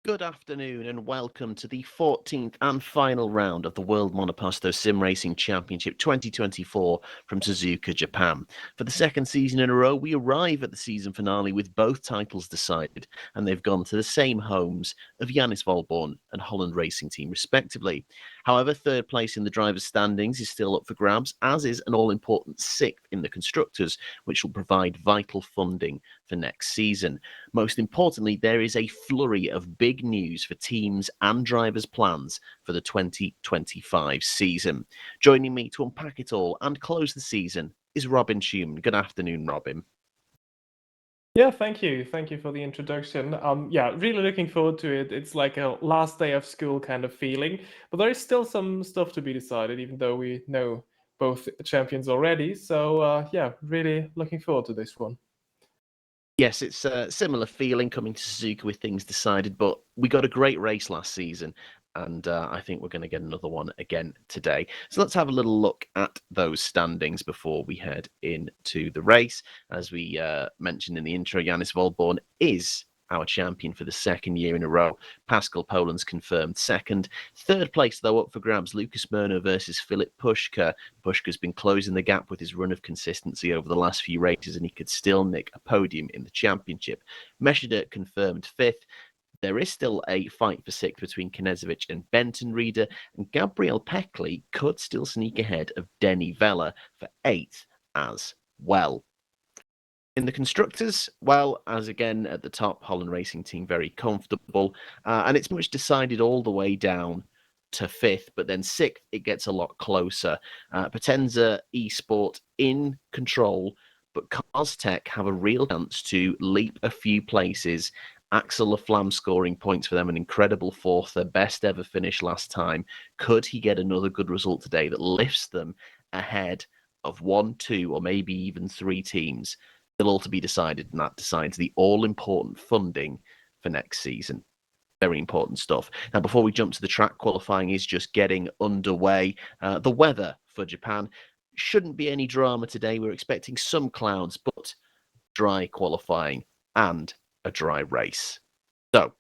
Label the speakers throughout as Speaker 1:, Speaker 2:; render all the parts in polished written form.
Speaker 1: Good afternoon and welcome to the 14th and final round of the World Monoposto Sim Racing Championship 2024 from Suzuka, Japan. For the second season in a row, we arrive at the season finale with both titles decided, and they've gone to the same homes of Yanis Volborn and Holland Racing Team, respectively. However, third place in the drivers' standings is still up for grabs, as is an all-important sixth in the constructors, which will provide vital funding for next season. Most importantly, there is a flurry of big news for teams and drivers' plans for the 2025 season. Joining me to unpack it all and close the season is Robin Ciuman. Good afternoon, Robin.
Speaker 2: Yeah, thank you. Thank you for the introduction. Yeah, really looking forward to it. It's like a last day of school kind of feeling, but there is still some stuff to be decided, even though we know both champions already. So yeah, really looking forward to this one.
Speaker 1: Yes, it's a similar feeling coming to Suzuka with things decided, but we got a great race last season, and I think we're going to get another one again today. So let's have a little look at those standings before we head into the race. As we mentioned in the intro, Yanis Volborn is our champion for the second year in a row. Pascal Poland's confirmed second. Third place, though, up for grabs, Lucas Murno versus Philip Pushka. Pushka's been closing the gap with his run of consistency over the last few races, and he could still nick a podium in the championship. Meshida confirmed fifth. There is still a fight for sixth between Knezovic and Benton Reader, and Gabriel Peckley could still sneak ahead of Denny Vella for eighth as well. In the constructors, well, as again at the top, Holland Racing Team very comfortable, and it's much decided all the way down to fifth, but then sixth it gets a lot closer. Potenza Esport in control, but Costech have a real chance to leap a few places. Axel Laflamme scoring points for them, an incredible fourth, their best ever finish last time. Could he get another good result today that lifts them ahead of one, two, or maybe even three teams? Still all to be decided, and that decides the all-important funding for next season. Very important stuff. Now, before we jump to the track, qualifying is just getting underway. The weather for Japan shouldn't be any drama today. We're expecting some clouds, but dry qualifying and a dry race. So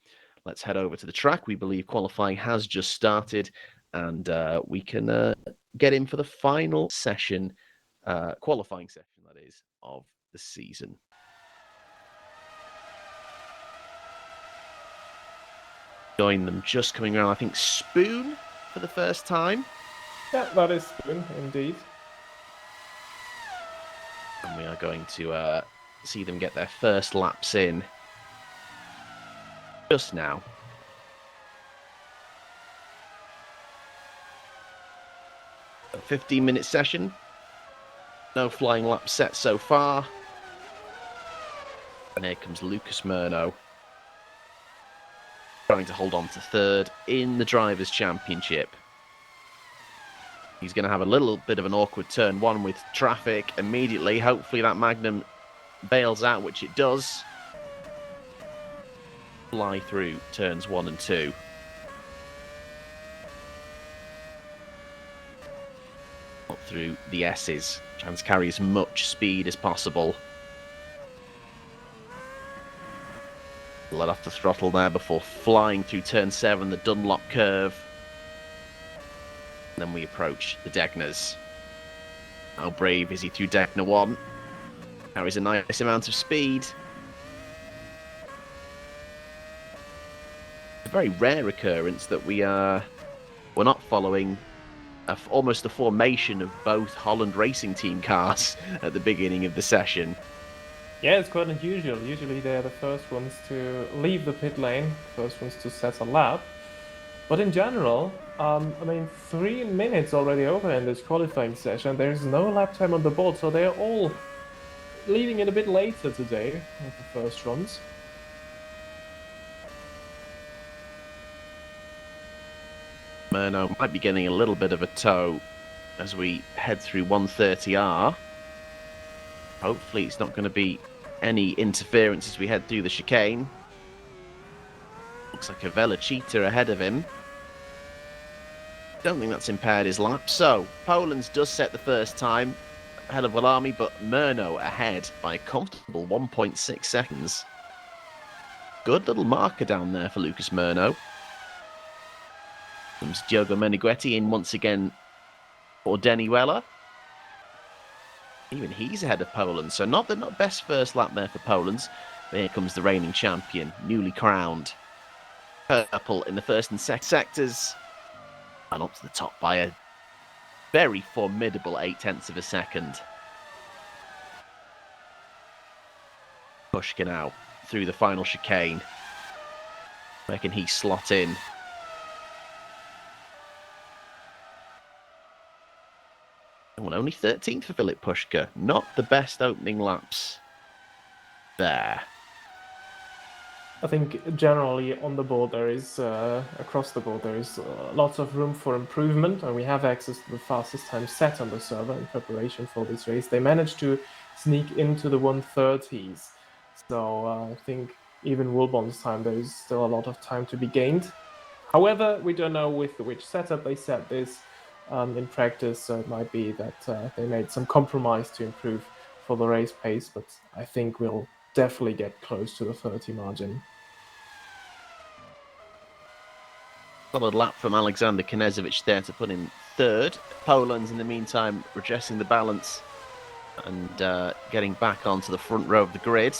Speaker 1: let's head over to the track. We believe qualifying has just started, and we can get in for the final session, qualifying session, that is, of the season. Join them just coming around, I think, Spoon for the first time.
Speaker 2: Yeah, that is Spoon, indeed.
Speaker 1: And we are going to see them get their first laps in just now. A 15-minute session. No flying laps set so far. And here comes Lucas Murno, trying to hold on to third in the Drivers' Championship. He's going to have a little bit of an awkward turn one with traffic immediately. Hopefully that Magnum bails out, which it does. Fly through turns 1 and 2. Up through the S's. Trying to carry as much speed as possible. Let off the throttle there before flying through turn 7, the Dunlop curve. And then we approach the Degners. How brave is he through Degner 1? Carries a nice amount of speed. It's a very rare occurrence that we're not following almost a formation of both Holland Racing Team cars at the beginning of the session.
Speaker 2: Yeah, it's quite unusual. Usually they're the first ones to leave the pit lane, first ones to set a lap. But in general, 3 minutes already over in this qualifying session. There's no lap time on the board, so they're all leaving it a bit later today with the first runs.
Speaker 1: Murno might be getting a little bit of a tow as we head through 130R. Hopefully it's not going to be any interference as we head through the chicane. Looks like a Velocita ahead of him. Don't think that's impaired his lap. So, Poland's does set the first time ahead of Walami, but Murno ahead by a comfortable 1.6 seconds. Good little marker down there for Lucas Murno. Comes Diogo Meneghetti in once again for Denny Weller. Even he's ahead of Poland, so not the best first lap there for Poland. But here comes the reigning champion, newly crowned. Purple in the first and second sectors. And up to the top by a very formidable 0.8 of a second. Pushka now through the final chicane. Where can he slot in? Well, only 13th for Philip Pushka. Not the best opening laps there.
Speaker 2: I think generally on the board there is, across the board, there is lots of room for improvement, and we have access to the fastest time set on the server in preparation for this race. They managed to sneak into the 130s, so I think even Wilbon's time, there is still a lot of time to be gained. However, we don't know with which setup they set this in practice, so it might be that they made some compromise to improve for the race pace, but I think we'll definitely get close to the 30 margin.
Speaker 1: Solid lap from Alexander Knezovic there to put in third. Poland's in the meantime redressing the balance and getting back onto the front row of the grid.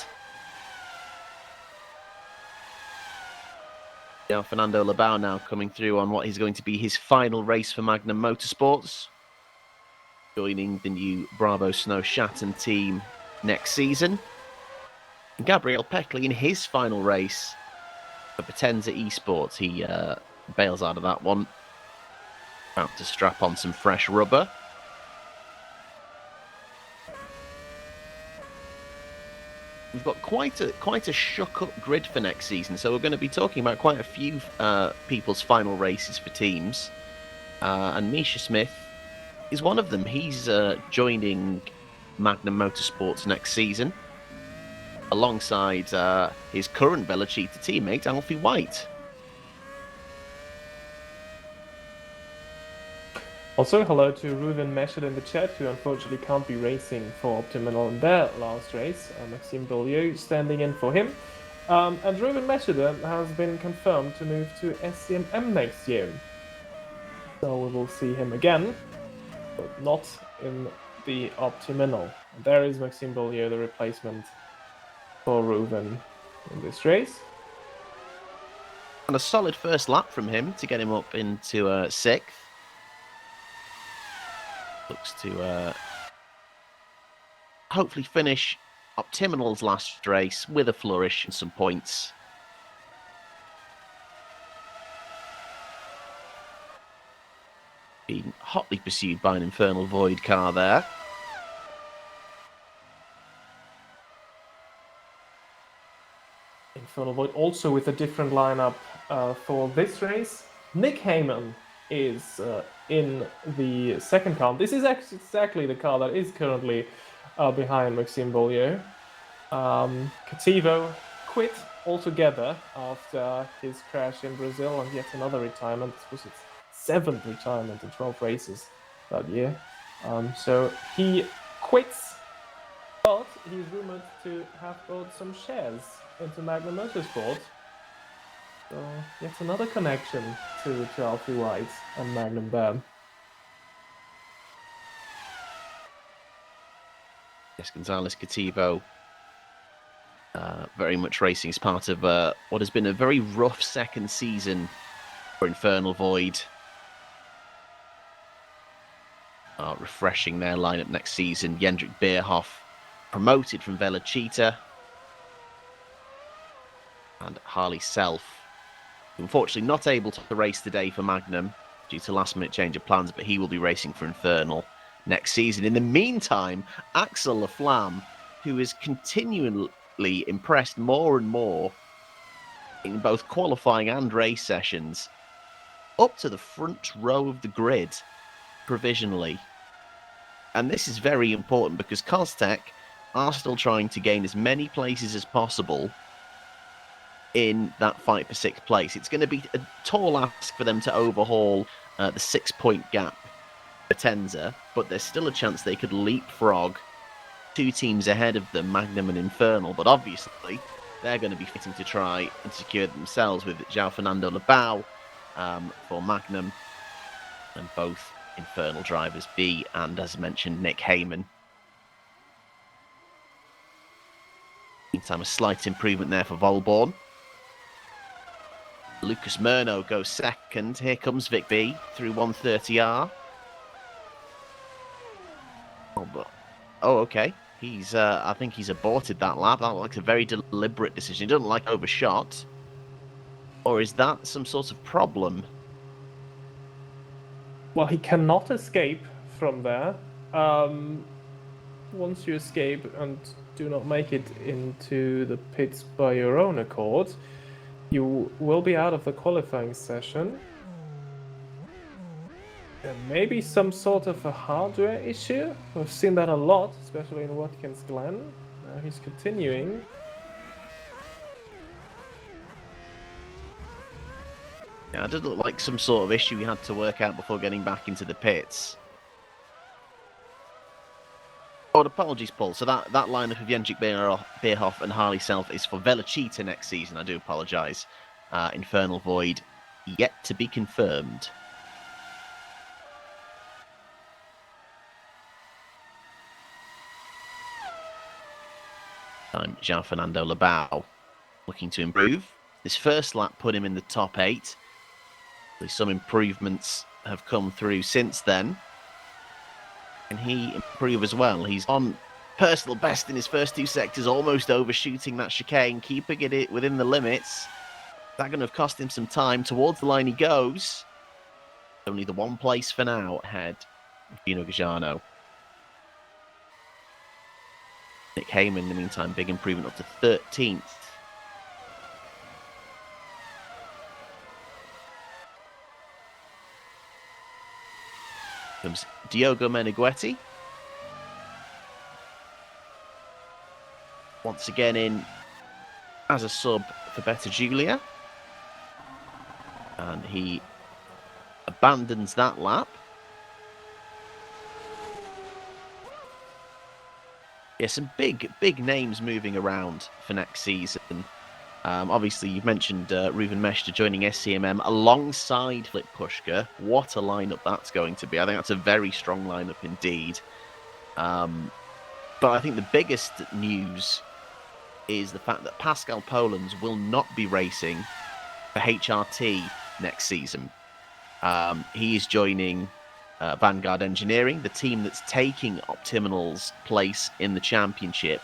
Speaker 1: Now Fernando Labau now coming through on what is going to be his final race for Magnum Motorsports, joining the new Bravo Snow Shatton team next season. And Gabriel Peckley in his final race for Potenza Esports. He bails out of that one. About to strap on some fresh rubber. We've got quite a shook-up grid for next season, so we're going to be talking about quite a few people's final races for teams. And Misha Smith is one of them. He's joining Magnum Motorsports next season, alongside his current Velocita teammate, Alfie White.
Speaker 2: Also, hello to Ruven Meshed in the chat, who unfortunately can't be racing for Optimal in their last race. Maxime Beaulieu standing in for him. And Ruven Meshed has been confirmed to move to SCMM next year. So we will see him again, but not in the Optimal. There is Maxime Beaulieu, the replacement for Ruven in this race.
Speaker 1: And a solid first lap from him to get him up into sixth. Looks to hopefully finish Optimal's last race with a flourish and some points. Being hotly pursued by an Infernal Void car there.
Speaker 2: Infernal Void also with a different lineup for this race. Nick Heyman is in the second car. This is actually exactly the car that is currently behind Maxime Beaulieu. Cativo quit altogether after his crash in Brazil and yet another retirement. This was his 7th retirement in 12 races that year. So he quits, but he's rumored to have bought some shares into Magnum Motorsport. So yet another connection to Alfie White and Magnum there.
Speaker 1: Yes, Gonzalez Cativo very much racing as part of what has been a very rough second season for Infernal Void. Refreshing their lineup next season. Jendrik Beerhoff promoted from Velocita. And Harley Self, unfortunately not able to race today for Magnum due to last-minute change of plans, but he will be racing for Infernal next season. In the meantime, Axel Laflamme, who is continually impressed more and more in both qualifying and race sessions, up to the front row of the grid provisionally. And this is very important because Costech are still trying to gain as many places as possible in that fight for 6th place. It's going to be a tall ask for them to overhaul the 6-point gap for Tenza, but there's still a chance they could leapfrog 2 teams ahead of them, Magnum and Infernal. But obviously, they're going to be fighting to try and secure themselves with João Fernando Lebao for Magnum, and both Infernal drivers B and, as mentioned, Nick Heyman. Meantime, a slight improvement there for Volborn. Lucas Murno goes second. Here comes Vic B through 130R. Oh, okay. He's, I think he's aborted that lap. That looks like a very deliberate decision. He doesn't like overshot. Or is that some sort of problem?
Speaker 2: Well, he cannot escape from there. Once you escape and do not make it into the pits by your own accord, you will be out of the qualifying session. There may be some sort of a hardware issue. We've seen that a lot, especially in Watkins Glen. Now he's continuing.
Speaker 1: Yeah, it does look like some sort of issue he had to work out before getting back into the pits. Oh, apologies, Paul. So that lineup of Jendrik Beerhoff and Harley Self is for Velocita next season. I do apologise. Infernal Void yet to be confirmed. Time João Fernando Lebao looking to improve. This first lap put him in the top 8. Some improvements have come through since then. Can he improve as well? He's on personal best in his first 2 sectors, almost overshooting that chicane, keeping it within the limits. Is that going to have cost him some time? Towards the line he goes. Only the one place for now ahead of Gino Gajano. Nick Heyman, in the meantime, big improvement up to 13th. Comes Diogo Meneghetti. Once again in as a sub for Better Julia. And he abandons that lap. Yeah, some big names moving around for next season. Obviously, you've mentioned Reuven Meshta joining SCMM alongside Flip Pushka. What a lineup that's going to be. I think that's a very strong lineup indeed. But I think the biggest news is the fact that Pascal Polens will not be racing for HRT next season. He is joining Vanguard Engineering, the team that's taking Optimal's place in the championship.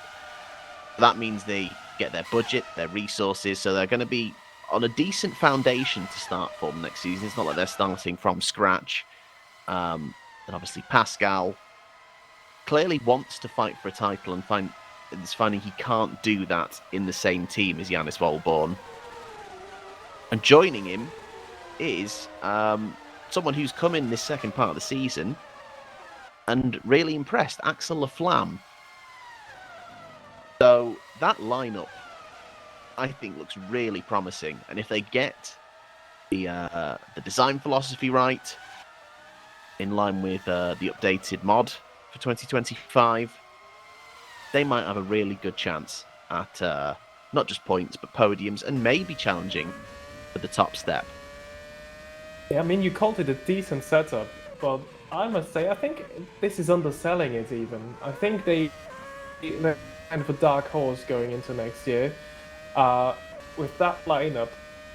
Speaker 1: That means they get their budget, their resources, so they're going to be on a decent foundation to start from next season. It's not like they're starting from scratch. And obviously Pascal clearly wants to fight for a title and is finding he can't do that in the same team as Yannis Volborn. And joining him is someone who's come in this second part of the season and really impressed, Axel Laflamme. So that lineup, I think, looks really promising. And if they get the design philosophy right, in line with the updated mod for 2025, they might have a really good chance at not just points, but podiums, and maybe challenging for the top step.
Speaker 2: Yeah, I mean, you called it a decent setup, but I must say, I think this is underselling it even. I think they're kind of a dark horse going into next year. With that lineup,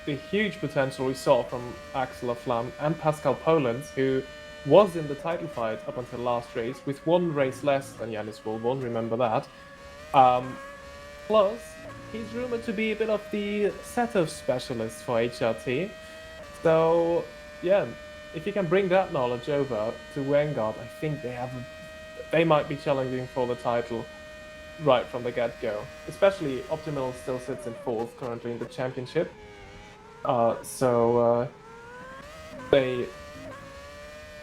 Speaker 2: the huge potential we saw from Axel Laflamme and Pascal Polens, who was in the title fight up until last race, with one race less than Yannis Volborn, remember that. Plus, he's rumored to be a bit of the setup specialist for HRT. So, yeah, if you can bring that knowledge over to Vanguard, I think they might be challenging for the title right from the get-go. Especially Optimal still sits in 4th currently in the championship.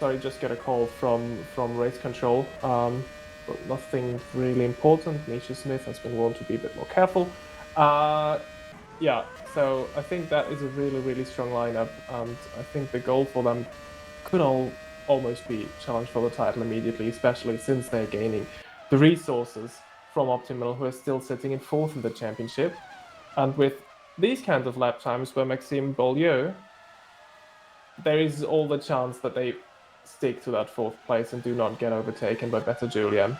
Speaker 2: They just get a call from race control. But nothing really important. Nisha Smith has been warned to be a bit more careful. Yeah, so I think that is a really strong lineup, and I think the goal for them could almost be challenge for the title immediately, especially since they're gaining the resources from Optimal, who are still sitting in 4th in the championship. And with these kinds of lap times where Maxime Beaulieu, there is all the chance that they stick to that fourth place and do not get overtaken by Better Julian.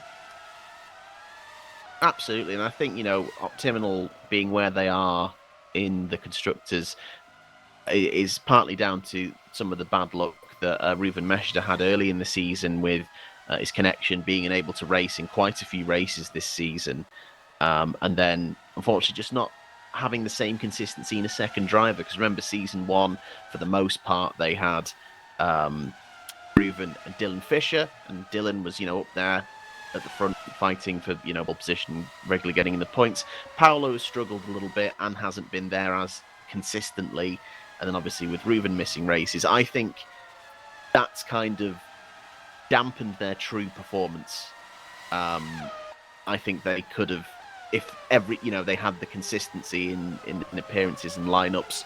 Speaker 1: Absolutely, and I think, Optimal being where they are in the constructors is partly down to some of the bad luck that Reuven Meshda had early in the season with his connection being unable to race in quite a few races this season, and then unfortunately just not having the same consistency in a second driver. Because remember, season one, for the most part, they had Reuven and Dylan Fisher, and Dylan was up there at the front fighting for pole position, regularly getting in the points. Paolo has struggled a little bit and hasn't been there as consistently, and then obviously with Reuven missing races, I think that's kind of dampened their true performance. I think they could have, if they had the consistency in appearances and lineups,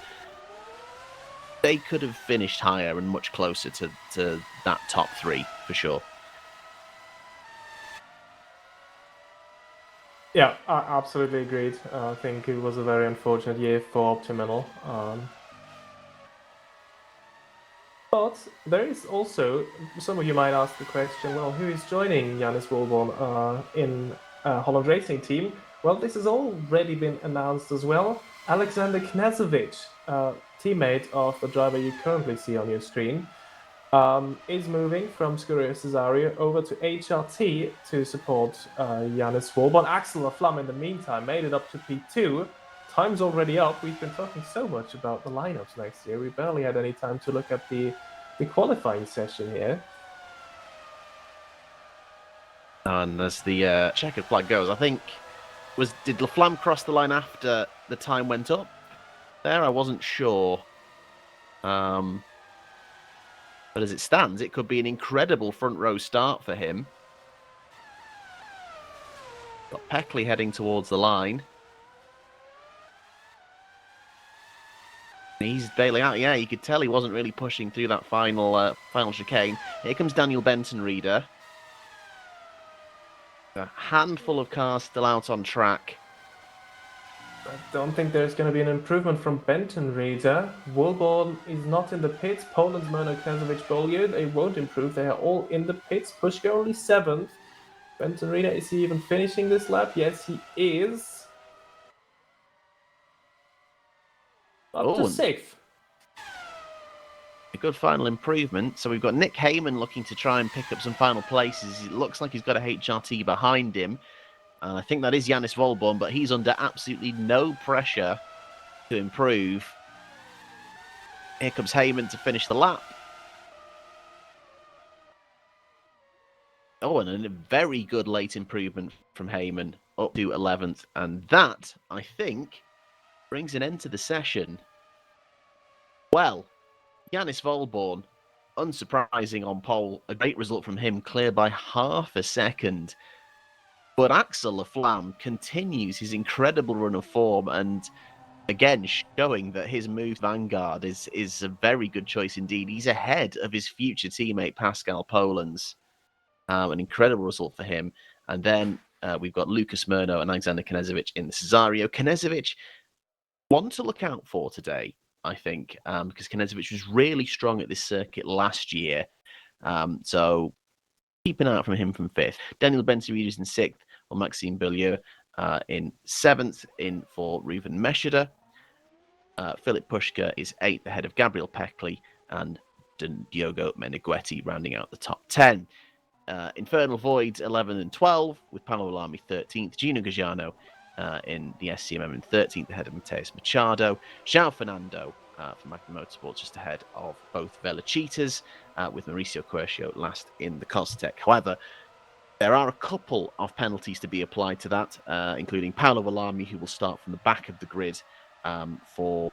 Speaker 1: they could have finished higher and much closer to that top three for sure.
Speaker 2: Yeah, I absolutely agreed. I think it was a very unfortunate year for Optimal. But there is also, some of you might ask the question, well, who is joining Yannis Wolborn in Holland Racing Team? Well, this has already been announced as well. Alexander Knezovic, teammate of the driver you currently see on your screen, is moving from Scuderia Cesario over to HRT to support Yannis Wolborn. Axel Laflamme, in the meantime, made it up to P2. Time's already up. We've been talking so much about the lineups next year. We barely had any time to look at the qualifying session here.
Speaker 1: And as the checkered flag goes, I think did Laflamme cross the line after the time went up? There, I wasn't sure. But as it stands, it could be an incredible front row start for him. Got Peckley heading towards the line. He's bailing out. Yeah, you could tell he wasn't really pushing through that final chicane. Here comes Daniel Benton-Reeder. A handful of cars still out on track.
Speaker 2: I don't think there's going to be an improvement from Benton-Reeder. Wolborn is not in the pits. Poland's Mona Knezovic Beaulieu, they won't improve. They are all in the pits. Pushka only 7th. Benton-Reeder, is he even finishing this lap? Yes, he is. Up to 6th.
Speaker 1: A good final improvement. So we've got Nick Heyman looking to try and pick up some final places. It looks like he's got a HRT behind him. And I think that is Yannis Wolborn, but he's under absolutely no pressure to improve. Here comes Heyman to finish the lap. Oh, and a very good late improvement from Heyman up to 11th. And that, I think, brings an end to the session. Well, Yannis Wolborn, unsurprising on pole. A great result from him, clear by half a second. But Axel Laflamme continues his incredible run of form and again showing that his move Vanguard is a very good choice indeed. He's ahead of his future teammate Pascal Polans. An incredible result for him. And then we've got Lucas Murno and Alexander Knezovic in the Cesario. Knezovic, one to look out for today, I think, because Knezovic was really strong at this circuit last year. So keep an eye out from him from 5th. Daniel Benton-Reeder is in 6th, or Maxime Beaulieu in 7th, in for Reuven Meshda. Philip Pushka is 8th, ahead of Gabriel Peckley and Diogo Meneghetti rounding out the top 10. Infernal Voids 11 and 12, with Paolo Lamy 13th. Gino Gajano in the SCMM in 13th, ahead of Mateus Machado. João Fernando for Magna Motorsports just ahead of both Velocitas, with Mauricio Quercio last in the Costec. However, there are a couple of penalties to be applied to that, including Paolo Lamy, who will start from the back of the grid for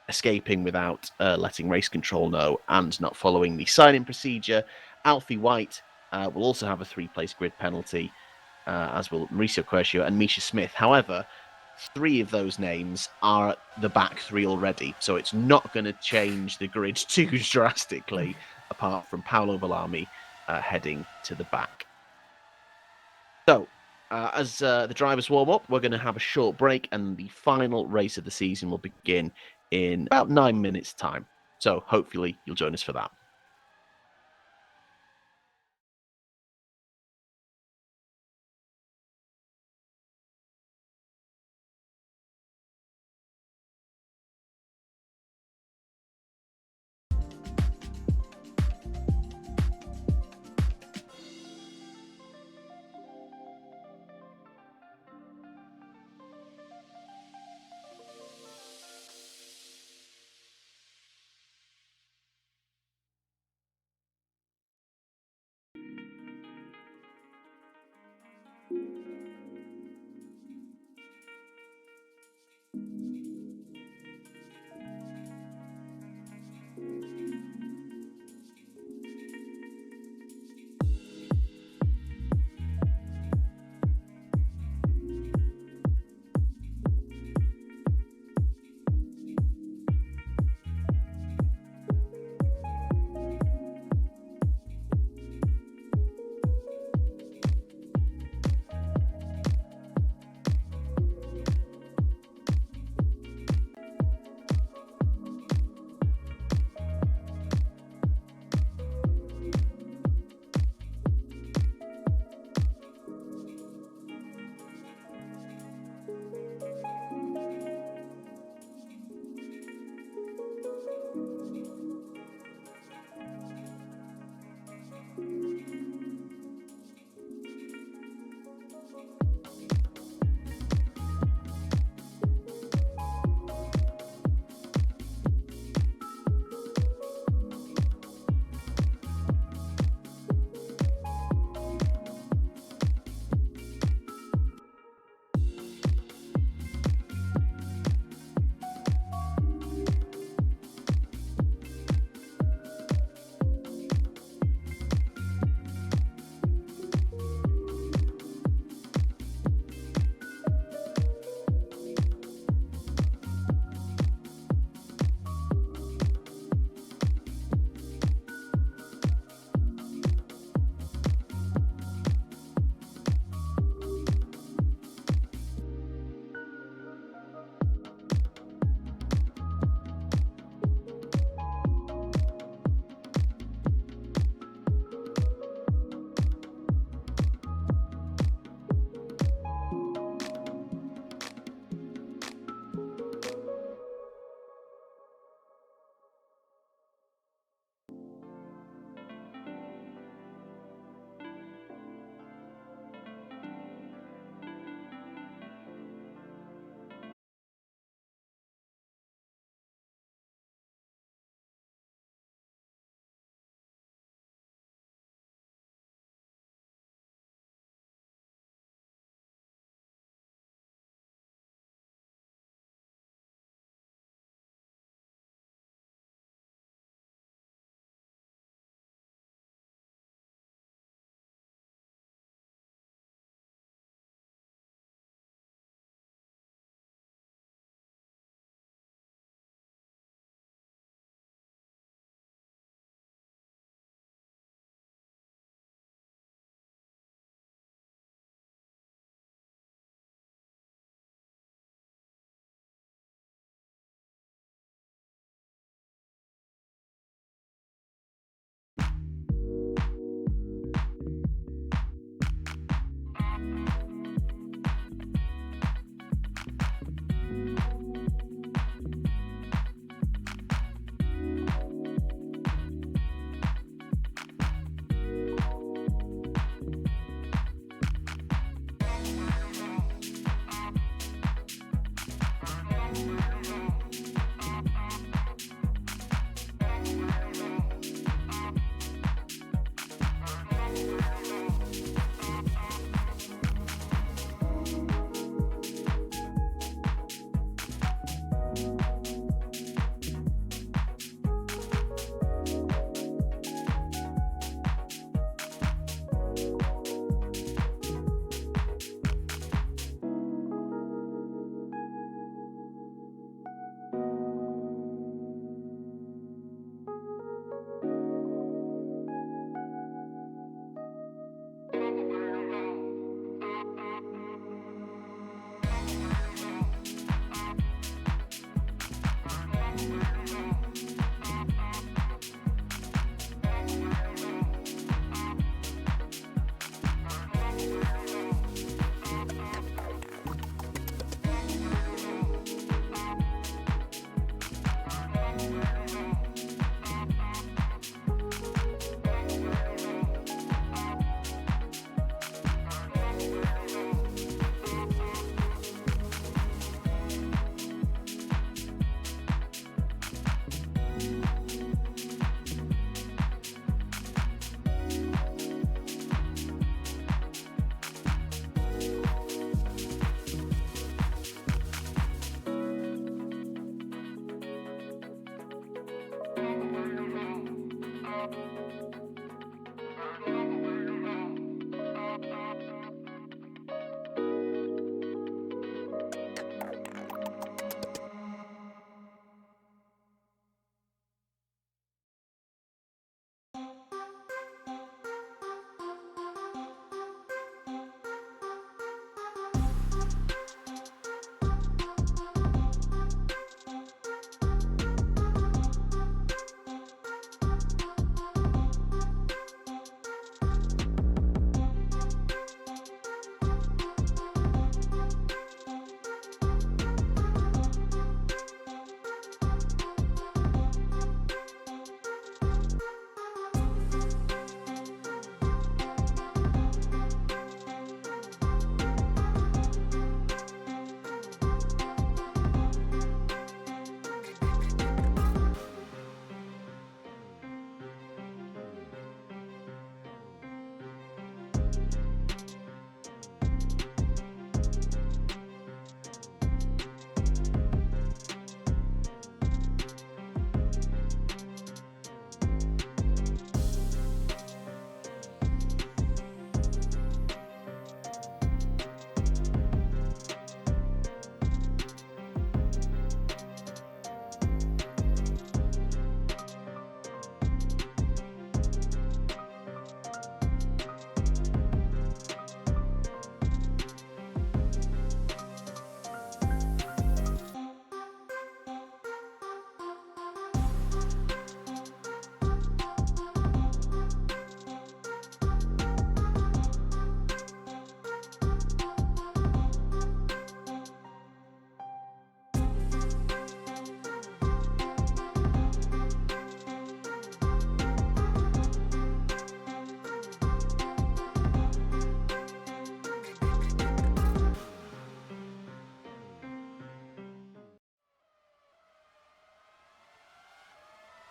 Speaker 1: escaping without letting race control know and not following the sign-in procedure. Alfie White will also have a 3-place grid penalty, as will Mauricio Quercio and Misha Smith. However, 3 of those names are at the back 3 already, so it's not going to change the grid too drastically, apart from Paolo Lamy heading to the back. So, As the drivers warm up, we're going to have a short break, and the final race of the season will begin in about 9 minutes' time. So hopefully you'll join us for that.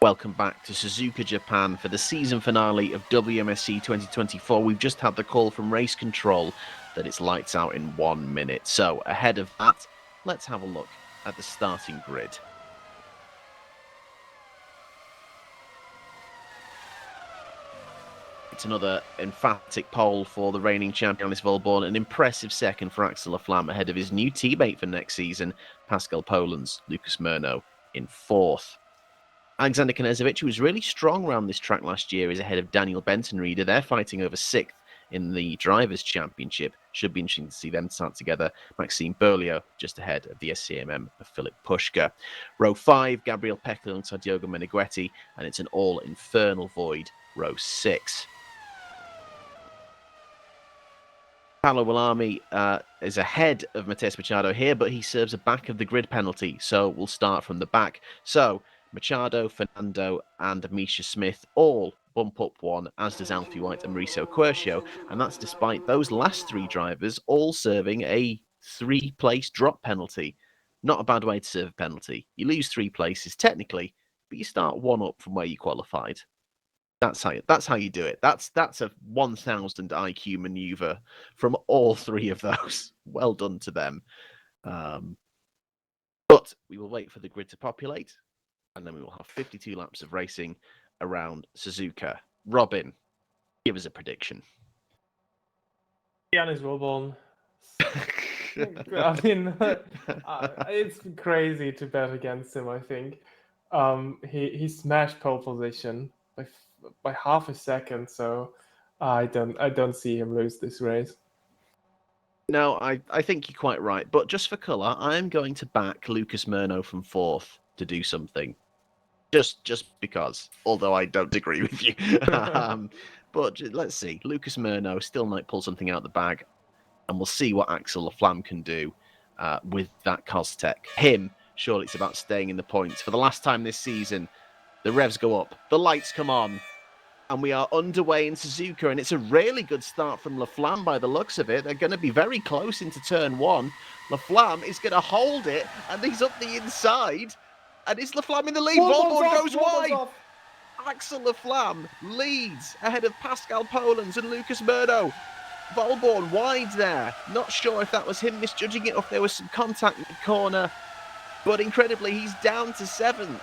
Speaker 1: Welcome back to Suzuka, Japan for the season finale of WMSC 2024. We've just had the call from race control that it's lights out in 1 minute. So ahead of that, let's have a look at the starting grid. It's another emphatic pole for the reigning champion, Alice Volborn. An impressive second for Axel Laflamme ahead of his new teammate for next season, Pascal Poland's Lucas Murno, in fourth. Alexander Knežević, who was really strong around this track last year, is ahead of Daniel Benton-Reader. They're fighting over sixth in the Drivers' Championship. Should be interesting to see them start together. Maxime Berlioz just ahead of the SCMM of Philip Pushka. Row 5, Gabriel Peckel alongside Diogo Meneghetti, and it's an all-infernal void, row 6. Paolo Willami is ahead of Matheus Machado here, but he serves a back of the grid penalty, so we'll start from the back. So Machado, Fernando, and Misha Smith all bump up one, as does Alfie White and Mauricio Quercio, and that's despite those last three drivers all serving a 3-place drop penalty. Not a bad way to serve a penalty. You lose 3 places technically, but you start 1 up from where you qualified. That's how you do it. That's a 1,000 IQ maneuver from all 3 of those. Well done to them. But we will wait for the grid to populate, and then we will have 52 laps of racing around Suzuka. Robin, give us a prediction.
Speaker 2: Giannis Volborn. I mean, it's crazy to bet against him. I think he smashed pole position by half a second, so I don't see him lose this race.
Speaker 1: No, I think you're quite right. But just for colour, I'm going to back Lucas Murno from 4th to do something. Just because, although I don't agree with you. But let's see. Lucas Murno still might pull something out of the bag, and we'll see what Axel Laflamme can do with that Costech. Him, surely it's about staying in the points. For the last time this season, the revs go up, the lights come on, and we are underway in Suzuka, and it's a really good start from Laflamme by the looks of it. They're going to be very close into turn 1. Laflamme is going to hold it, and he's up the inside. And is Laflamme in the lead? Volborn goes wide. Axel Laflamme leads ahead of Pascal Polans and Lucas Murno. Volborn wide there. Not sure if that was him misjudging it or if there was some contact in the corner. But incredibly, he's down to 7th.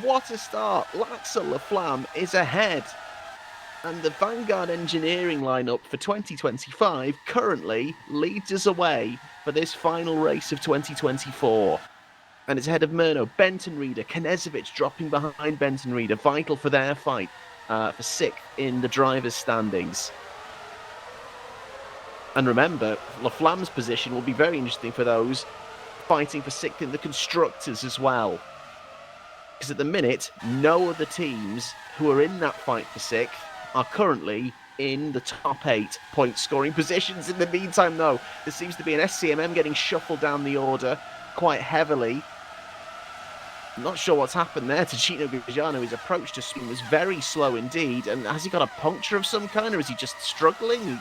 Speaker 1: What a start. Axel Laflamme is ahead. And the Vanguard Engineering lineup for 2025 currently leads us away for this final race of 2024. And it's ahead of Murno, Benton-Reader, Knežević dropping behind Benton-Reader, vital for their fight for 6th in the drivers' standings. And remember, Laflamme's position will be very interesting for those fighting for 6th in the constructors as well. Because at the minute, no other teams who are in that fight for 6th are currently in the top 8 point-scoring positions. In the meantime, though, there seems to be an SCMM getting shuffled down the order quite heavily. I'm not sure what's happened there to Gino Gujano. His approach to swing was very slow indeed. And has he got a puncture of some kind, or is he just struggling?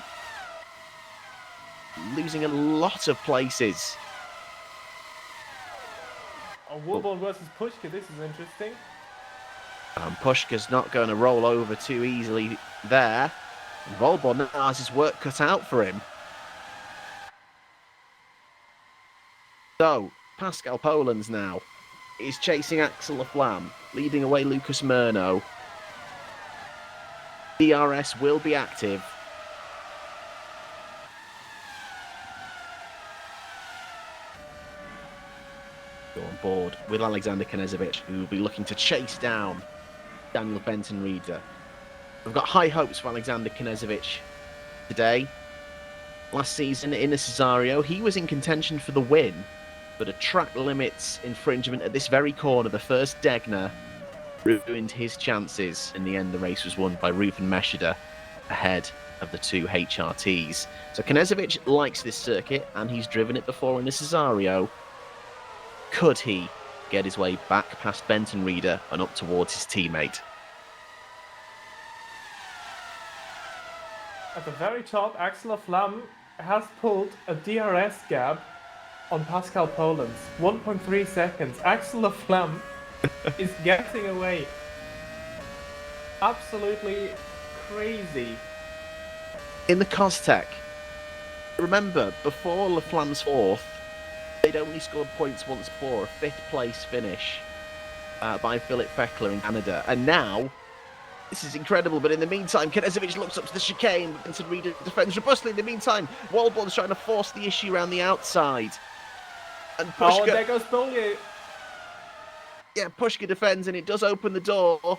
Speaker 1: Losing a lot of places.
Speaker 2: Volborn versus Pushka, this is interesting.
Speaker 1: Pushka's not going to roll over too easily there. And Volborn now has his work cut out for him. So, Pascal Polans now is chasing Axel Laflamme, leading away Lucas Murno. DRS will be active. Go on board with Alexander Knežević, who will be looking to chase down Daniel Benton-Reader. We've got high hopes for Alexander Knežević today. Last season in the Cesario, he was in contention for the win, but a track limits infringement at this very corner, the first Degner, ruined his chances. In the end, the race was won by Ruben Meshida ahead of the 2 HRTs. So Knežević likes this circuit, and he's driven it before in the Cesario. Could he get his way back past Benton-Reader and up towards his teammate?
Speaker 2: At the very top, Axel Laflamme has pulled a DRS gap on Pascal Polans. 1.3 seconds. Axel Laflamme is getting away. Absolutely crazy.
Speaker 1: In the Costec, remember, before Laflamme's fourth, they'd only scored points once before, a fifth-place finish by Philip Feckler in Canada. And now, this is incredible, but in the meantime, Knežević looks up to the chicane, Benson Reader defends robustly. In the meantime, Walborn's trying to force the issue around the outside. And Pushka...
Speaker 2: Oh, there goes Bollier.
Speaker 1: Yeah, Pushka defends, and it does open the door.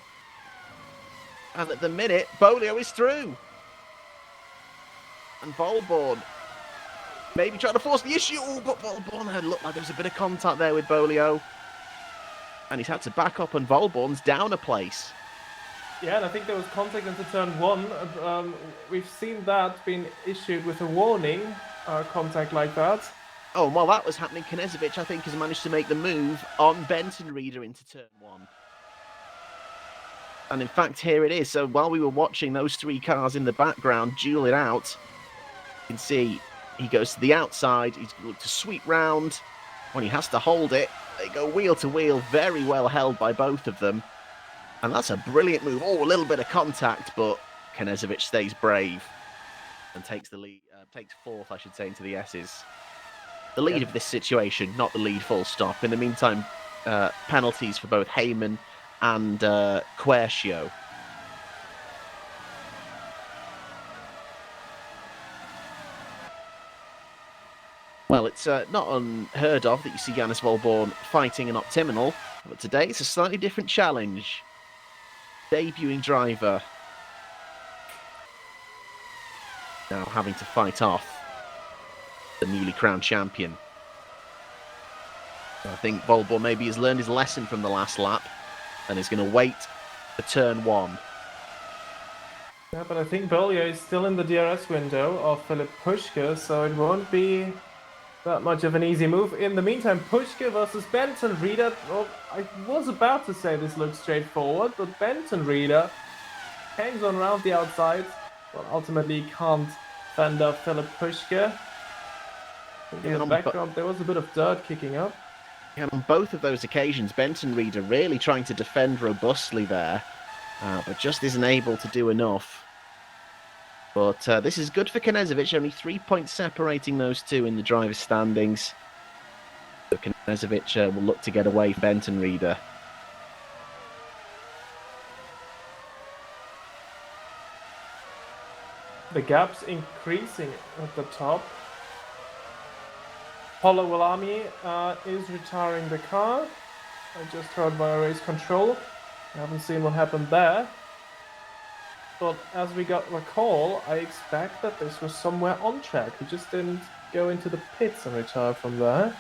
Speaker 1: And at the minute, Bolio is through. And Volborn maybe trying to force the issue. Oh, but Volborn had looked like there was a bit of contact there with Bolio. And he's had to back up, and Volborn's down a place.
Speaker 2: Yeah, and I think there was contact into turn one. We've seen that being issued with a warning, contact like that.
Speaker 1: Oh, and while that was happening, Knežević, I think, has managed to make the move on Benton Reader into turn one. And in fact, here it is. So while we were watching those three cars in the background duel it out, you can see he goes to the outside. He's going to sweep round. When he has to hold it, they go wheel to wheel, very well held by both of them. And that's a brilliant move. Oh, a little bit of contact, but Knežević stays brave and takes the lead, takes fourth, I should say, into the S's. The lead of this situation, not the lead full stop. In the meantime, penalties for both Heyman and Quercio. Well, it's not unheard of that you see Jannis Volborn fighting an Optiminal, but today it's a slightly different challenge. Debuting driver now having to fight off the newly crowned champion. I think Volborn maybe has learned his lesson from the last lap and is going to wait for turn one.
Speaker 2: Yeah, but I think Bollier is still in the DRS window of Philip Pushka, so it won't be that much of an easy move. In the meantime, Pushka versus Benton Reader. Well, I was about to say this looks straightforward, but Benton Reader hangs on around the outside. Well, ultimately can't fend off Philip Pushka. In the background, there was a bit of dirt kicking up.
Speaker 1: Yeah, on both of those occasions, Benton Reader really trying to defend robustly there, but just isn't able to do enough. But this is good for Knežević, only 3 points separating those two in the driver's standings. So Knežević will look to get away from Benton Reader.
Speaker 2: The gap's increasing at the top. Paulo Willami is retiring the car. I just heard via race control. I haven't seen what happened there. But as we got the call, I expect that this was somewhere on track. He just didn't go into the pits and retire from there.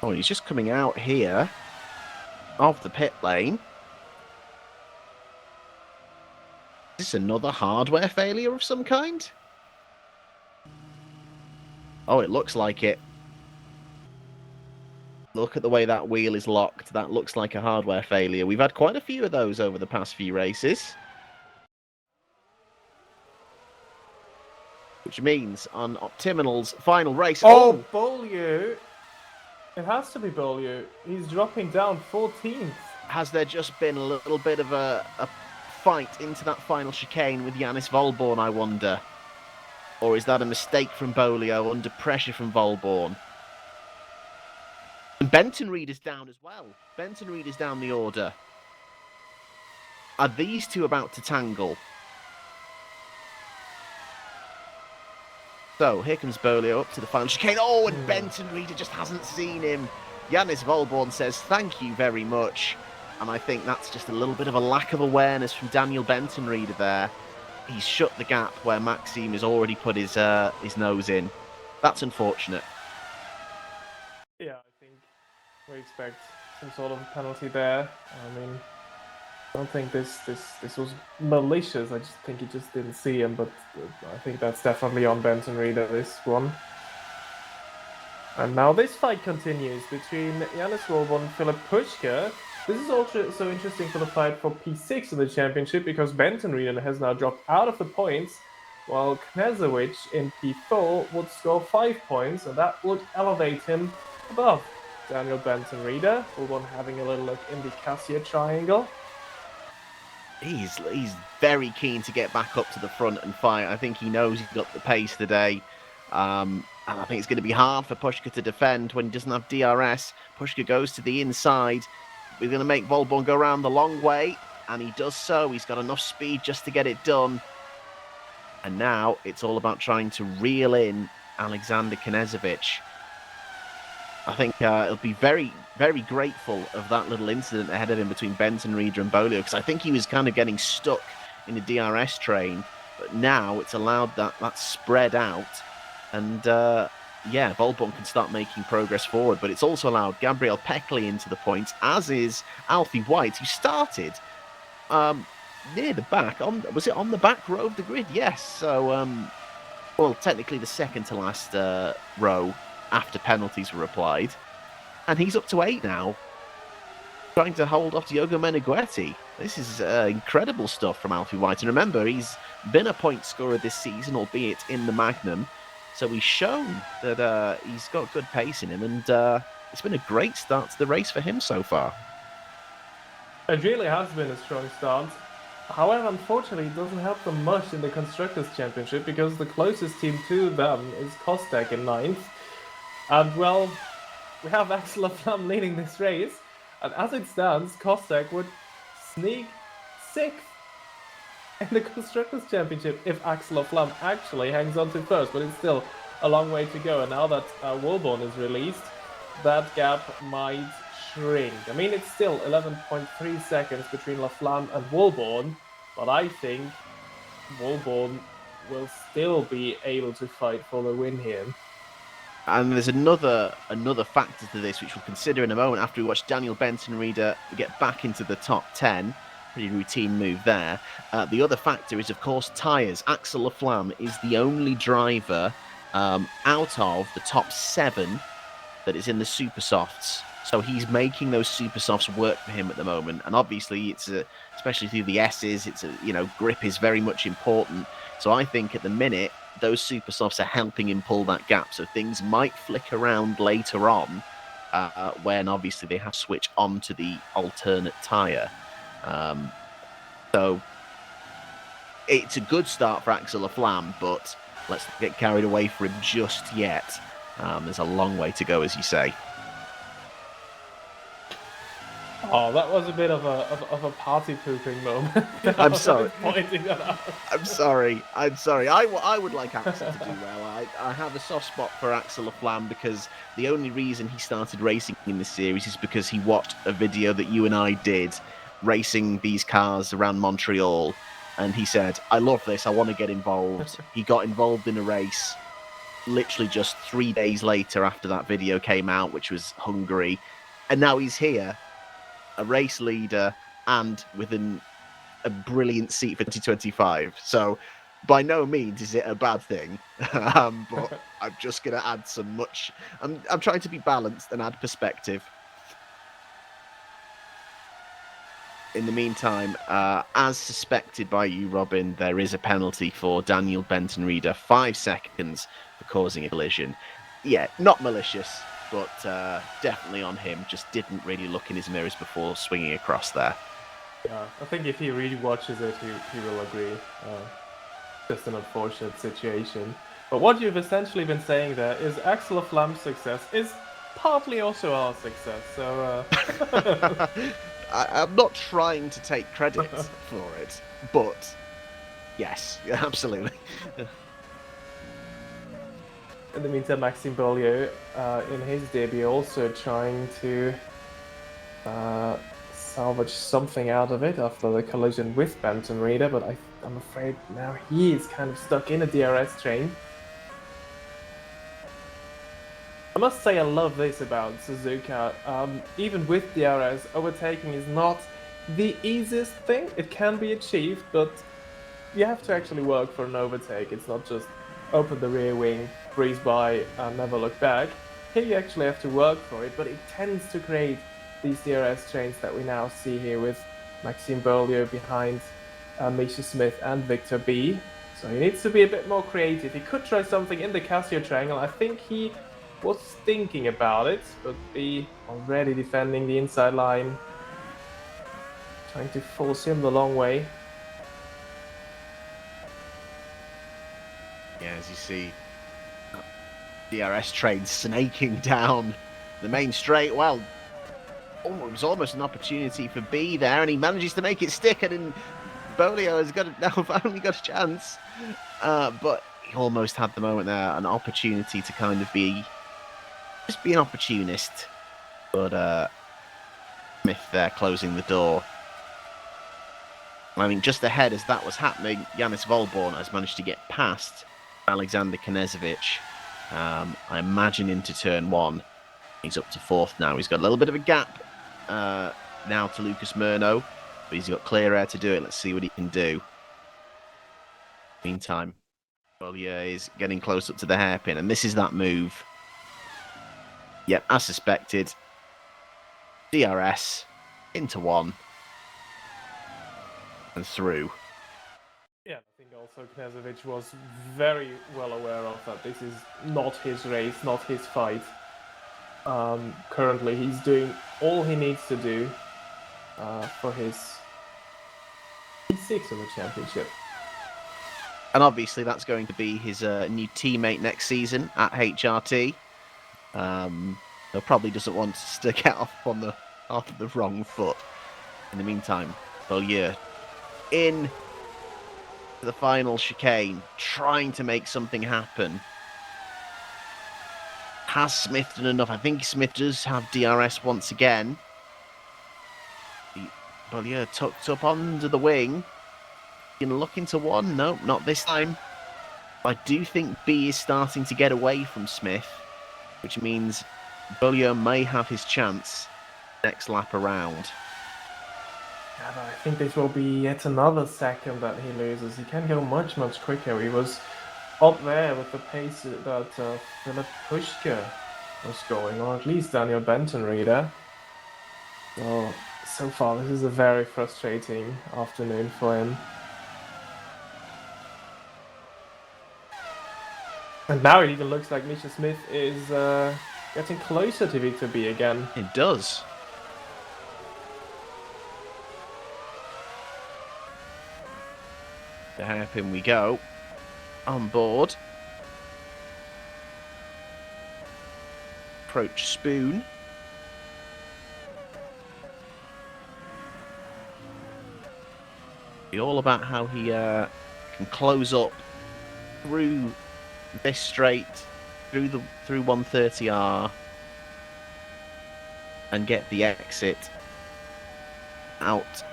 Speaker 1: Oh, he's just coming out here of the pit lane. Is this another hardware failure of some kind? Oh, it looks like it. Look at the way that wheel is locked. That looks like a hardware failure. We've had quite a few of those over the past few races. Which means on Optiminal's final race...
Speaker 2: Oh, Bollier! It has to be Bollier. He's dropping down 14th.
Speaker 1: Has there just been a little bit of a fight into that final chicane with Jannis Volborn, I wonder? Or is that a mistake from Bolio under pressure from Volborn? And Benton Reed is down as well. Benton Reed is down the order. Are these two about to tangle? So, here comes Bolio up to the final chicane. Oh, and Benton Reader just hasn't seen him. Jannis Volborn says, thank you very much. And I think that's just a little bit of a lack of awareness from Daniel Benton Reader there. He's shut the gap where Maxime has already put his nose in. That's unfortunate.
Speaker 2: Yeah, I think we expect some sort of penalty there. I mean, I don't think this was malicious. I just think he just didn't see him, but I think that's definitely on Benton Reader, this one. And now this fight continues between Jannis Volborn and Philip Pushka. This is also so interesting for the fight for P6 of the championship because Benton Reader has now dropped out of the points. while Knezovic in P4 would score 5 points, and that would elevate him above Daniel Benton Reader. We'll having a little look in the Cassia triangle.
Speaker 1: He's very keen to get back up to the front and fight. I think he knows he's got the pace today. And I think it's going to be hard for Pushka to defend when he doesn't have DRS. Pushka goes to the inside. We're going to make Volborn go around the long way, and he does so. He's got enough speed just to get it done. And now it's all about trying to reel in Alexander Knezovic. I think he'll be very, very grateful of that little incident ahead of him between Benton Reader and Bolio, because I think he was kind of getting stuck in the DRS train. But now it's allowed that spread out. And Volborn can start making progress forward. But it's also allowed Gabriel Peckley into the points, as is Alfie White, who started near the back. Was it on the back row of the grid? Yes. So, technically the second to last row after penalties were applied. And he's up to 8 now, trying to hold off Diogo Meneghetti. This is incredible stuff from Alfie White. And remember, he's been a point scorer this season, albeit in the Magnum. So he's shown that he's got good pace in him, and it's been a great start to the race for him so far.
Speaker 2: It really has been a strong start. However, unfortunately, it doesn't help them much in the Constructors' Championship, because the closest team to them is Kostek in 9th. And, well, we have Axel Flam leading this race, and as it stands, Kostek would sneak 6th in the Constructors' Championship if Axel Flam actually hangs on to first, but it's still a long way to go. And now that Volborn is released, that gap might shrink. I mean, it's still 11.3 seconds between Laflamme and Volborn, but I think Volborn will still be able to fight for the win here.
Speaker 1: And there's another factor to this, which we'll consider in a moment after we watch Daniel Benton Reader get back into the top 10. Pretty routine move there. The other factor is, of course, tyres. Axel Laflamme is the only driver out of the top 7 that is in the super softs. So he's making those super softs work for him at the moment. And obviously, it's especially through the S's, grip is very much important. So I think at the minute, those super softs are helping him pull that gap. So things might flick around later on when obviously they have to switch on to the alternate tyre. So it's a good start for Axel Laflamme, but let's not get carried away for him just yet. There's a long way to go, as you say.
Speaker 2: Oh, that was a bit of a party pooping moment.
Speaker 1: I'm sorry.
Speaker 2: Pointing that out.
Speaker 1: I'm sorry. I would like Axel to do well. I have a soft spot for Axel Laflamme because the only reason he started racing in this series is because he watched a video that you and I did racing these cars around Montreal, and he said, I love this, I want to get involved. He got involved in a race literally just 3 days later after that video came out, which was Hungary, and now he's here, a race leader and within a brilliant seat for 2025. So by no means is it a bad thing, but I'm just going to add some much... I'm trying to be balanced and add perspective. In the meantime, as suspected by you, Robin, there is a penalty for Daniel Benton Reader, 5 seconds for causing a collision. Yeah, not malicious, but definitely on him. Just didn't really look in his mirrors before swinging across there.
Speaker 2: Yeah, I think if he really watches it, he will agree. Just an unfortunate situation. But what you've essentially been saying there is Axel Flam's success is partly also our success. So
Speaker 1: I'm not trying to take credit for it, but yes, absolutely.
Speaker 2: In the meantime, Maxime Beaulieu, in his debut, also trying to salvage something out of it after the collision with Benton Reader, but I'm afraid now he is kind of stuck in a DRS train. I must say I love this about Suzuka. Even with DRS, overtaking is not the easiest thing. It can be achieved, but you have to actually work for an overtake. It's not just open the rear wing, breeze by, and never look back. Here you actually have to work for it, but it tends to create these DRS trains that we now see here with Maxime Beaulieu behind Misha Smith and Victor B. So he needs to be a bit more creative. He could try something in the Casio triangle. I think he was thinking about it, but B already defending the inside line. Trying to force him the long way.
Speaker 1: Yeah, as you see, DRS train snaking down the main straight. Well, it was almost an opportunity for B there, and he manages to make it stick, and Bolio has now only got a chance. But he almost had the moment there, an opportunity to kind of be an opportunist. But Smith there closing the door. I mean, just ahead as that was happening, Yanis Volborn has managed to get past Alexander Knezovic. I imagine into turn one. He's up to fourth now. He's got a little bit of a gap now to Lucas Murno, but he's got clear air to do it. Let's see what he can do. Meantime, Bollier is getting close up to the hairpin, and this is that move. Yep, as suspected. DRS into one and through.
Speaker 2: Yeah, I think also Knezovic was very well aware of that. This is not his race, not his fight. Currently, he's doing all he needs to do for his P6 of the championship.
Speaker 1: And obviously, that's going to be his new teammate next season at HRT. He probably doesn't want to get off on the wrong foot. In the meantime, Bollier in the final chicane, trying to make something happen. Has Smith done enough? I think Smith does have DRS once again. Bollier tucked up under the wing. Can look into one. No, not this time. I do think B is starting to get away from Smith, which means Bollier may have his chance next lap around.
Speaker 2: Yeah, but I think this will be yet another second that he loses. He can go much, much quicker. He was up there with the pace that Philip Pushka was going, or at least Daniel Benton reader. So far, this is a very frustrating afternoon for him. And now it even looks like Misha Smith is getting closer to Victor B again.
Speaker 1: It does. The hairpin we go. On board. Approach Spoon. Be all about how he can close up through this straight, through 130R, and get the exit out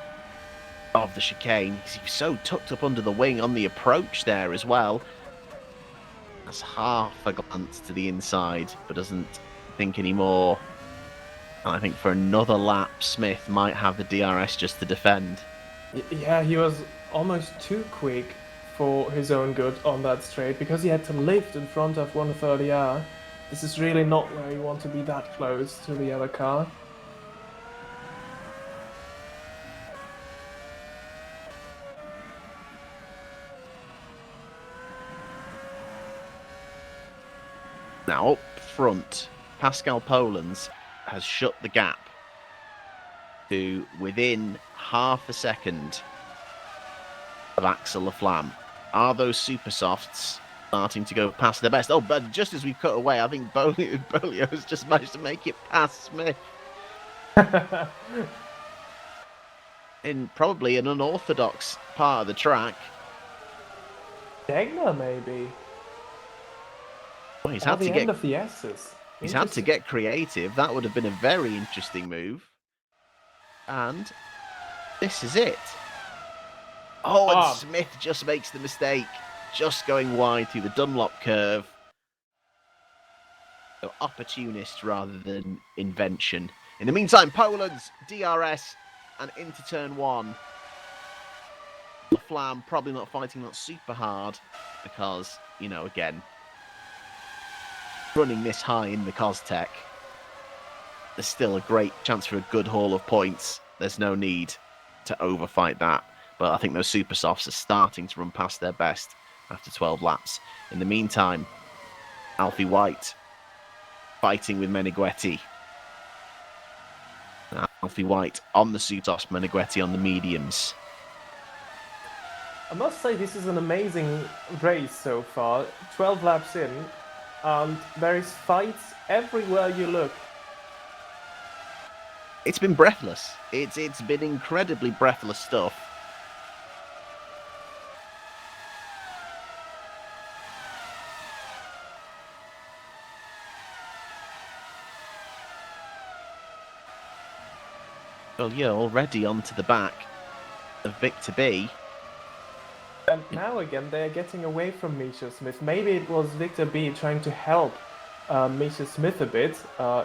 Speaker 1: of the chicane. He's so tucked up under the wing on the approach there as well. That's half a glance to the inside, but doesn't think anymore. And I think for another lap, Smith might have the DRS just to defend.
Speaker 2: Yeah, he was almost too quick for his own good on that straight, because he had to lift in front of 130R. This is really not where you want to be that close to the other car.
Speaker 1: Now up front, Pascal Polens has shut the gap to within half a second of Axel Laflamme. Are those super softs starting to go past their best? Oh, but just as we've cut away, I think Bolio has just managed to make it past Smith. In probably an unorthodox part of the track.
Speaker 2: Degner, maybe.
Speaker 1: Well, he's had to get
Speaker 2: end of the S's.
Speaker 1: He's had to get creative. That would have been a very interesting move. And this is it. Oh, and Smith just makes the mistake. Just going wide through the Dunlop curve. So opportunist rather than invention. In the meantime, Poland's DRS and into turn one. Laflamme probably not fighting that super hard because, again, running this high in the Costech, there's still a great chance for a good haul of points. There's no need to overfight that. But I think those super softs are starting to run past their best. after 12 laps. In the meantime, Alfie White fighting with Meneghetti. Alfie White on the Supersoft, Meneghetti on the mediums.
Speaker 2: I must say this is an amazing race so far. 12 laps in, and there is fights everywhere you look.
Speaker 1: It's been breathless. It's been incredibly breathless stuff. Well, yeah, already onto the back of Victor B.
Speaker 2: And now again, they are getting away from Misha Smith. Maybe it was Victor B trying to help Misha Smith a bit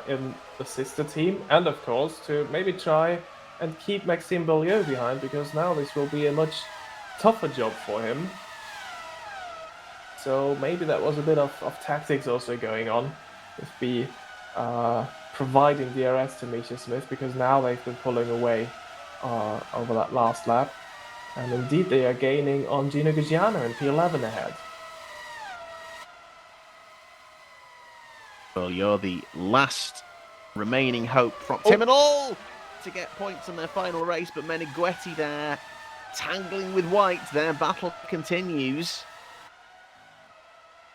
Speaker 2: in the sister team, and of course to maybe try and keep Maxime Beaulieu behind, because now this will be a much tougher job for him. So maybe that was a bit of tactics also going on with B providing DRS to Misha Smith, because now they've been pulling away over that last lap. And indeed, they are gaining on Gino Gugiano in P11 ahead.
Speaker 1: Well, you're the last remaining hope from Tim and all to get points on their final race, but Meneghetti there tangling with White. Their battle continues.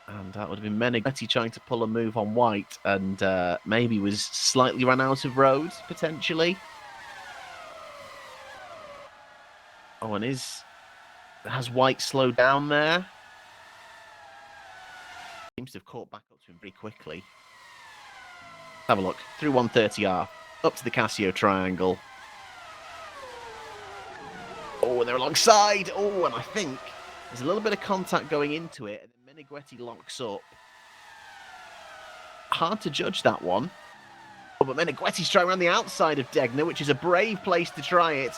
Speaker 1: And that would have been Meneghetti trying to pull a move on White, and maybe was slightly run out of road, potentially. Oh, and has White slowed down there? Seems to have caught back up to him pretty quickly. Have a look. Through 130R, up to the Casio triangle. Oh, and they're alongside. Oh, and I think there's a little bit of contact going into it, and then Meneghetti locks up. Hard to judge that one. Oh, but Meneghetti's trying around the outside of Degner, which is a brave place to try it.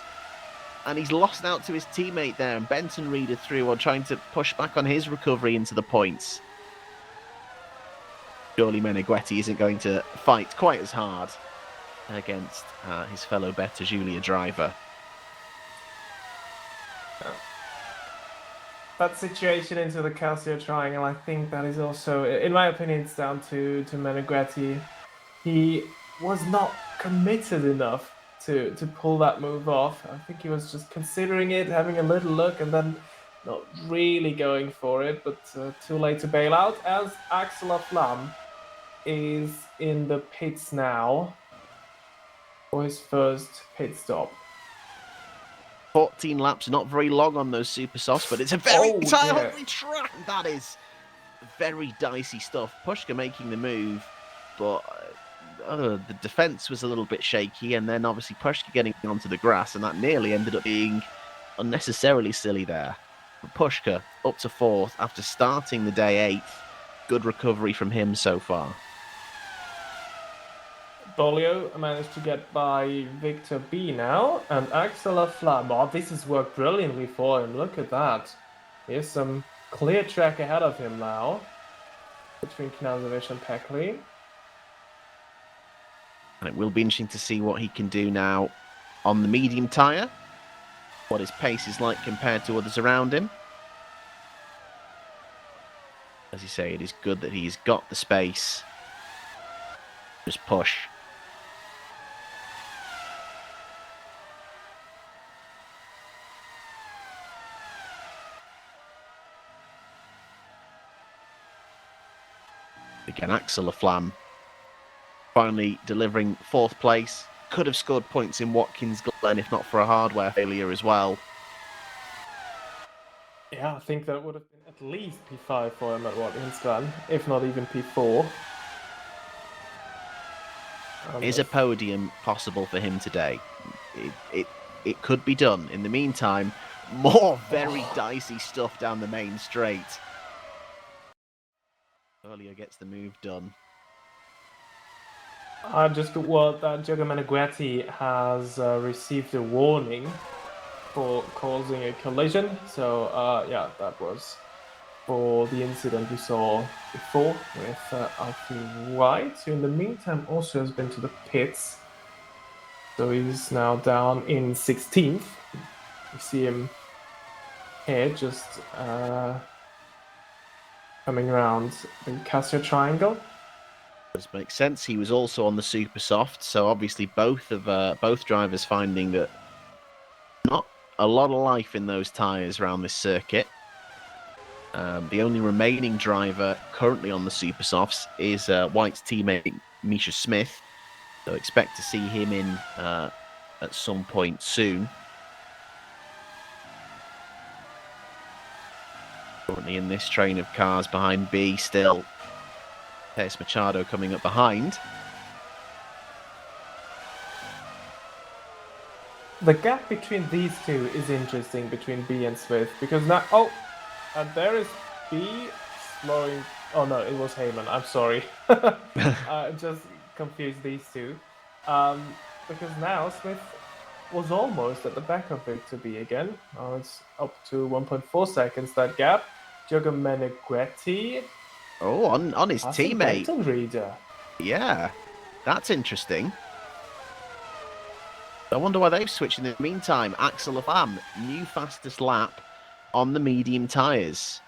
Speaker 1: And he's lost out to his teammate there, and Benton Reader through while trying to push back on his recovery into the points. Surely Meneghetti isn't going to fight quite as hard against his fellow Beta Giulia driver.
Speaker 2: That situation into the Casio triangle, I think that is also, in my opinion, it's down to Meneghetti. He was not committed enough to pull that move off. I think he was just considering it, having a little look, and then not really going for it, but too late to bail out, as Axel Aflam is in the pits now for his first pit stop.
Speaker 1: 14 laps, not very long on those super softs, but it's a very hungry track. That is very dicey stuff. Pushka making the move, but the defense was a little bit shaky, and then obviously Pushka getting onto the grass, and that nearly ended up being unnecessarily silly there. But Pushka up to 4th after starting the day 8th. Good recovery from him so far.
Speaker 2: Beaulieu managed to get by Victor B now, and Axel Aflam. Oh, this has worked brilliantly for him. Look at that. Here's some clear track ahead of him now between Knazovic and Peckley.
Speaker 1: And it will be interesting to see what he can do now on the medium tyre. What his pace is like compared to others around him. As you say, it is good that he's got the space. Just push. Again, Axel Aflam finally delivering 4th place. Could have scored points in Watkins Glen if not for a hardware failure as well.
Speaker 2: Yeah, I think that would have been at least P5 for him at Watkins Glen, if not even P4.
Speaker 1: Is a podium possible for him today? It could be done. In the meantime, more very dicey stuff down the main straight. Earlier gets the move done.
Speaker 2: Just that Jogo Meneghetti has received a warning for causing a collision. So yeah, that was for the incident we saw before with Alfie White, who in the meantime also has been to the pits. So he's now down in 16th. You see him here just coming around the Casio Triangle.
Speaker 1: Does make sense. He was also on the super soft, so obviously both drivers finding that not a lot of life in those tyres around this circuit. The only remaining driver currently on the super softs is White's teammate Misha Smith, so expect to see him in at some point soon. Currently in this train of cars behind B, still Pace Machado coming up behind.
Speaker 2: The gap between these two is interesting, between B and Smith, because now... Oh! And there is B slowing... Oh no, it was Heyman, I'm sorry. I just confused these two. Because now Smith was almost at the back of it to B again. Now it's up to 1.4 seconds, that gap. Jogo Meneghetti
Speaker 1: Oh, on his teammate.
Speaker 2: Benton Reader.
Speaker 1: Yeah, that's interesting. I wonder why they've switched in the meantime. Axel Lafam, new fastest lap on the medium tyres.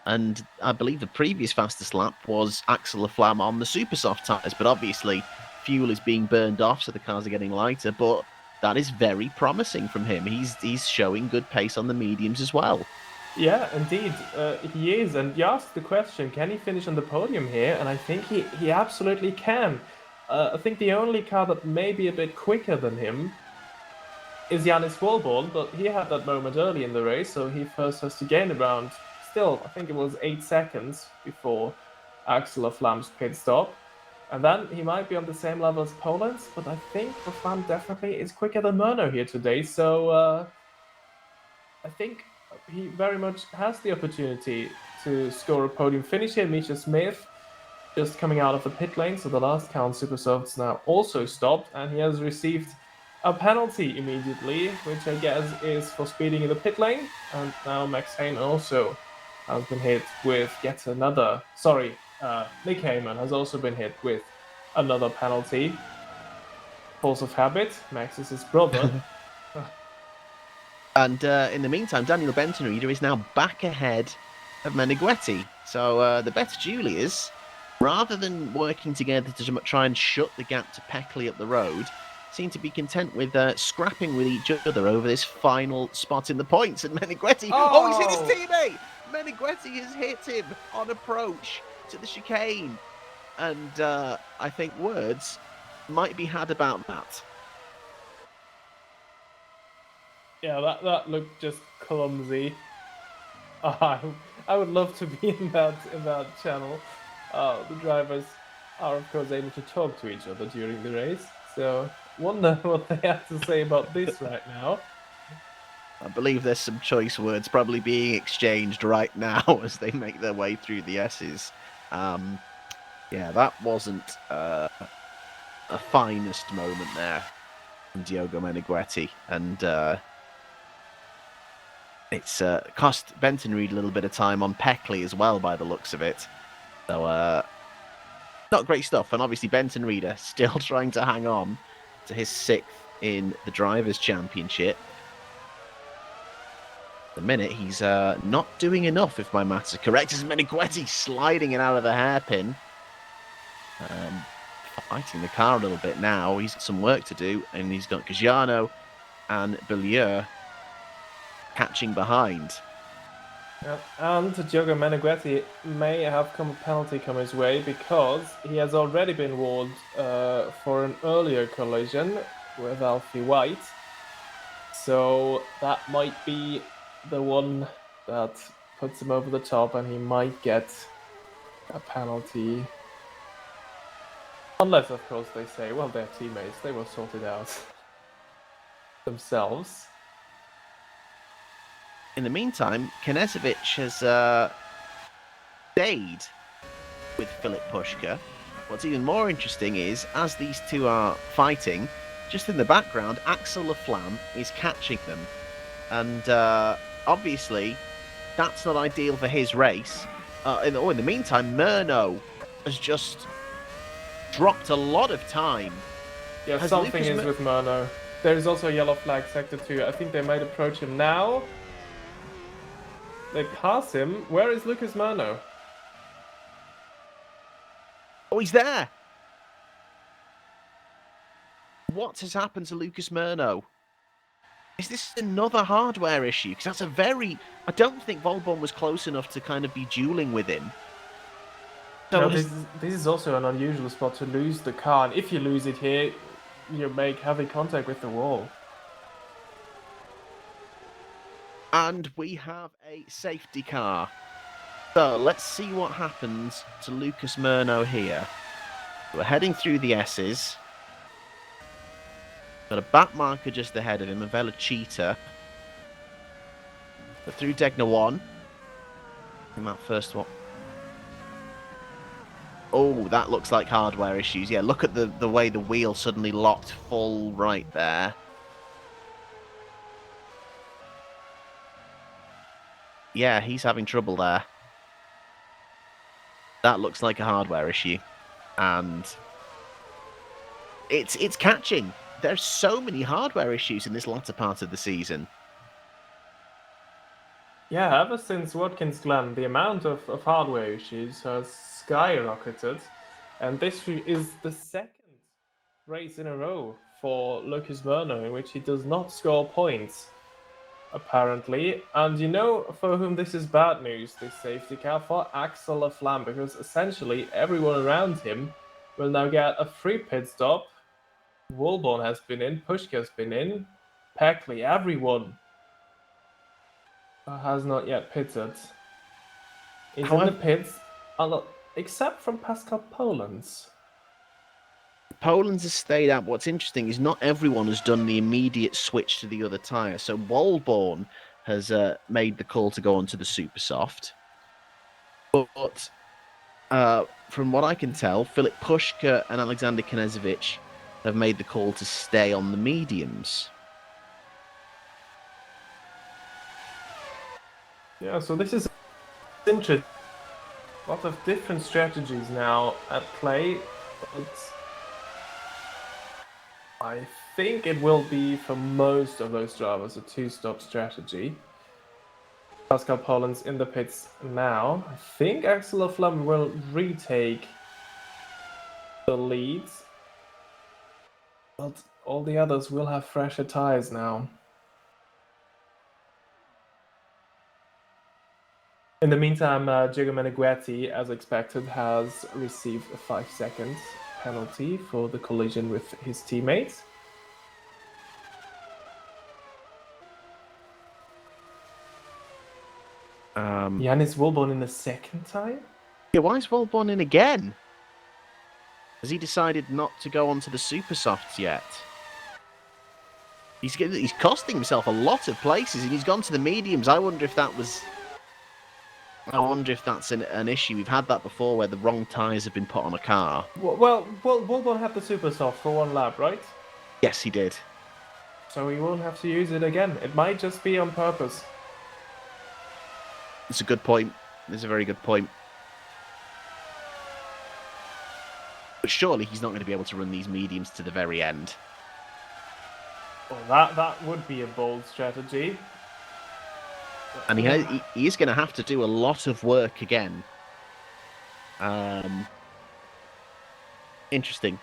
Speaker 1: And I believe the previous fastest lap was Axel Lafam on the super soft tyres. But obviously, fuel is being burned off, so the cars are getting lighter. But that is very promising from him. He's showing good pace on the mediums as well.
Speaker 2: Yeah, indeed, he is. And you asked the question, can he finish on the podium here? And I think he absolutely can. I think the only car that may be a bit quicker than him is Yannis Wallborn, but he had that moment early in the race, so he first has to gain around, still, I think it was 8 seconds before Axel Flam's pit stop. And then he might be on the same level as Poland, but I think Flam definitely is quicker than Murno here today, so I think he very much has the opportunity to score a podium finish here. Misha Smith just coming out of the pit lane, so the last count Supersofts now also stopped, and he has received a penalty immediately, which I guess is for speeding in the pit lane. And now Max Heyman also has been hit with yet another. Sorry, Nick Heyman has also been hit with another penalty. Force of habit. Max is his brother.
Speaker 1: And in the meantime, Daniel Benton-Reader is now back ahead of Meneghetti. So the better Julias, rather than working together to try and shut the gap to Peckley up the road, seem to be content with scrapping with each other over this final spot in the points. And Meneghetti, he's hit his teammate! Meneghetti has hit him on approach to the chicane. And I think words might be had about that.
Speaker 2: Yeah, that looked just clumsy. I would love to be in that channel. The drivers are of course able to talk to each other during the race, so wonder what they have to say about this right now.
Speaker 1: I believe there's some choice words probably being exchanged right now as they make their way through the S's. Yeah, that wasn't a finest moment there from Diogo Meneghetti, and it's cost Benton-Reed a little bit of time on Peckley as well, by the looks of it. So, not great stuff. And obviously, Benton-Reed still trying to hang on to his 6th in the Drivers' Championship. At the minute, he's not doing enough, if my maths are correct, as Meneghetti sliding it out of the hairpin. Fighting the car a little bit now. He's got some work to do, and he's got Cajano and Bellier catching behind.
Speaker 2: And Diogo Meneghetti may have a penalty come his way because he has already been warned for an earlier collision with Alfie White. So that might be the one that puts him over the top, and he might get a penalty. Unless, of course, they say, well, they're teammates, they will sort it out themselves.
Speaker 1: In the meantime, Knežević has stayed with Filip Puška. What's even more interesting is, as these two are fighting, just in the background, Axel Laflamme is catching them. And obviously, that's not ideal for his race. In the meantime, Murno has just dropped a lot of time.
Speaker 2: Yeah,
Speaker 1: Has
Speaker 2: something
Speaker 1: Lucas
Speaker 2: is with Murno. There is also a yellow flag, sector 2. I think they might approach him now. They pass him. Where is Lucas Murno?
Speaker 1: Oh, he's there. What has happened to Lucas Murno? Is this another hardware issue? Because that's a very... I don't think Volborn was close enough to kind of be dueling with him. So
Speaker 2: No, this is also an unusual spot to lose the car, and if you lose it here, you make heavy contact with the wall.
Speaker 1: And we have a safety car. So let's see what happens to Lucas Murno here. We're heading through the S's. Got a back marker just ahead of him, a Vela Cheetah. But through Degna 1. In that first one. Oh, that looks like hardware issues. Yeah, look at the way the wheel suddenly locked full right there. Yeah, he's having trouble there. That looks like a hardware issue. And it's catching. There's so many hardware issues in this latter part of the season.
Speaker 2: Yeah, ever since Watkins Glen, the amount of hardware issues has skyrocketed. And this is the second race in a row for Lucas Murno in which he does not score points, apparently. And you know for whom this is bad news, this safety car? For Axel Laflamme, because essentially everyone around him will now get a free pit stop. Woolborn has been in, Pushka has been in, Peckley, everyone has not yet pitted. He's in the pits, except from Pascal Polens.
Speaker 1: Poland's has stayed out. What's interesting is not everyone has done the immediate switch to the other tyre. So Woolborn has made the call to go onto the super soft. But from what I can tell, Filip Pushka and Alexander Knezovic have made the call to stay on the mediums.
Speaker 2: Yeah, so this is interesting. A lot of different strategies now at play. But I think it will be, for most of those drivers, a two-stop strategy. Pascal Polens in the pits now. I think Axel Laflamme will retake the lead. But all the others will have fresher tyres now. In the meantime, Diego Meneghetti, as expected, has received a 5-second penalty for the collision with his teammates. Yannis Woolborn in the second time?
Speaker 1: Yeah, why is Woolborn in again? Has he decided not to go onto the super softs yet? He's costing himself a lot of places, and he's gone to the mediums. I wonder if that's an issue. We've had that before, where the wrong tyres have been put on a car.
Speaker 2: Well, Woolborn had the super soft for one lap, right?
Speaker 1: Yes, he did.
Speaker 2: So he won't have to use it again. It might just be on purpose.
Speaker 1: It's a good point. It's a very good point. But surely he's not going to be able to run these mediums to the very end.
Speaker 2: Well, that would be a bold strategy.
Speaker 1: And he is going to have to do a lot of work again. Interesting.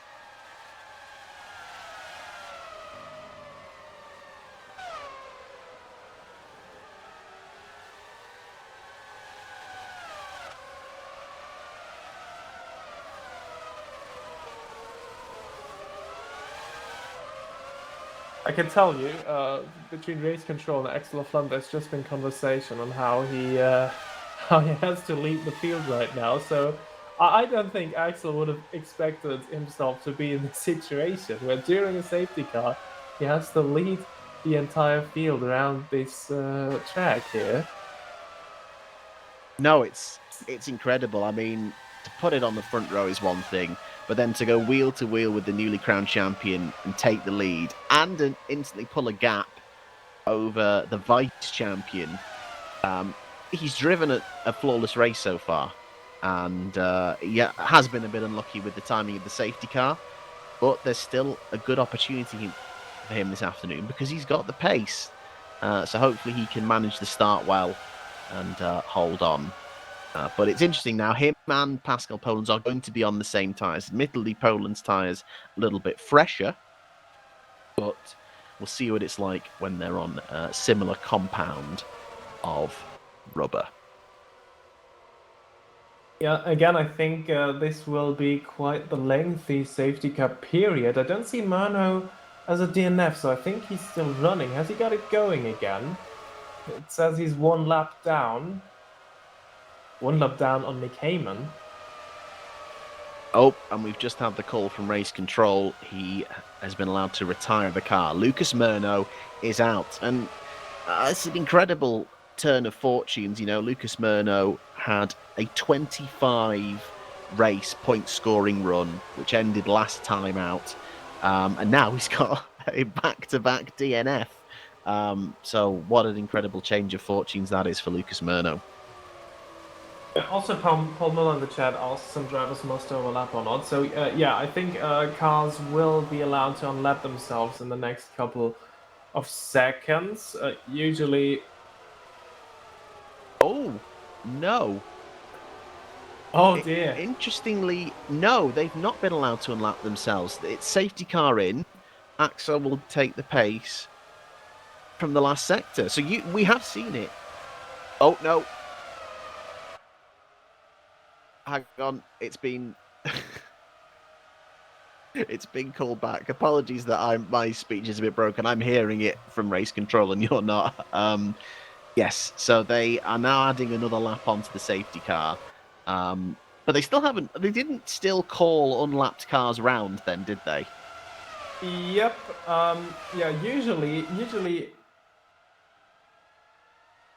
Speaker 2: I can tell you, between race control and Axel Laflamme, there's just been conversation on how he has to lead the field right now. So I don't think Axel would have expected himself to be in this situation where during a safety car he has to lead the entire field around this track here.
Speaker 1: No, it's incredible. I mean, to put it on the front row is one thing, but then to go wheel to wheel with the newly crowned champion and take the lead and instantly pull a gap over the vice champion. He's driven a flawless race so far, and has been a bit unlucky with the timing of the safety car, but there's still a good opportunity for him this afternoon because he's got the pace. So hopefully he can manage the start well and hold on. But it's interesting now, him and Pascal Poland's are going to be on the same tyres. Admittedly, Poland's tyres a little bit fresher, but we'll see what it's like when they're on a similar compound of rubber.
Speaker 2: Yeah, again, I think this will be quite the lengthy safety car period. I don't see Mano as a DNF, so I think he's still running. Has he got it going again? It says he's one lap down. One lap down on Nick Heyman.
Speaker 1: Oh, and we've just had the call from race control. He has been allowed to retire the car. Lucas Murno is out. And it's an incredible turn of fortunes. You know, Lucas Murno had a 25 race point scoring run, which ended last time out. And now he's got a back-to-back DNF. So what an incredible change of fortunes that is for Lucas Murno.
Speaker 2: Also, Paul Miller in the chat asked some drivers must overlap or not. So, yeah, I think cars will be allowed to unlap themselves in the next couple of seconds. Usually.
Speaker 1: Oh, no.
Speaker 2: Oh, dear.
Speaker 1: Interestingly, no, they've not been allowed to unlap themselves. It's safety car in. Axel will take the pace from the last sector. So we have seen it. Oh, no. Hang on. It's been... it's been called back. Apologies that my speech is a bit broken. I'm hearing it from race control and you're not. Yes, so they are now adding another lap onto the safety car. But they still haven't... They didn't still call unlapped cars round then, did they?
Speaker 2: Yep. Yeah, usually.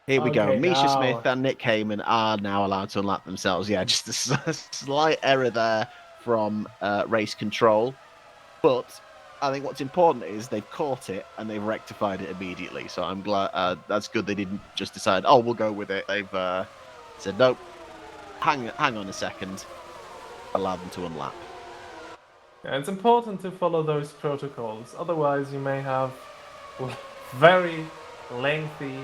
Speaker 1: Here we go.
Speaker 2: Okay,
Speaker 1: Misha
Speaker 2: now.
Speaker 1: Smith and Nick Heyman are now allowed to unlap themselves. Yeah, just a slight error there from race control. But I think what's important is they've caught it and they've rectified it immediately. So I'm glad that's good. They didn't just decide, oh, we'll go with it. They've said, nope, hang on a second. Allow them to unlap.
Speaker 2: Yeah, it's important to follow those protocols. Otherwise, you may have very lengthy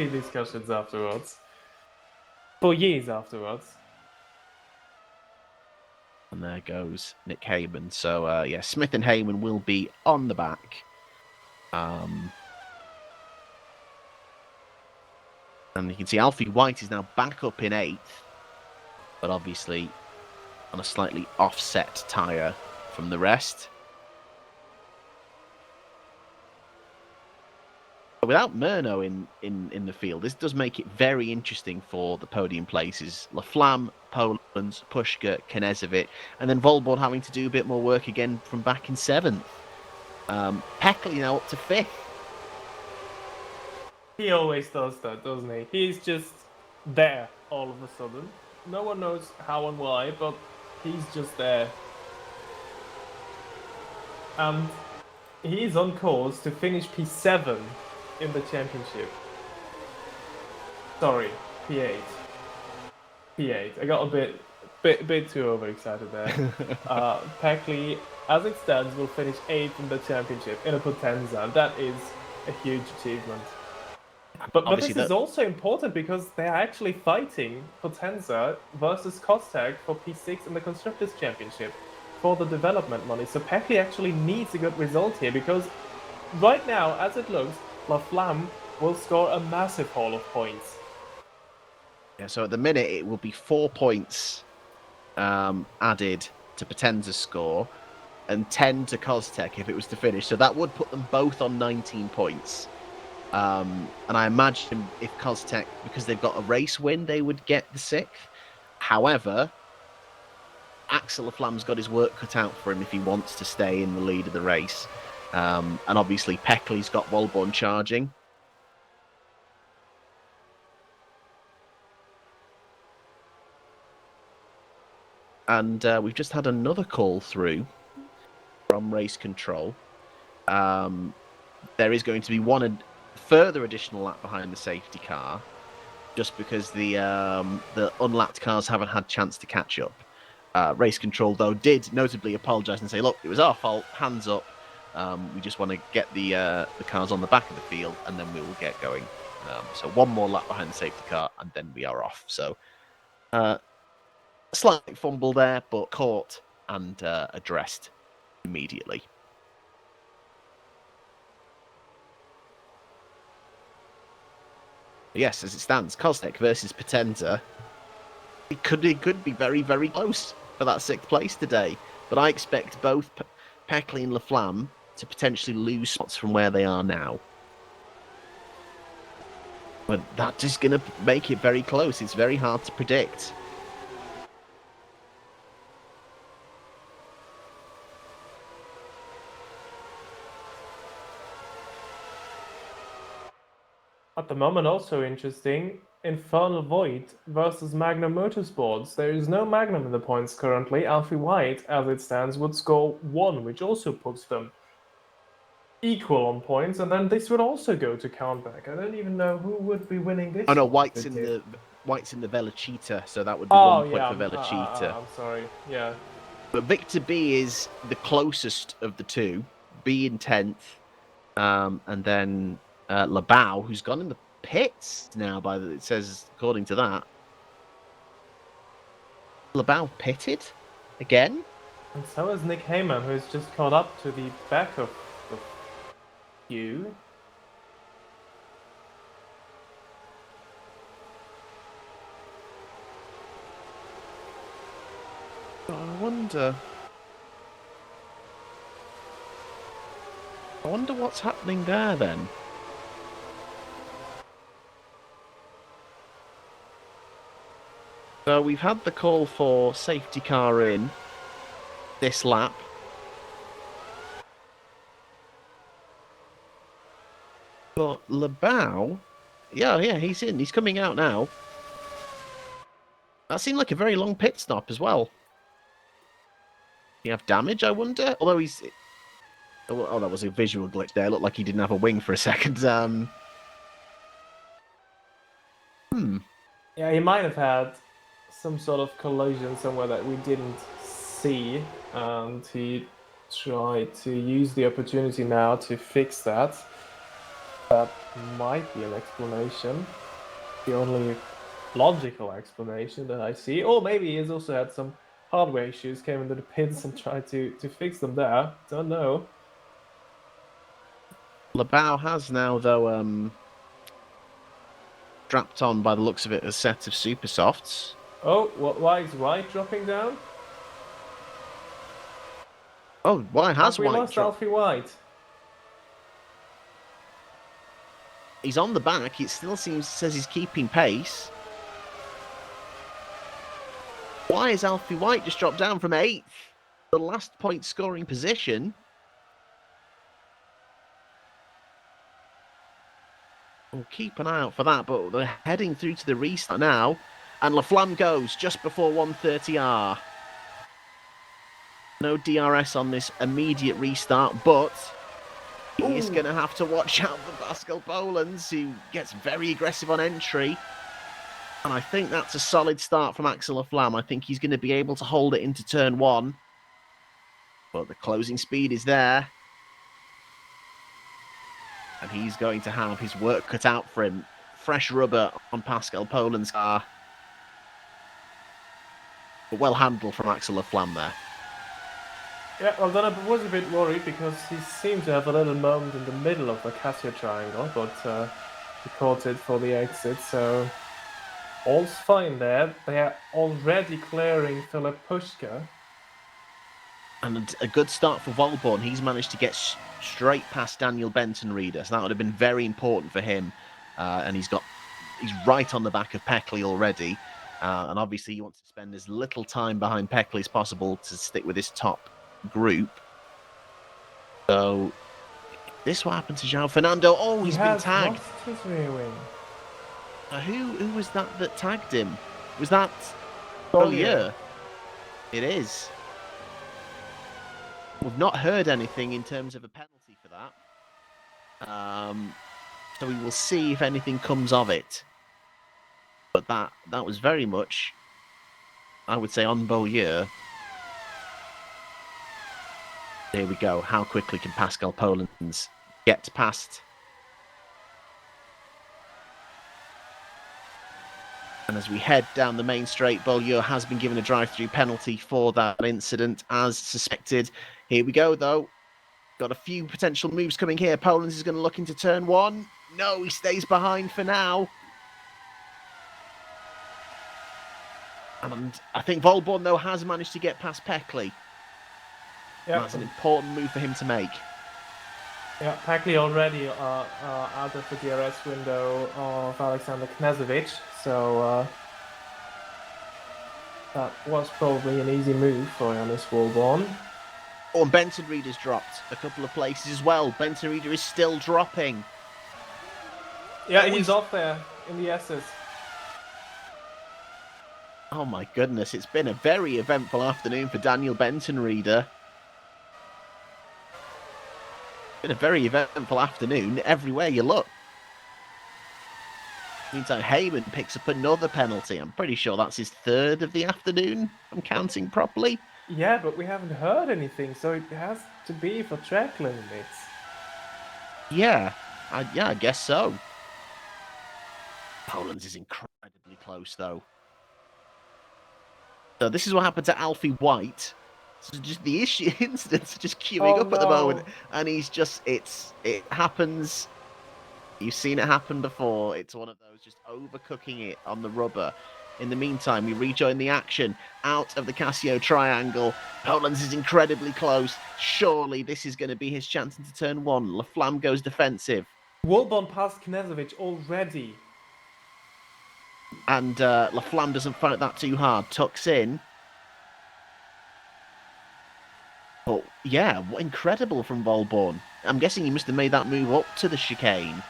Speaker 2: discussions afterwards. For years afterwards.
Speaker 1: And there goes Nick Heyman. So, yeah, Smith and Heyman will be on the back. And you can see Alfie White is now back up in 8th. But obviously on a slightly offset tyre from the rest. Without Murno in the field, this does make it very interesting for the podium places. Laflamme, Poland, Pushka, Knezevic, and then Volborn having to do a bit more work again from back in 7th. Peckley now up to 5th.
Speaker 2: He always does that, doesn't he? He's just there all of a sudden. No one knows how and why, but he's just there. And he's on course to finish P7 in the championship. Sorry, P8. P8. I got a bit too overexcited there. Peckley, as it stands, will finish 8th in the championship in a Potenza. That is a huge achievement. But this is also important because they are actually fighting Potenza versus Kostek for P6 in the Constructors' Championship for the development money. So Peckley actually needs a good result here because right now, as it looks, Laflamme will score a massive haul of points.
Speaker 1: Yeah, so at the minute it will be 4 points added to Potenza's score and 10 to Kostek if it was to finish. So that would put them both on 19 points. And I imagine if Kostek, because they've got a race win, they would get the 6th. However, Axel Laflamme's got his work cut out for him if he wants to stay in the lead of the race. And obviously Peckley's got Walborn charging. And we've just had another call through from race control. There is going to be one further additional lap behind the safety car, just because the unlapped cars haven't had chance to catch up. Race control, though, did notably apologise and say, look, it was our fault, hands up. We just want to get the cars on the back of the field, and then we will get going. So one more lap behind the safety car, and then we are off. So slight fumble there, but caught and addressed immediately. Yes, as it stands, Kostek versus Potenza. It could be very, very close for that 6th place today. But I expect both Peckley and Laflamme to potentially lose spots from where they are now. But that is going to make it very close. It's very hard to predict.
Speaker 2: At the moment, also interesting, Infernal Void versus Magnum Motorsports. There is no Magnum in the points currently. Alfie White, as it stands, would score 1, which also puts them equal on points, and then this would also go to countback. I don't even know who would be winning this.
Speaker 1: Oh no,
Speaker 2: one
Speaker 1: White's
Speaker 2: if
Speaker 1: in
Speaker 2: it
Speaker 1: the Velocita, so that would be
Speaker 2: Oh
Speaker 1: 1 point
Speaker 2: yeah,
Speaker 1: for Velocita.
Speaker 2: I'm sorry. Yeah,
Speaker 1: But Victor B is the closest of the two. B in 10th, and then Labau, who's gone in the pits now. It says according to that, Labau pitted again.
Speaker 2: and so is Nick Heyman, who's just caught up to the back of the queue.
Speaker 1: I wonder what's happening there then. So we've had the call for safety car in this lap. But Labau, yeah, he's in. He's coming out now. That seemed like a very long pit stop as well. You have damage, I wonder? Although he's... Oh, that was a visual glitch there. It looked like he didn't have a wing for a second.
Speaker 2: Yeah, he might have had some sort of collision somewhere that we didn't see, and he tried to use the opportunity now to fix that. That might be an explanation. The only logical explanation that I see. Or maybe he's also had some hardware issues, came into the pits and tried to fix them there. Don't know.
Speaker 1: Labau has now, though, strapped on, by the looks of it, a set of super softs.
Speaker 2: Oh, why is White dropping down?
Speaker 1: Oh, why has
Speaker 2: We
Speaker 1: White
Speaker 2: lost
Speaker 1: dropped?
Speaker 2: Alfie White.
Speaker 1: He's on the back. It still says he's keeping pace. Why has Alfie White just dropped down from 8th? The last point scoring position. We'll keep an eye out for that, but they're heading through to the restart now. And Laflamme goes just before 130R. No DRS on this immediate restart, but he's going to have to watch out for Pascal Bolens, who gets very aggressive on entry. And I think that's a solid start from Axel Laflamme. I think he's going to be able to hold it into turn 1. But the closing speed is there. And he's going to have his work cut out for him. Fresh rubber on Pascal Poland's car. But well handled from Axel Laflamme there.
Speaker 2: Yeah, well then I was a bit worried because he seemed to have a little moment in the middle of the Casio triangle, but he caught it for the exit, so all's fine there. They are already clearing Philip Pushka.
Speaker 1: And a good start for Volborn. He's managed to get straight past Daniel Benton Reader, so that would have been very important for him. And he's right on the back of Peckley already. And obviously he wants to spend as little time behind Peckley as possible to stick with his top group. So this what happened to João Fernando. Oh, he's been tagged.
Speaker 2: His rear wing.
Speaker 1: Who was that tagged him? Was that
Speaker 2: Bollier?
Speaker 1: It is. We've not heard anything in terms of a penalty for that. So we will see if anything comes of it. But that was very much, I would say, on Bollier. There we go. How quickly can Pascal Polands get past And as we head down the main straight, Beaulieu has been given a drive-through penalty for that incident, as suspected. Here we go, though. Got a few potential moves coming here. Poland is going to look into turn one. No, he stays behind for now. And I think Volborn, though, has managed to get past Peckley.
Speaker 2: Yeah,
Speaker 1: That's an important move for him to make.
Speaker 2: yeah, Packley already out of the DRS window of Alexander Knežević, so that was probably an easy move for Jonas Volborn.
Speaker 1: Oh, and Benton Reeder's dropped a couple of places as well. Benton Reeder is still dropping.
Speaker 2: Yeah, he's off there in the S's.
Speaker 1: Oh my goodness, it's been a very eventful afternoon for Daniel Benton Reeder. Been a very eventful afternoon everywhere you look. Meantime, Heyman picks up another penalty. I'm pretty sure that's his third of the afternoon, if I'm counting properly.
Speaker 2: Yeah, but we haven't heard anything, so it has to be for track limits.
Speaker 1: Yeah, I guess so. Poland's is incredibly close, though. So this is what happened to Alfie White. So just the issue incidents are just queuing up at the moment, and he's just it happens. You've seen it happen before. It's one of those just overcooking it on the rubber. In the meantime, we rejoin the action out of the Casio triangle. Poland's is incredibly close. Surely this is going to be his chance into turn one. Laflamme goes defensive.
Speaker 2: Volborn passed Knežević already.
Speaker 1: And Laflamme doesn't find that too hard. Tucks in. But yeah, incredible from Volborn. I'm guessing he must have made that move up to the chicane.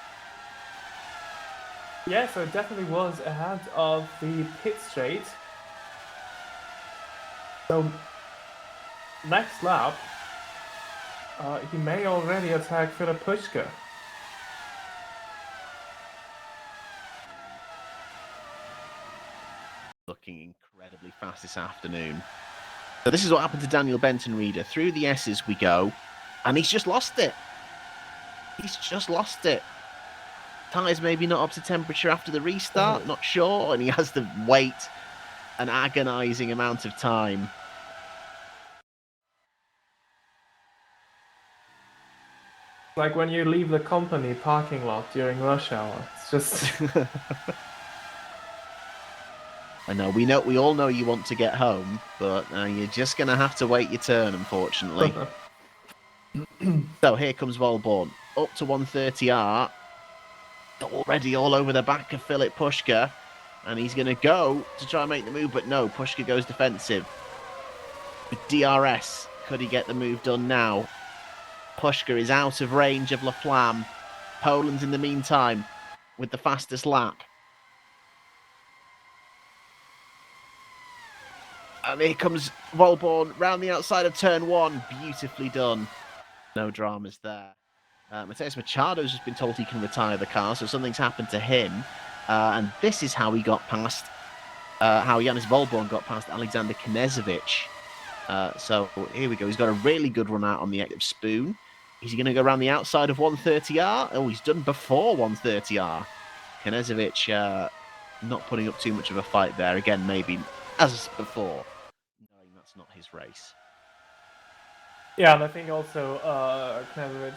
Speaker 2: Yeah, so it definitely was ahead of the pit straight. So next lap, he may already attack Philip Pushka.
Speaker 1: Looking incredibly fast this afternoon. So this is what happened to Daniel Benton Reeder. Through the S's we go, and he's just lost it. He's just lost it. Tyres maybe not up to temperature after the restart, not sure, and he has to wait an agonising amount of time.
Speaker 2: Like when you leave the company parking lot during rush hour. It's just...
Speaker 1: I know, we all know you want to get home, but you're just going to have to wait your turn, unfortunately. So here comes Volborn, up to 130R. Already all over the back of Philip Pushka, and he's going to go to try and make the move, but no, Pushka goes defensive. With DRS, could he get the move done now? Pushka is out of range of Laflamme. Poland's in the meantime with the fastest lap. And here comes Volborn round the outside of turn one. Beautifully done. No dramas there. Mateus Machado's just been told he can retire the car, so something's happened to him. And this is how he got past, how Jonas Volborn got past Alexander Knežević. So here we go. He's got a really good run out on the active spoon. Is he going to go around the outside of 130R? Oh, he's done before 130R. Knežević not putting up too much of a fight there. Again, maybe as before, knowing that's not his race.
Speaker 2: Yeah, and I think also Knežević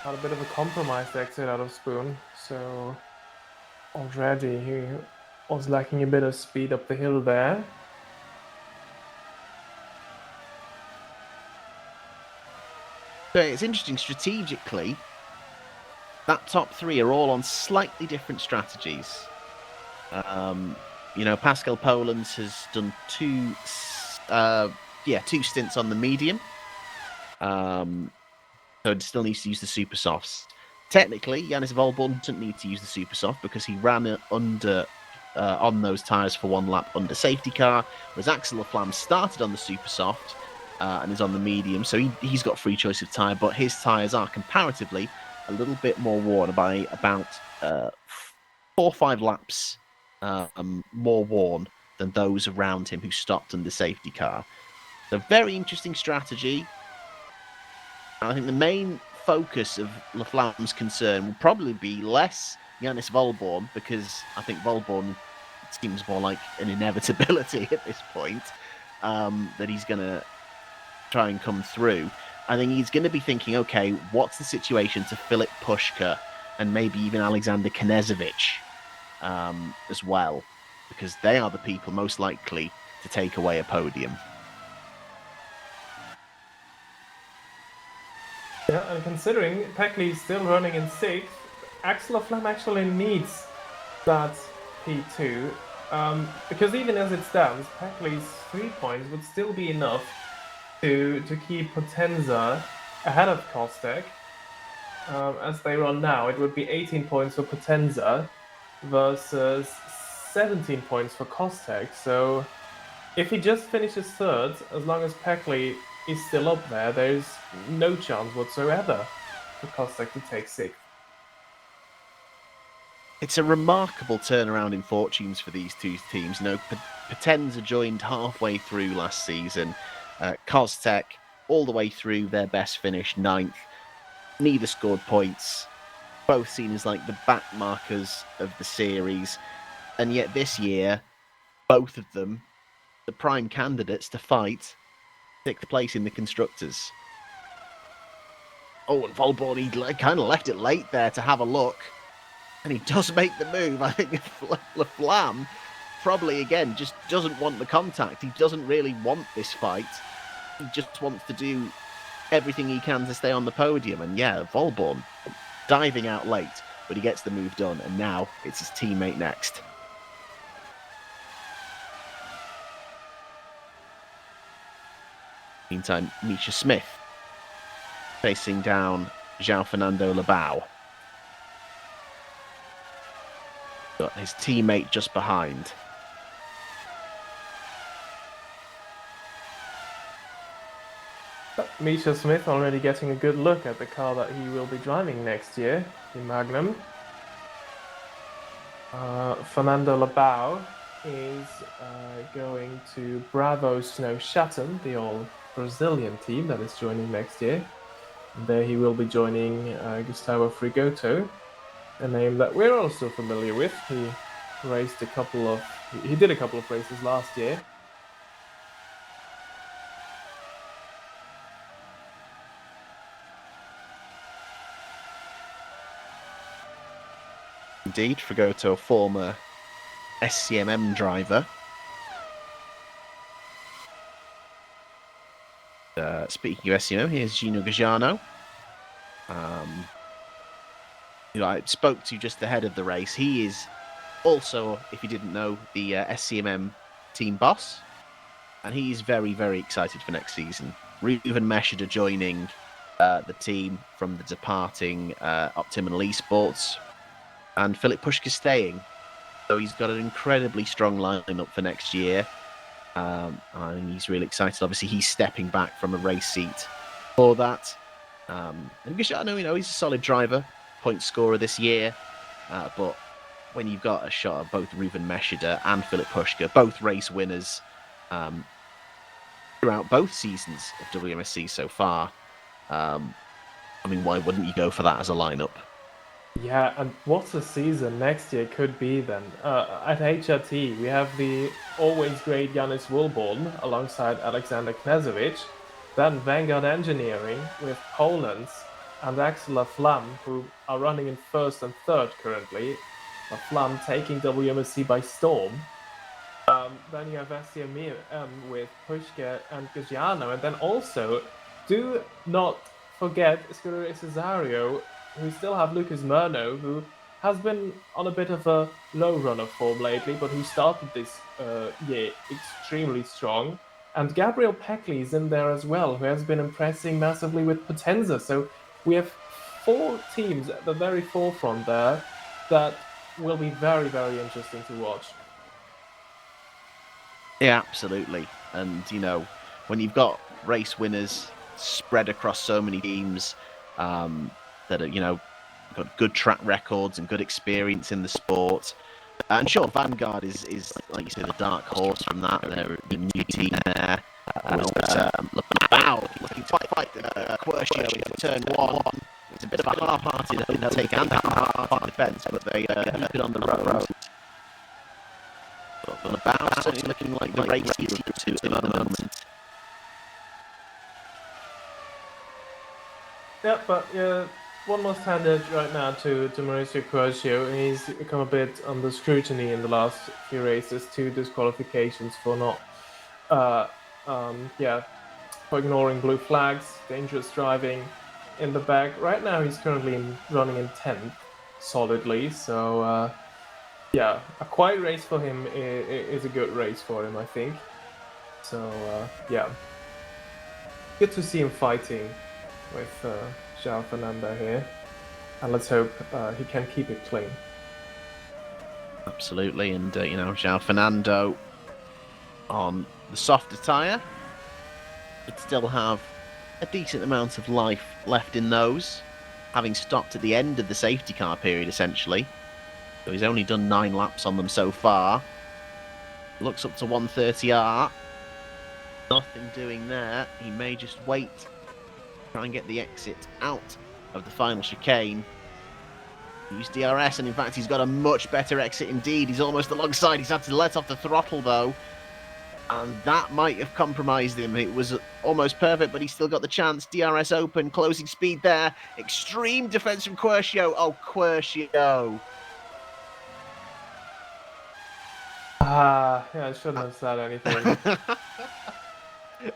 Speaker 2: had a bit of a compromised exit out of Spoon, so already he was lacking a bit of speed up the hill there.
Speaker 1: So it's interesting strategically. That top three are all on slightly different strategies. You know, Pascal Polens has done two stints on the medium. So it still needs to use the super softs. Technically, Jonas Volborn doesn't need to use the super soft because he ran under on those tyres for one lap under safety car, whereas Axel Laflamme started on the super soft and is on the medium, so he's got free choice of tyre, but his tyres are comparatively a little bit more worn, by about 4 or 5 laps more worn than those around him who stopped under safety car. So very interesting strategy. I think the main focus of Laflamme's concern will probably be less Jonas Volborn, because I think Volborn seems more like an inevitability at this point, that he's going to try and come through. I think he's going to be thinking, okay, what's the situation to Filip Puška and maybe even Alexander Knežević as well, because they are the people most likely to take away a podium.
Speaker 2: Yeah, and considering Peckley is still running in 6th, Axel Flam actually needs that P2, because even as it stands, Peckley's 3 points would still be enough to keep Potenza ahead of Kostek. As they run now, it would be 18 points for Potenza versus 17 points for Kostek. So if he just finishes 3rd, as long as Peckley is still up there, there's no chance whatsoever for Kostek to take 6th.
Speaker 1: It's a remarkable turnaround in fortunes for these two teams. You know, Potenza joined halfway through last season. Kostek all the way through their best finish, 9th. Neither scored points. Both seen as like the back markers of the series. And yet this year, both of them, the prime candidates to fight 6th place in the Constructors. Oh, and Volborn, he kind of left it late there to have a look. And he does make the move. I think Flam probably, again, just doesn't want the contact. He doesn't really want this fight. He just wants to do everything he can to stay on the podium. And yeah, Volborn diving out late, but he gets the move done. And now it's his teammate next. Meantime, Misha Smith facing down João Fernando Labau. Got his teammate just behind.
Speaker 2: Misha Smith already getting a good look at the car that he will be driving next year, the Magnum. Fernando Labau is going to Bravo Snow Chatham, the old Brazilian team that is joining next year. And there he will be joining Gustavo Frigoto, a name that we're also familiar with. He did a couple of races last year.
Speaker 1: Indeed, Frigoto, a former SCMM driver. Speaking of SCMM, here's Gino Gagiano. I spoke to just ahead of the race. He is also, if you didn't know, the SCMM team boss. And he's very, very excited for next season. Reuven Meshida joining the team from the departing Optimal Esports. And Filip Puška staying. So he's got an incredibly strong lineup for next year. And he's really excited. Obviously, he's stepping back from a race seat for that. And Gagiano, he's a solid driver, point scorer this year. But when you've got a shot of both Reuven Meshida and Filip Puška, both race winners throughout both seasons of WMSC so far, why wouldn't you go for that as a lineup?
Speaker 2: Yeah, and what a season next year could be then. At HRT, we have the always great Janis Wilborn alongside Alexander Knežević, then Vanguard Engineering with Poland and Axel Flam, who are running in 1st and 3rd currently. Flam taking WMSC by storm. Then you have SCMM with Puška and Gagiano, and then also, do not forget Scuderia Cesario. We still have Lucas Murno, who has been on a bit of a low run of form lately, but who started this year extremely strong. And Gabriel Peckley is in there as well, who has been impressing massively with Potenza. So we have 4 teams at the very forefront there that will be very, very interesting to watch.
Speaker 1: Yeah, absolutely. And, when you've got race winners spread across so many teams, that are, got good track records and good experience in the sport. And sure, Vanguard is like you say, the dark horse from that. They're the new team there. Looking to fight Quercio into turn 1. It's a bit of a half-hearted take and half-hearted defence, but they keep it on the road. on about. Certainly looking like the race here to at the moment.
Speaker 2: Yeah, but one more standard right now to Mauricio Cuercio. He's become a bit under scrutiny in the last few races, 2 disqualifications for not, for ignoring blue flags, dangerous driving in the back. Right now, he's currently running in 10th solidly. So a quiet race for him is a good race for him, I think. So good to see him fighting with João Fernando here, and let's hope he can keep it clean.
Speaker 1: Absolutely, and João Fernando on the softer tyre would still have a decent amount of life left in those, having stopped at the end of the safety car period essentially. So he's only done 9 laps on them so far. Looks up to 130R. Nothing doing there. He may just wait, try and get the exit out of the final chicane. Use DRS, and in fact he's got a much better exit indeed. He's almost alongside. He's had to let off the throttle though, and that might have compromised him. It was almost perfect, but he's still got the chance. DRS open, closing speed there. Extreme defense from Cuercio. Oh, Cuercio.
Speaker 2: I shouldn't have said anything.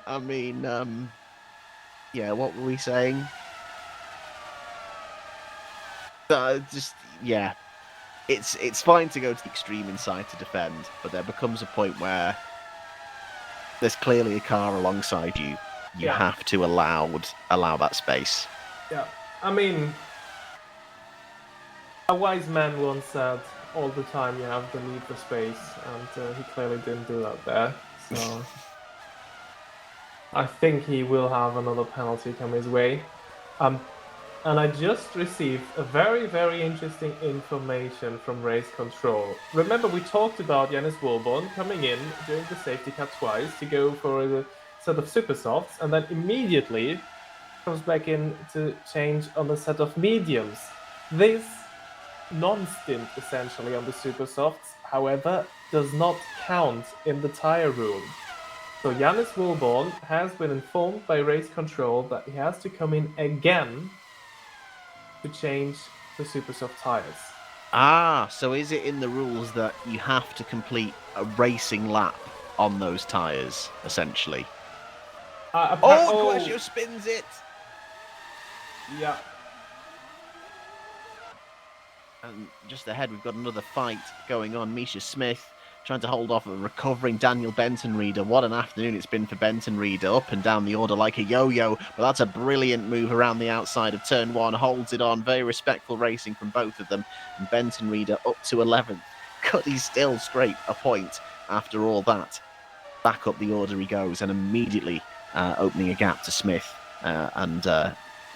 Speaker 1: I mean, what were we saying? It's fine to go to the extreme inside to defend, but there becomes a point where there's clearly a car alongside you. You have to allow that space.
Speaker 2: Yeah, I mean, a wise man once said, all the time you have to leave the space, and he clearly didn't do that there. So I think he will have another penalty come his way. And I just received a very, very interesting information from race control. Remember, we talked about Yannis Wilborn coming in during the safety car twice to go for a set of super softs, and then immediately comes back in to change on the set of mediums. This non-stint, essentially, on the super softs, however, does not count in the tire room. So Yannis Wilborn has been informed by race control that he has to come in again to change the super soft tires.
Speaker 1: So is it in the rules that you have to complete a racing lap on those tires, essentially? Cuercio spins it!
Speaker 2: Yeah.
Speaker 1: And just ahead, we've got another fight going on. Misha Smith trying to hold off a recovering Daniel Benton-Reader. What an afternoon it's been for Benton-Reader, up and down the order like a yo-yo. But that's a brilliant move around the outside of turn 1, holds it on. Very respectful racing from both of them. And Benton-Reader up to 11th. Could he still scrape a point after all that? Back up the order he goes, and immediately opening a gap to Smith and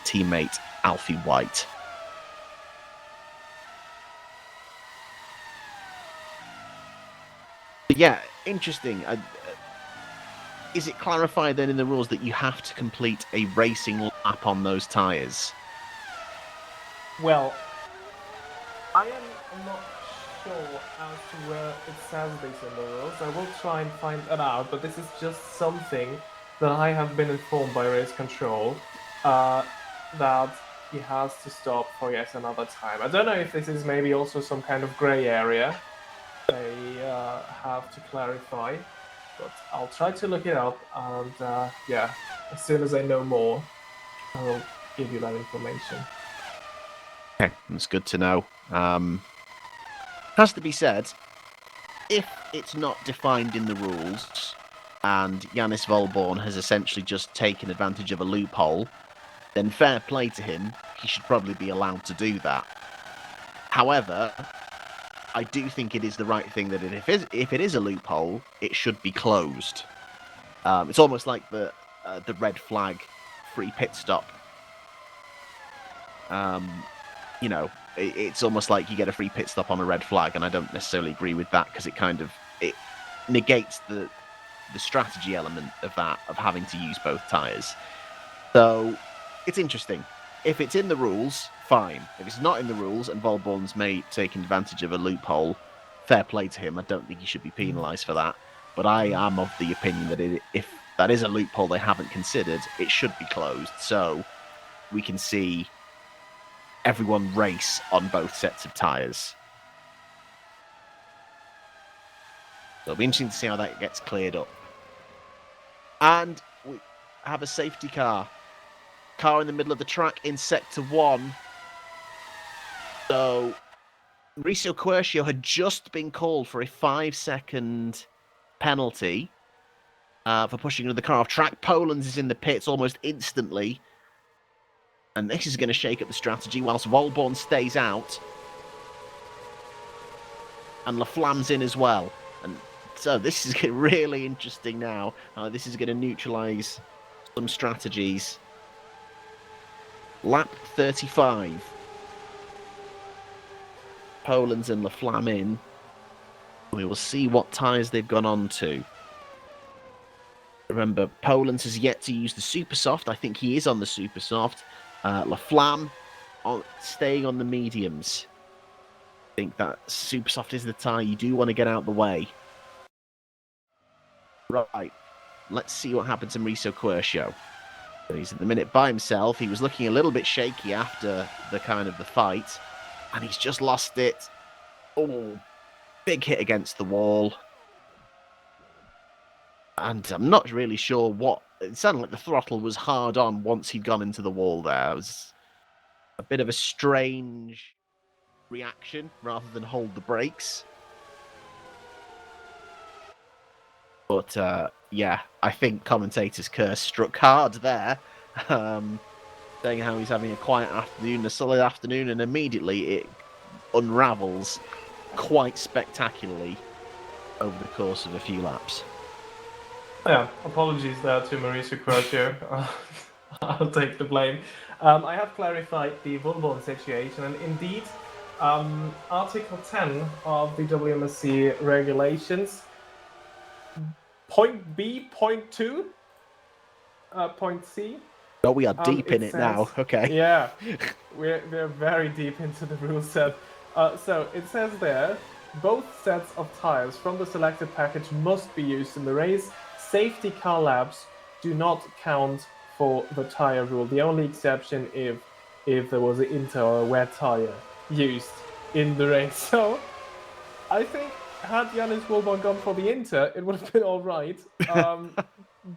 Speaker 1: teammate Alfie White. Yeah, interesting. Is it clarified then in the rules that you have to complete a racing lap on those tyres?
Speaker 2: Well, I am not sure as to where it says this in the rules. I will try and find that out, but this is just something that I have been informed by race control that he has to stop for yet another time. I don't know if this is maybe also some kind of grey area they have to clarify, but I'll try to look it up, and as soon as I know more, I will give you that information.
Speaker 1: Okay, that's good to know. Has to be said, if it's not defined in the rules, and Yannis Volborn has essentially just taken advantage of a loophole, then fair play to him, he should probably be allowed to do that. However, I do think it is the right thing that if it is a loophole, it should be closed. It's almost like the red flag free pit stop. It's almost like you get a free pit stop on a red flag, and I don't necessarily agree with that because it negates the strategy element of that, of having to use both tyres. So it's interesting. If it's in the rules, fine. If it's not in the rules and Volborn's taken advantage of a loophole, fair play to him. I don't think he should be penalised for that. But I am of the opinion that if that is a loophole they haven't considered, it should be closed. So we can see everyone race on both sets of tyres. So it'll be interesting to see how that gets cleared up. And we have a safety car. Car in the middle of the track in sector 1. So Mauricio Quercio had just been called for a 5-second penalty for pushing another car off track. Poland's is in the pits almost instantly. And this is going to shake up the strategy whilst Volborn stays out. And Laflamme's in as well. And so this is getting really interesting now. This is going to neutralise some strategies. Lap 35. Poland's and Laflamme in. We will see what tyres they've gone on to. Remember, Poland's has yet to use the Super Soft. I think he is on the Super Soft. Laflamme staying on the mediums. I think that Super Soft is the tyre you do want to get out the way. Right, let's see what happens to Mauricio Quercio. He's at the minute by himself. He was looking a little bit shaky after the fight, and he's just lost it. Oh, big hit against the wall. And I'm not really sure what... It sounded like the throttle was hard on once he'd gone into the wall there. It was a bit of a strange reaction rather than hold the brakes. But, yeah, I think commentator's curse struck hard there. Saying how he's having a quiet afternoon, a solid afternoon, and immediately it unravels quite spectacularly over the course of a few laps.
Speaker 2: Yeah, apologies there to Mauricio Quercio. I'll take the blame. I have clarified the Volborn situation, and indeed, Article 10 of the WMSC regulations, point B, point 2, point C.
Speaker 1: Oh, we are deep in it now. Okay.
Speaker 2: Yeah, we're very deep into the rule set. So it says there, both sets of tires from the selected package must be used in the race. Safety car laps do not count for the tire rule. The only exception if there was an inter or a wet tire used in the race. So I think had Yannis Volborn gone for the inter, it would have been all right,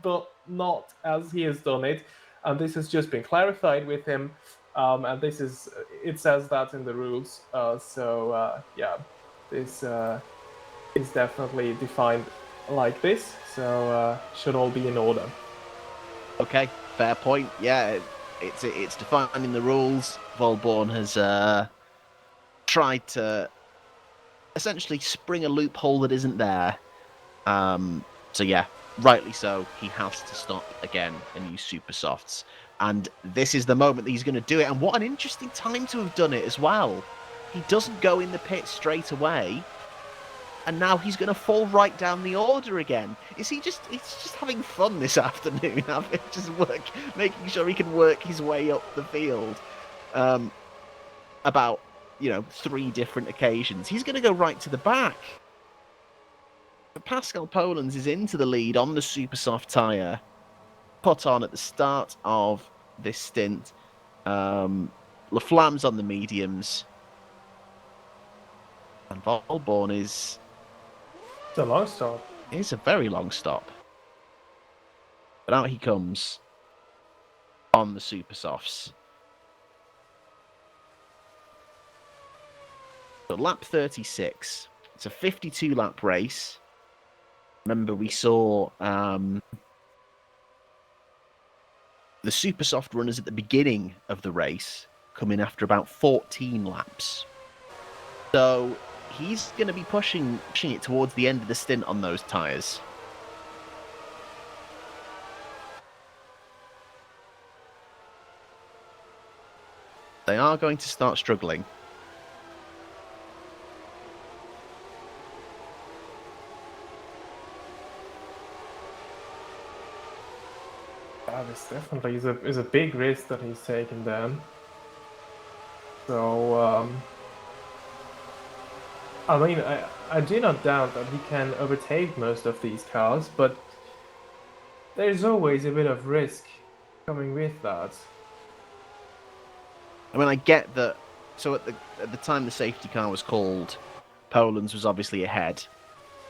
Speaker 2: but not as he has done it. And this has just been clarified with him, and it says that in the rules. Yeah, this is definitely defined like this, so should all be in order.
Speaker 1: Okay, fair point. Yeah, it's defined in the rules. Volborn has tried to essentially spring a loophole that isn't there. So yeah, rightly so, he has to stop again and use super softs. And this is the moment that he's going to do it. And what an interesting time to have done it as well. He doesn't go in the pit straight away. And now he's going to fall right down the order again. He's just having fun this afternoon, making sure he can work his way up the field. About, 3 different occasions. He's going to go right to the back. Pascal Polens is into the lead on the super soft tyre, put on at the start of this stint. Laflamme's on the mediums. And Volborn is...
Speaker 2: It's a long stop.
Speaker 1: It's a very long stop. But out he comes on the super softs. So lap 36. It's a 52 lap race. Remember, we saw the super soft runners at the beginning of the race come in after about 14 laps. So he's going to be pushing it towards the end of the stint on those tyres. They are going to start struggling.
Speaker 2: This definitely is a big risk that he's taken then. So, I mean, I do not doubt that he can overtake most of these cars, but there's always a bit of risk coming with that.
Speaker 1: I mean, I get that. So at the time the safety car was called, Poland's was obviously ahead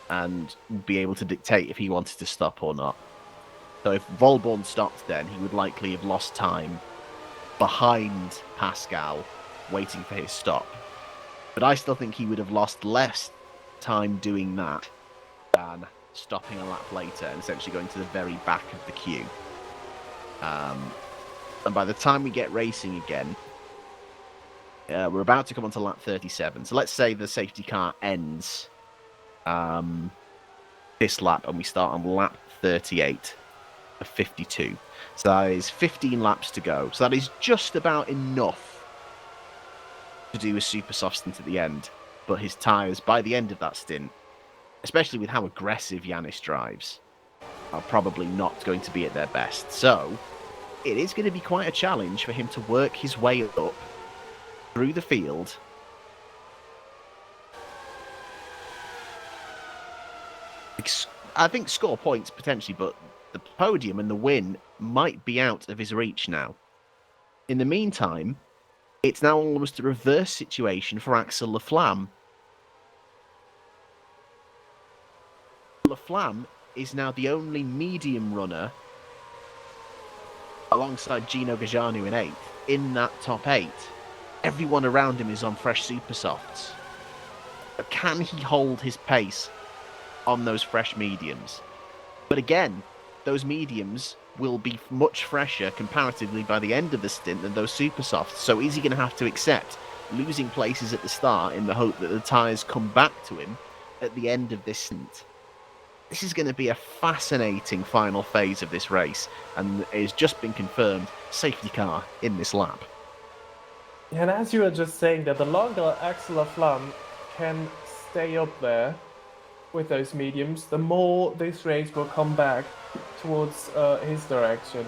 Speaker 1: and would be able to dictate if he wanted to stop or not. So if Volborn stopped, then he would likely have lost time behind Pascal, waiting for his stop. But I still think he would have lost less time doing that than stopping a lap later and essentially going to the very back of the queue. And by the time we get racing again, we're about to come onto lap 37. So let's say the safety car ends this lap and we start on lap 38 of 52. So that is 15 laps to go. So that is just about enough to do a super soft stint at the end. But his tyres, by the end of that stint, especially with how aggressive Yanis drives, are probably not going to be at their best. So it is going to be quite a challenge for him to work his way up through the field. I think score points potentially, but the podium and the win might be out of his reach now. In the meantime, it's now almost a reverse situation for Axel Laflamme. Laflamme is now the only medium runner, alongside Gino Gajanu in 8th, in that top 8. Everyone around him is on fresh super softs. But can he hold his pace on those fresh mediums? But again, those mediums will be much fresher comparatively by the end of the stint than those super softs. So is he going to have to accept losing places at the start in the hope that the tyres come back to him at the end of this stint? This is going to be a fascinating final phase of this race, and it has just been confirmed, safety car in this lap.
Speaker 2: And as you were just saying that the longer Axel Laflamme can stay up there with those mediums, the more this race will come back towards his direction.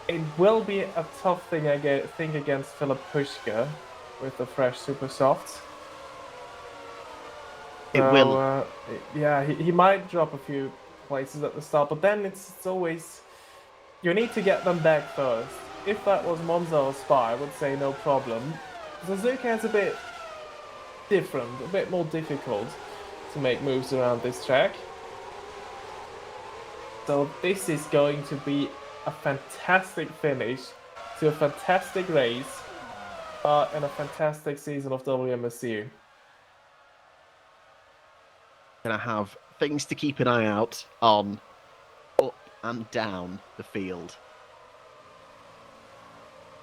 Speaker 2: It will be a tough thing, I think, against Philip Pushka with the fresh super softs.
Speaker 1: It will.
Speaker 2: Yeah, he might drop a few places at the start, but then it's always, you need to get them back first. If that was Monza or Spa, I would say no problem. Suzuka is a bit different, a bit more difficult to make moves around this track. So this is going to be a fantastic finish to a fantastic race and a fantastic season of WMSC.
Speaker 1: Going to have things to keep an eye out on up and down the field.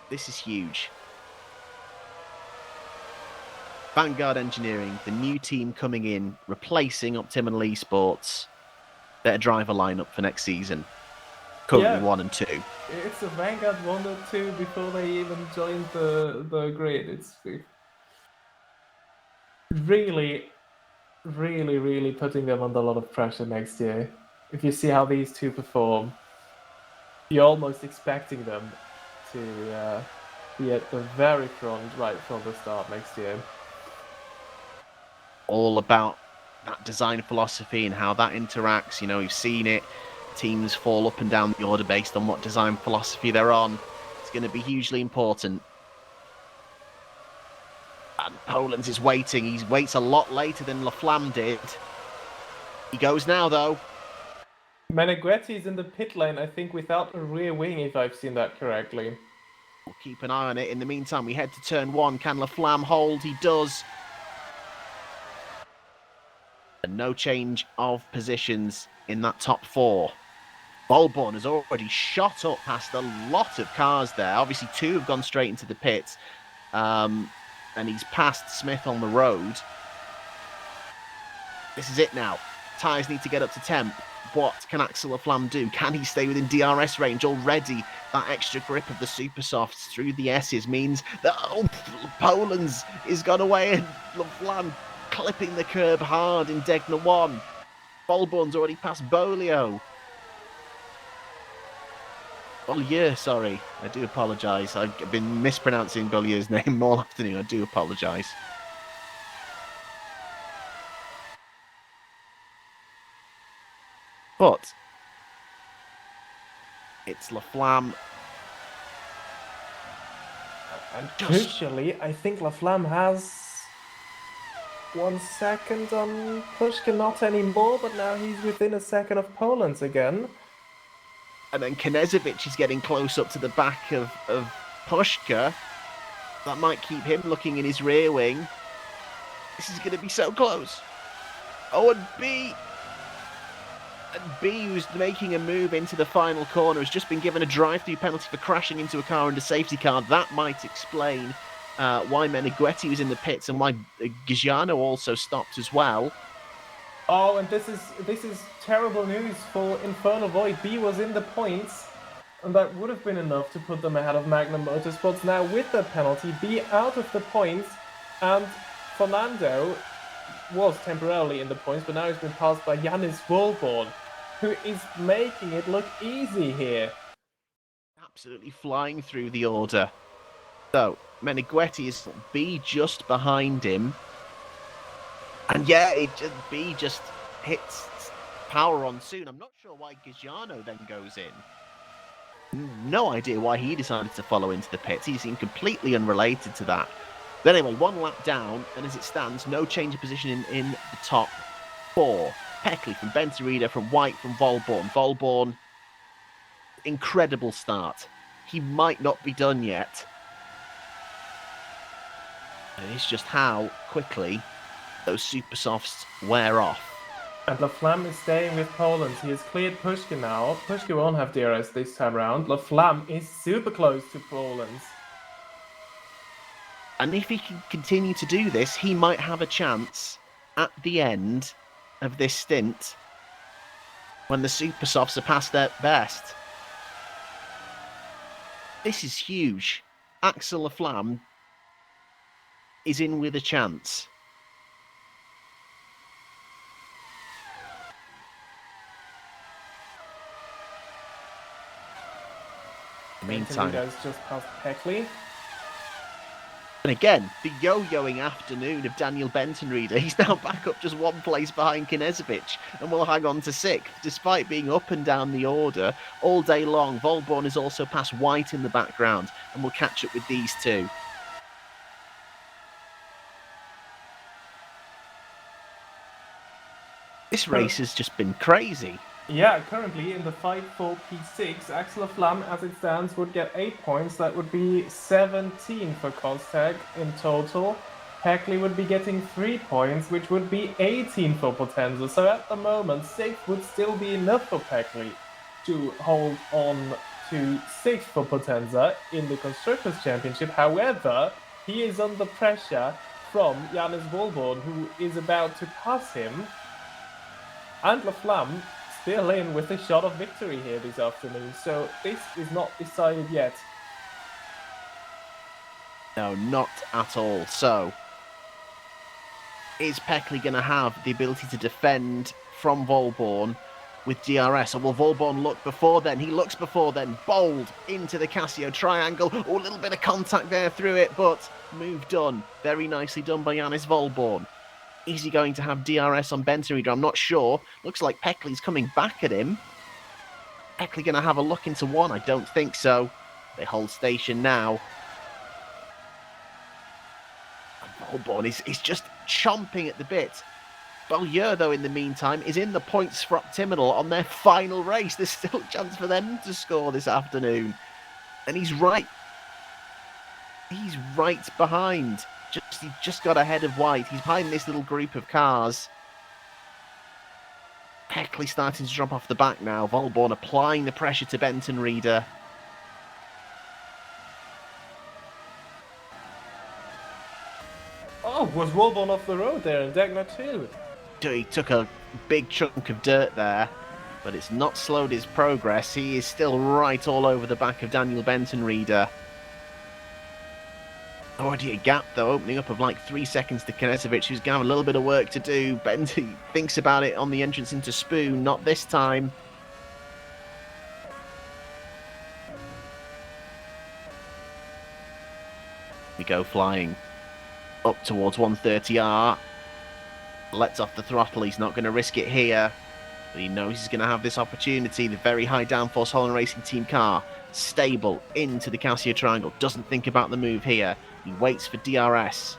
Speaker 1: This is huge. Vanguard Engineering, the new team coming in, replacing Optimal Esports, their driver lineup for next season. Currently 1 and 2.
Speaker 2: It's a Vanguard 1 or 2 before they even joined the grid. It's really putting them under a lot of pressure next year. If you see how these two perform, you're almost expecting them to be at the very front right from the start next year.
Speaker 1: All about that design philosophy and how that interacts. You know, we've seen it. Teams fall up and down the order based on what design philosophy they're on. It's going to be hugely important. And Poland's is waiting. He waits a lot later than Laflamme did. He goes now, though.
Speaker 2: Meneghetti is in the pit lane, I think, without a rear wing, if I've seen that correctly.
Speaker 1: We'll keep an eye on it. In the meantime, we head to turn 1. Can Laflamme hold? He does. And no change of positions in that top 4. Volborn has already shot up past a lot of cars there. Obviously, 2 have gone straight into the pits. And he's passed Smith on the road. This is it now. Tyres need to get up to temp. What can Axel Laflamme do? Can he stay within DRS range? Already, that extra grip of the super softs through the S's means that Poland's is gone away and Laflamme clipping the curb hard in Degner 1. Volborn's already passed Bolio. Beaulieu, sorry. I do apologise. I've been mispronouncing Beaulieu's name all afternoon. I do apologise. But it's Laflamme.
Speaker 2: And crucially, I think Laflamme has 1 second on Pushkin, not anymore, but now he's within a second of Poland's again.
Speaker 1: And then Knežević is getting close up to the back of Pushka. That might keep him looking in his rear wing. This is going to be so close. Oh, and B, who's making a move into the final corner, has just been given a drive-through penalty for crashing into a car under safety car. That might explain why Meneghetti was in the pits and why Giuliano also stopped as well.
Speaker 2: Oh, and this is terrible news for Infernal Void. B was in the points, and that would have been enough to put them ahead of Magnum Motorsports. Now with the penalty, B out of the points, and Fernando was temporarily in the points, but now he's been passed by Yannis Wolborn, who is making it look easy here.
Speaker 1: Absolutely flying through the order. So, Meneghetti is B just behind him. And yeah, B just hits power on soon. I'm not sure why Giuliano then goes in. No idea why he decided to follow into the pits. He seemed completely unrelated to that. But anyway, 1 lap down, and as it stands, no change of position in the top 4. Peckley from Bentarida, from White, from Volborn. Volborn, incredible start. He might not be done yet. And it's just how quickly those super softs wear off.
Speaker 2: And Laflamme is staying with Poland. He has cleared Pushkin now. Pushkin won't have DRS this time around. Laflamme is super close to Poland.
Speaker 1: And if he can continue to do this, he might have a chance at the end of this stint when the super softs are past their best. This is huge. Axel Laflamme is in with a chance. Meantime,
Speaker 2: has just passed Peckley.
Speaker 1: And again, the yo-yoing afternoon of Daniel Bentonreader. He's now back up just 1 place behind Knežević and will hang on to 6th, despite being up and down the order all day long. Volborn is also past White in the background and will catch up with these two. This race has just been crazy.
Speaker 2: Yeah, currently in the fight for P6, Axel Laflamme, as it stands, would get 8 points. That would be 17 for Kostag in total. Peckley would be getting 3 points, which would be 18 for Potenza. So at the moment, 6 would still be enough for Peckley to hold on to 6th for Potenza in the Constructors' Championship. However, he is under pressure from Yannis Wolborn, who is about to pass him. And Laflamme still in with a shot of victory here this afternoon, so this is not decided yet.
Speaker 1: No, not at all. So, is Peckley going to have the ability to defend from Volborn with DRS? Or will Volborn look before then? He looks before then. Bold into the Casio triangle. Oh, a little bit of contact there through it, but move done. Very nicely done by Yannis Volborn. Is he going to have DRS on Bentarida? I'm not sure. Looks like Peckley's coming back at him. Peckley going to have a look into 1? I don't think so. They hold station now. And Volborn is just chomping at the bit. Beaulieu, though, in the meantime, is in the points for Optimal on their final race. There's still a chance for them to score this afternoon. And he's right. He's right behind. He just got ahead of White. He's behind this little group of cars. Peckley starting to drop off the back now. Volborn applying the pressure to Bentonreader.
Speaker 2: Oh, was Wolborn off the road there in Degner too?
Speaker 1: He took a big chunk of dirt there, but it's not slowed his progress. He is still right all over the back of Daniel Bentonreader. Already a gap, though, opening up of like 3 seconds to Knežević, who's going to have a little bit of work to do. Benty thinks about it on the entrance into Spoon, not this time. We go flying up towards 130R. Lets off the throttle, he's not going to risk it here. But he knows he's going to have this opportunity. The very high downforce Holland Racing Team car, stable into the Casio Triangle. Doesn't think about the move here. He waits for DRS.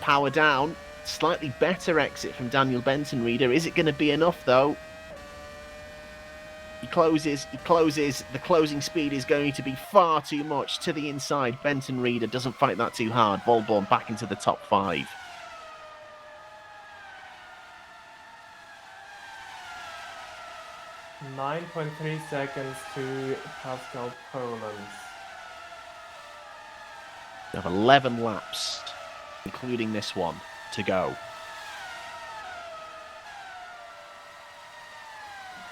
Speaker 1: Power down. Slightly better exit from Daniel Benton Reader. Is it going to be enough, though? He closes. The closing speed is going to be far too much to the inside. Benton Reader doesn't fight that too hard. Volborn back into the top 5.
Speaker 2: .3 seconds to Pascal Poland.
Speaker 1: We have 11 laps, including this one, to go.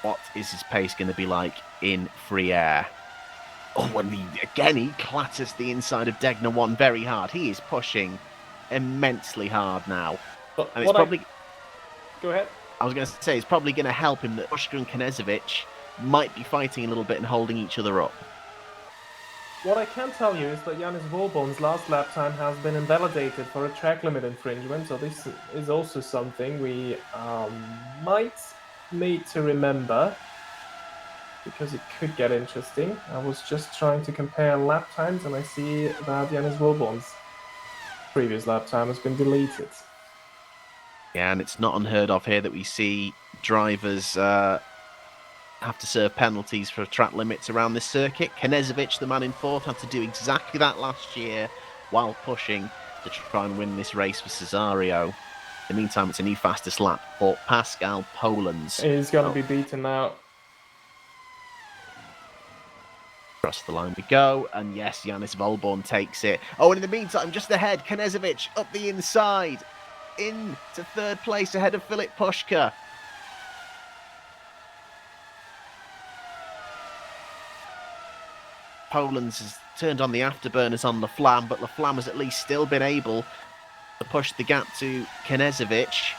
Speaker 1: What is his pace going to be like in free air? Oh, and he clatters the inside of Degner 1 very hard. He is pushing immensely hard now. And it's probably...
Speaker 2: Go ahead.
Speaker 1: I was going to say, it's probably going to help him that Pushka and Knežević might be fighting a little bit and holding each other up.
Speaker 2: What I can tell you is that Janis Volborn's last lap time has been invalidated for a track limit infringement, so this is also something we might need to remember, because it could get interesting. I was just trying to compare lap times, and I see that Janis Volborn's previous lap time has been deleted.
Speaker 1: Yeah, and it's not unheard of here that we see drivers have to serve penalties for track limits around this circuit. Knežević, the man in 4th, had to do exactly that last year while pushing to try and win this race for Cesario. In the meantime, it's a new fastest lap for Pascal Polens.
Speaker 2: He's going to be beaten now.
Speaker 1: Across the line we go, and yes, Janis Volborn takes it. Oh, and in the meantime, just ahead, Knežević up the inside, into 3rd place ahead of Filip Puška. Polens has turned on the afterburners on Laflamme, but Laflamme has at least still been able to push the gap to Knežević.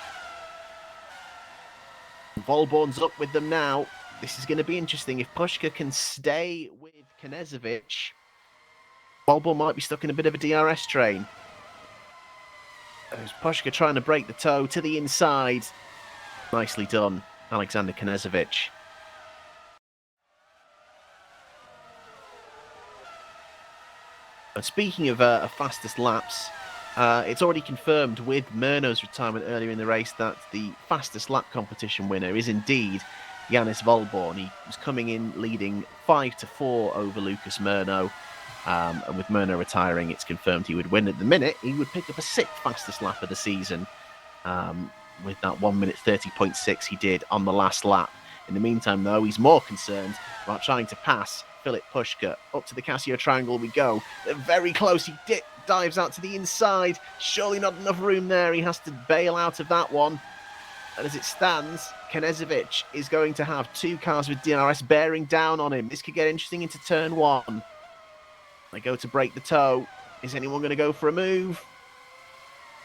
Speaker 1: Volborn's up with them now. This is going to be interesting. If Puška can stay with Knežević, Volborn might be stuck in a bit of a DRS train. There's Puška trying to break the toe to the inside. Nicely done, Alexander Knežević. And speaking of fastest laps, it's already confirmed with Murno's retirement earlier in the race that the fastest lap competition winner is indeed Janis Volborn. He was coming in leading 5-4 over Lucas Murno. And with Murno retiring, it's confirmed he would win. At the minute, he would pick up a 6th fastest lap of the season with that 1:30.6 he did on the last lap. In the meantime, though, he's more concerned about trying to pass Filip Puška. Up to the Casio Triangle we go. They're very close. He dives out to the inside. Surely not enough room there. He has to bail out of that one. And as it stands, Knežević is going to have 2 cars with DRS bearing down on him. This could get interesting into turn 1. They go to break the toe. Is anyone going to go for a move?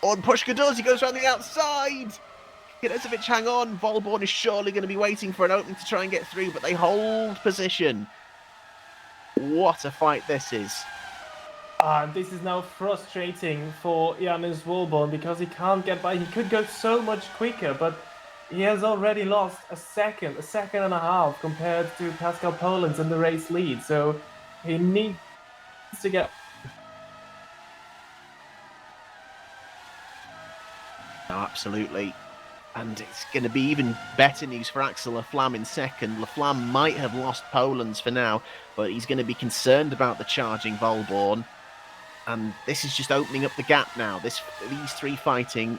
Speaker 1: Oh, and Puška does. He goes around the outside. Knežević, hang on. Volborn is surely going to be waiting for an opening to try and get through, but they hold position. What a fight this is.
Speaker 2: This is now frustrating for Janis Volborn because he can't get by. He could go so much quicker, but he has already lost a second and a half compared to Pascal Polens in the race lead. So he needs to get...
Speaker 1: Oh, absolutely. And it's going to be even better news for Axel Laflamme in second. Laflamme might have lost Polens for now, but he's going to be concerned about the charging Volborn. And this is just opening up the gap now. These 3 fighting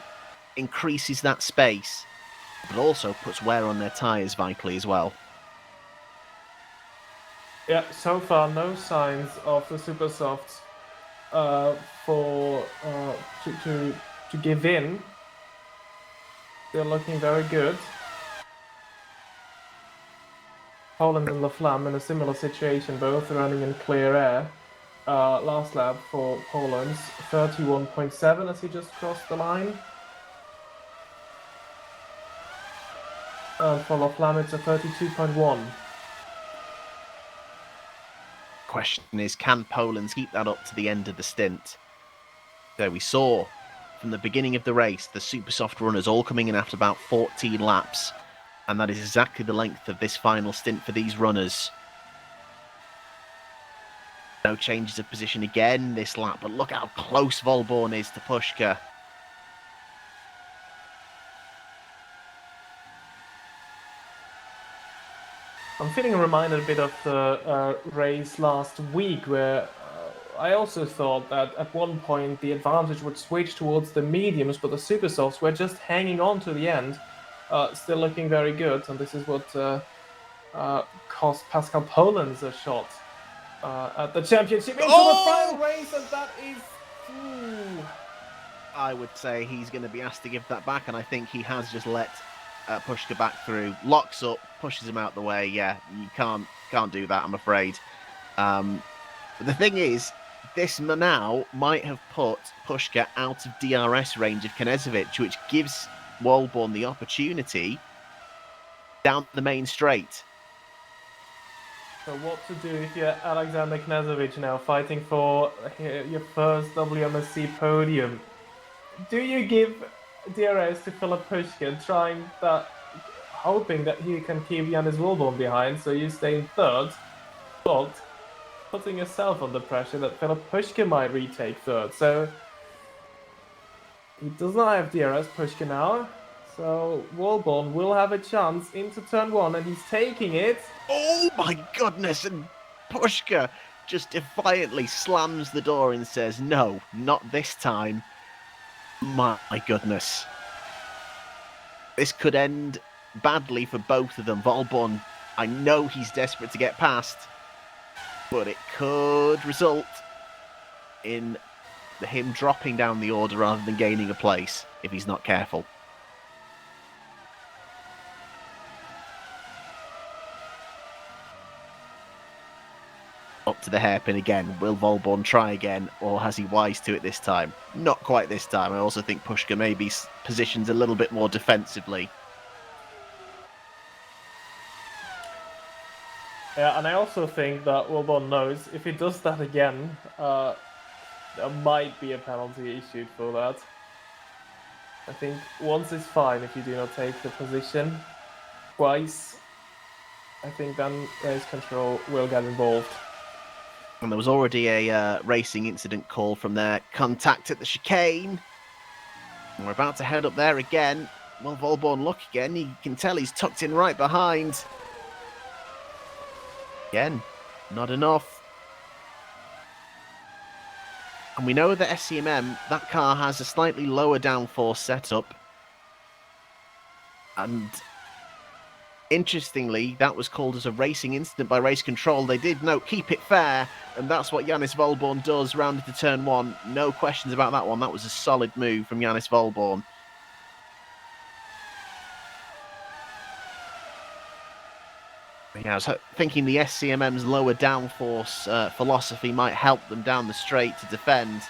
Speaker 1: increases that space, but also puts wear on their tyres vitally as well.
Speaker 2: Yeah, so far no signs of the super softs to give in. They're looking very good. Poland and Laflamme in a similar situation, both running in clear air. Last lap for Poland's 31.7 as he just crossed the line. For Laflamme it's a 32.1.
Speaker 1: Question is, can Poland keep that up to the end of the stint? There we saw from the beginning of the race, the super soft runners all coming in after about 14 laps. And that is exactly the length of this final stint for these runners. No changes of position again this lap, but look how close Volborn is to Pushka.
Speaker 2: I'm feeling reminded a bit of the race last week, where I also thought that at one point the advantage would switch towards the mediums, but the super softs were just hanging on to the end, still looking very good. And this is what cost Pascal Polan's a shot at the championship into the final race, and that is. Ooh.
Speaker 1: I would say he's going to be asked to give that back, and I think he has just let Pushka back through, locks up, pushes him out the way. Yeah, you can't do that, I'm afraid. But the thing is, this now might have put Pushka out of DRS range of Knežević, which gives Walborn the opportunity down the main straight.
Speaker 2: So what to do if you're Alexander Knežević now, fighting for your first WMSC podium? Do you give DRS to Philip Pushkin, hoping that he can keep Yannis Wilborn behind, so you stay in third, but putting yourself under pressure that Philip Pushkin might retake third? So he does not have DRS, Pushkin now, so Wilborn will have a chance into turn one, and he's taking it.
Speaker 1: Oh my goodness, and Pushka just defiantly slams the door and says, no, not this time. My goodness. This could end badly for both of them. Volborn, I know he's desperate to get past, but it could result in him dropping down the order rather than gaining a place if he's not careful. Up to the hairpin again. Will Volborn try again, or has he wise to it this time? Not quite this time. I also think Pushka maybe positions a little bit more defensively.
Speaker 2: Yeah, and I also think that Wilborn knows if he does that again, there might be a penalty issued for that. I think once is fine if you do not take the position. Twice, I think then race control will get involved.
Speaker 1: And there was already a racing incident call from their contact at the chicane. And we're about to head up there again. Will Volborn look again? You can tell he's tucked in right behind. Again, not enough. And we know that SCMM, that car has a slightly lower downforce setup. And interestingly, that was called as a racing incident by race control. They did note, keep it fair, and that's what Yannis Volborn does round into turn one. No questions about that one. That was a solid move from Yannis Volborn. Yeah, I was thinking the SCMM's lower downforce philosophy might help them down the straight to defend.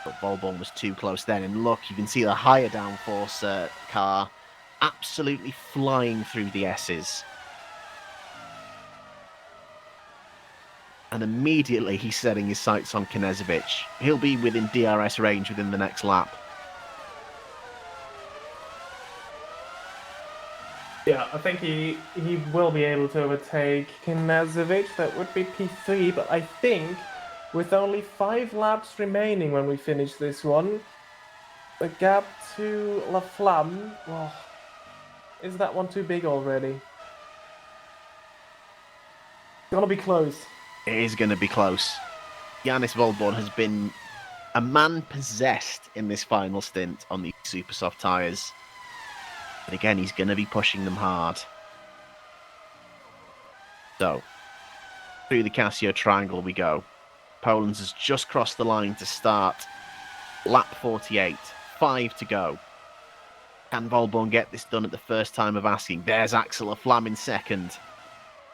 Speaker 1: But Volborn was too close then. And look, you can see the higher downforce car absolutely flying through the S's. And immediately he's setting his sights on Knežević. He'll be within DRS range within the next lap.
Speaker 2: Yeah, I think he will be able to overtake Knežević. That would be P3, but I think with only 5 laps remaining when we finish this one, the gap to La Flamme, well, is that one too big already? It's gonna be close.
Speaker 1: It is going to be close. Yannis Volborn has been a man possessed in this final stint on these super soft tyres. But again, he's going to be pushing them hard. So, through the Casio triangle we go. Poland has just crossed the line to start lap 48. 5 to go. Can Volborn get this done at the first time of asking? There's Axel Flam in second.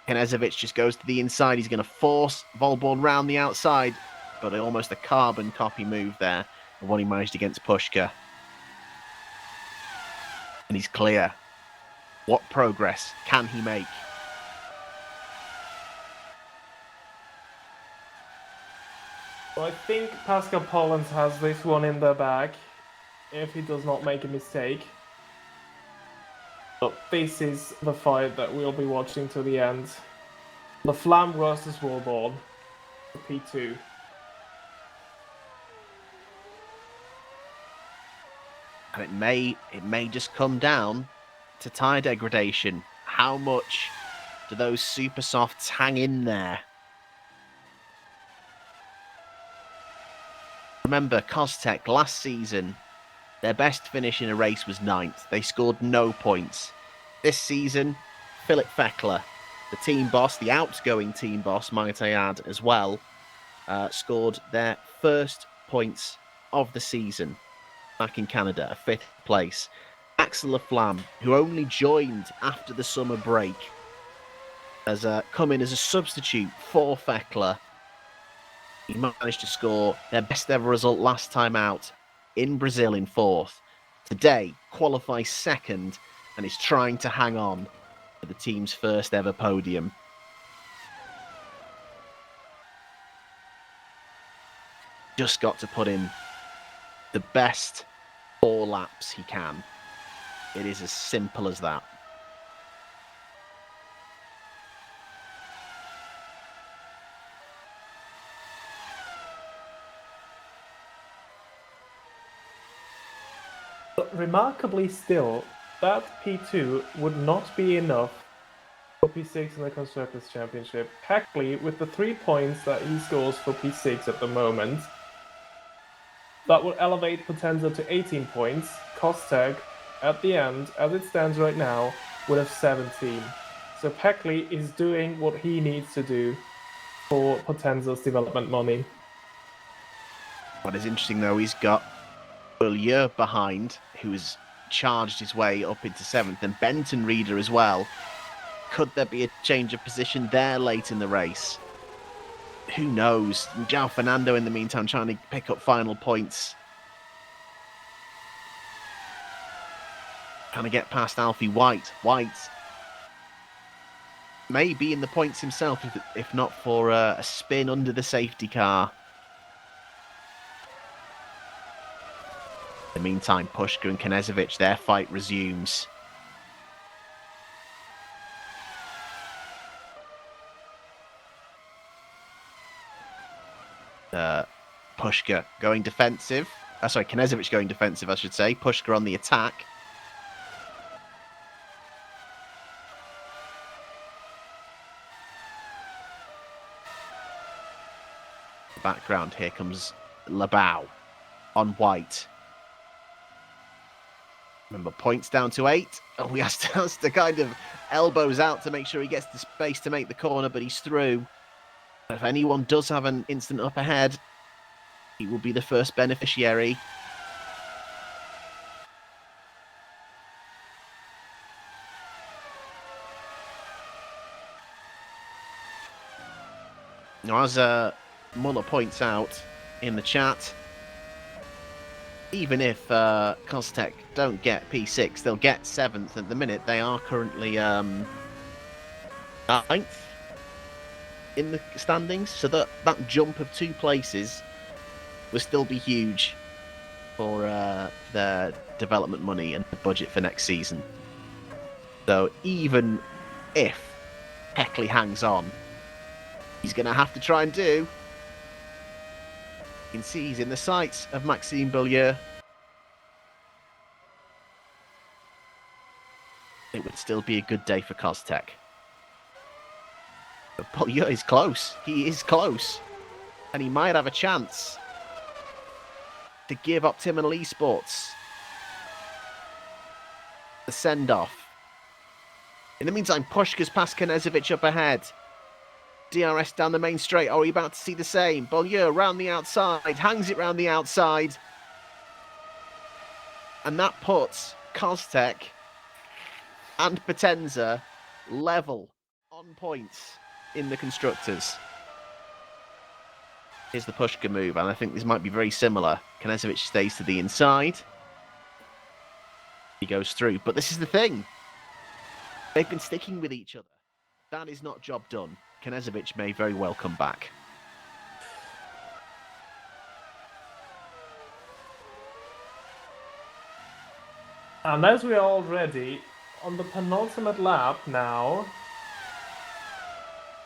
Speaker 1: Knežević just goes to the inside. He's going to force Volborn round the outside, but almost a carbon copy move there of what he managed against Pushka. And he's clear. What progress can he make?
Speaker 2: So I think Pascal Pollens has this one in the bag, if he does not make a mistake. But this is the fight that we'll be watching to the end. The Flam versus Wallborn, P2.
Speaker 1: And it may just come down to tire degradation. How much do those super softs hang in there? Remember, Costech last season, their best finish in a race was 9th. They scored no points. This season, Philip Feckler, the team boss, the outgoing team boss, might I add, as well, scored their first points of the season back in Canada, a 5th place. Axel Flam, who only joined after the summer break, has come in as a substitute for Feckler. He managed to score their best ever result last time out in Brazil in 4th. Today, qualifies 2nd and is trying to hang on for the team's first ever podium. Just got to put in the best 4 laps he can. It is as simple as that.
Speaker 2: But remarkably still, that P2 would not be enough for P6 in the Constructors' Championship. Hackley, with the 3 points that he scores for P6 at the moment, that would elevate Potenza to 18 points. Kostag, at the end, as it stands right now, would have 17. So Hackley is doing what he needs to do for Potenza's development money.
Speaker 1: What is interesting, though, he's got Beaulieu behind, who has charged his way up into 7th, and Benton Reader as well. Could there be a change of position there late in the race? Who knows? João Fernando, in the meantime, trying to pick up final points. Trying to get past Alfie White. White may be in the points himself, if not for a spin under the safety car. In the meantime, Pushka and Knežević, their fight resumes. Pushka going defensive. Sorry, Knežević going defensive, I should say. Pushka on the attack. Background, here comes Labau on White. Remember, points down to 8. And we asked us to kind of elbows out to make sure he gets the space to make the corner, but he's through. If anyone does have an instant up ahead, he will be the first beneficiary. Now, as Muller points out in the chat, even if Kostech don't get P6, they'll get 7th. At the minute, they are currently 9th in the standings, so that jump of 2 places will still be huge for their development money and the budget for next season. So even if Heckley hangs on, he's going to have to try and do. You can see he's in the sights of Maxime Beaulieu. It would still be a good day for Kostech. But Beaulieu is close. He is close. And he might have a chance to give Optimal Esports the send-off. In the meantime, Pushka's past Knežević up ahead. DRS down the main straight. Are we about to see the same? Beaulieu round the outside. Hangs it round the outside. And that puts Kostech and Potenza level on points in the Constructors. Here's the Pushka move, and I think this might be very similar. Knežević stays to the inside. He goes through. But this is the thing. They've been sticking with each other. That is not job done. Knežević may very well come back.
Speaker 2: And as we are already on the penultimate lap now,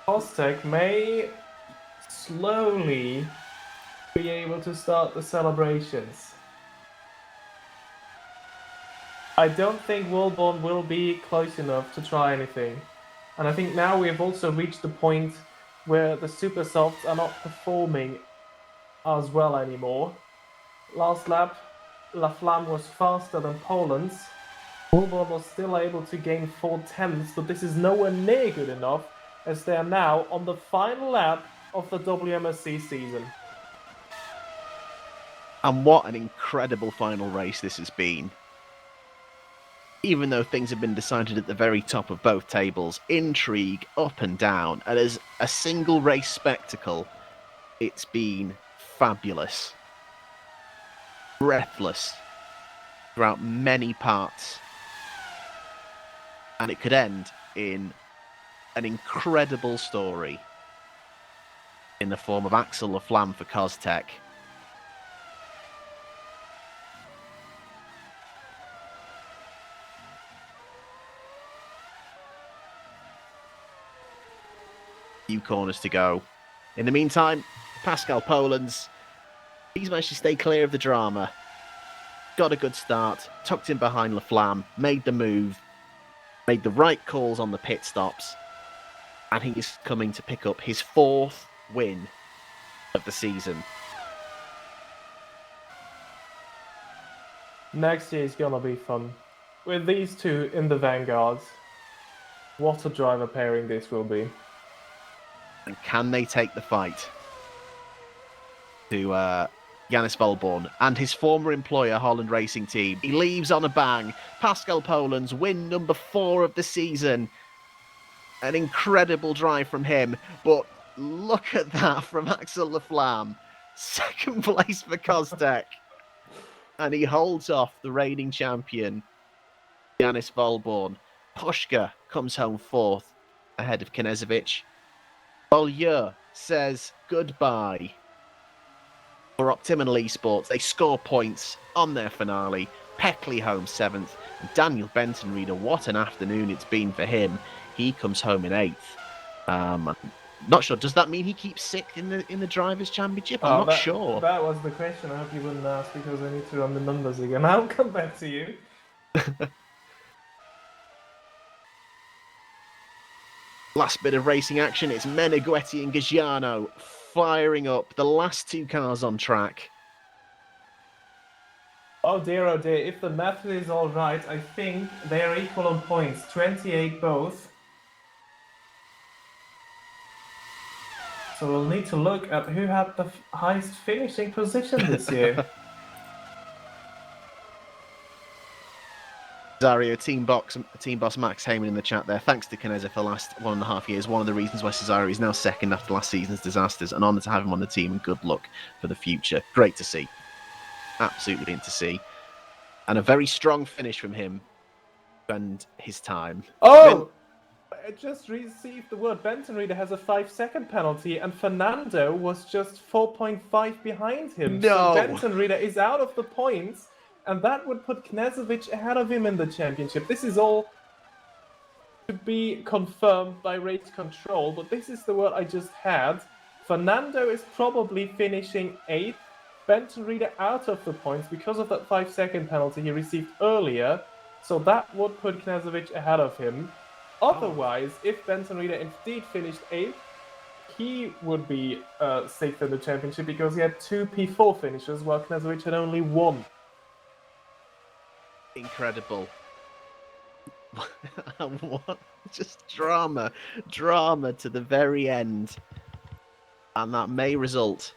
Speaker 2: Kostek may slowly be able to start the celebrations. I don't think Wilborn will be close enough to try anything. And I think now we have also reached the point where the super softs are not performing as well anymore. Last lap, La Flamme was faster than Poland's. Wilborn was still able to gain 4/10, but this is nowhere near good enough as they are now on the final lap of the WMSC season.
Speaker 1: And what an incredible final race this has been. Even though things have been decided at the very top of both tables, intrigue up and down, and as a single race spectacle, it's been fabulous. Breathless throughout many parts. And it could end in an incredible story in the form of Axel Laflamme for Kostek. Few corners to go. In the meantime, Pascal Polens, he's managed to stay clear of the drama. Got a good start, tucked in behind Laflamme, made the move, made the right calls on the pit stops, and he's coming to pick up his 4th win of the season.
Speaker 2: Next year is gonna be fun. With these two in the vanguards, what a driver pairing this will be.
Speaker 1: And can they take the fight to Yannis Volborn and his former employer, Holland Racing Team? He leaves on a bang. Pascal Polens, win number 4 of the season. An incredible drive from him, but look at that from Axel Laflamme. 2nd place for Kostek. And he holds off the reigning champion, Yannis Volborn. Pushka comes home 4th ahead of Knežević. Beaulieu says goodbye for Optimal Esports. They score points on their finale. Peckley home 7th. And Daniel Benton-Reader, what an afternoon it's been for him. He comes home in 8th. Not sure. Does that mean he keeps 6th in the Drivers' Championship? I'm not sure.
Speaker 2: That was the question. I hope you wouldn't ask because I need to run the numbers again. I'll come back to you.
Speaker 1: Last bit of racing action. It's Meneghetti and Gagiano firing up. The last 2 cars on track.
Speaker 2: Oh dear, if the math is all right, I think they are equal on points. 28 both. So we'll need to look at who had the highest finishing position this year.
Speaker 1: Cesario, Team Boss Max Heyman in the chat there. Thanks to Caneza for the last 1.5 years. One of the reasons why Cesario is now 2nd after last season's disasters. An honour to have him on the team and good luck for the future. Great to see. Absolutely brilliant to see. And a very strong finish from him and his time.
Speaker 2: Oh! I just received the word. Benton-Reader has a 5-second penalty and Fernando was just 4.5 behind him.
Speaker 1: No!
Speaker 2: So Benton-Reader is out of the points and that would put Knežević ahead of him in the championship. This is all to be confirmed by race control, but this is the word I just had. Fernando is probably finishing 8th. Benton-Reader out of the points because of that 5-second penalty he received earlier. So that would put Knežević ahead of him. Otherwise, if Benton-Reader indeed finished 8th, he would be 6th in the championship because he had 2 P4 finishes while Knežević had only 1.
Speaker 1: Incredible. What? Just drama to the very end. And that may result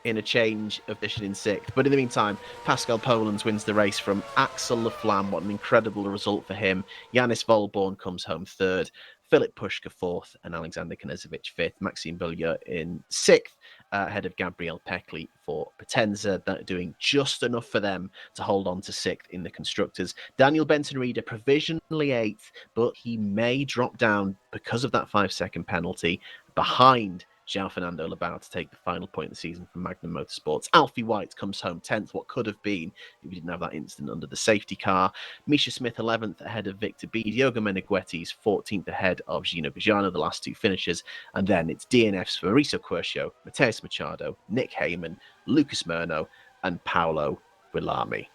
Speaker 1: in a change of position in 6th. But in the meantime, Pascal Polens wins the race from Axel Laflamme. What an incredible result for him. Yannis Volborn comes home 3rd. Philip Pushka 4th and Alexander Knežević 5th. Maxime Beaulieu in 6th, ahead of Gabriel Peckley for Potenza. That doing just enough for them to hold on to 6th in the Constructors. Daniel Benton-Reader provisionally 8th, but he may drop down because of that 5-second penalty behind João Fernando Labao to take the final point of the season from Magnum Motorsports. Alfie White comes home 10th, what could have been if we didn't have that incident under the safety car. Misha Smith 11th ahead of Victor Bede. Diogo Meneghetti's 14th ahead of Gino Bajano, the last two finishers. And then it's DNFs for Mauricio Quercio, Mateus Machado, Nick Heyman, Lucas Murno, and Paolo Guilherme.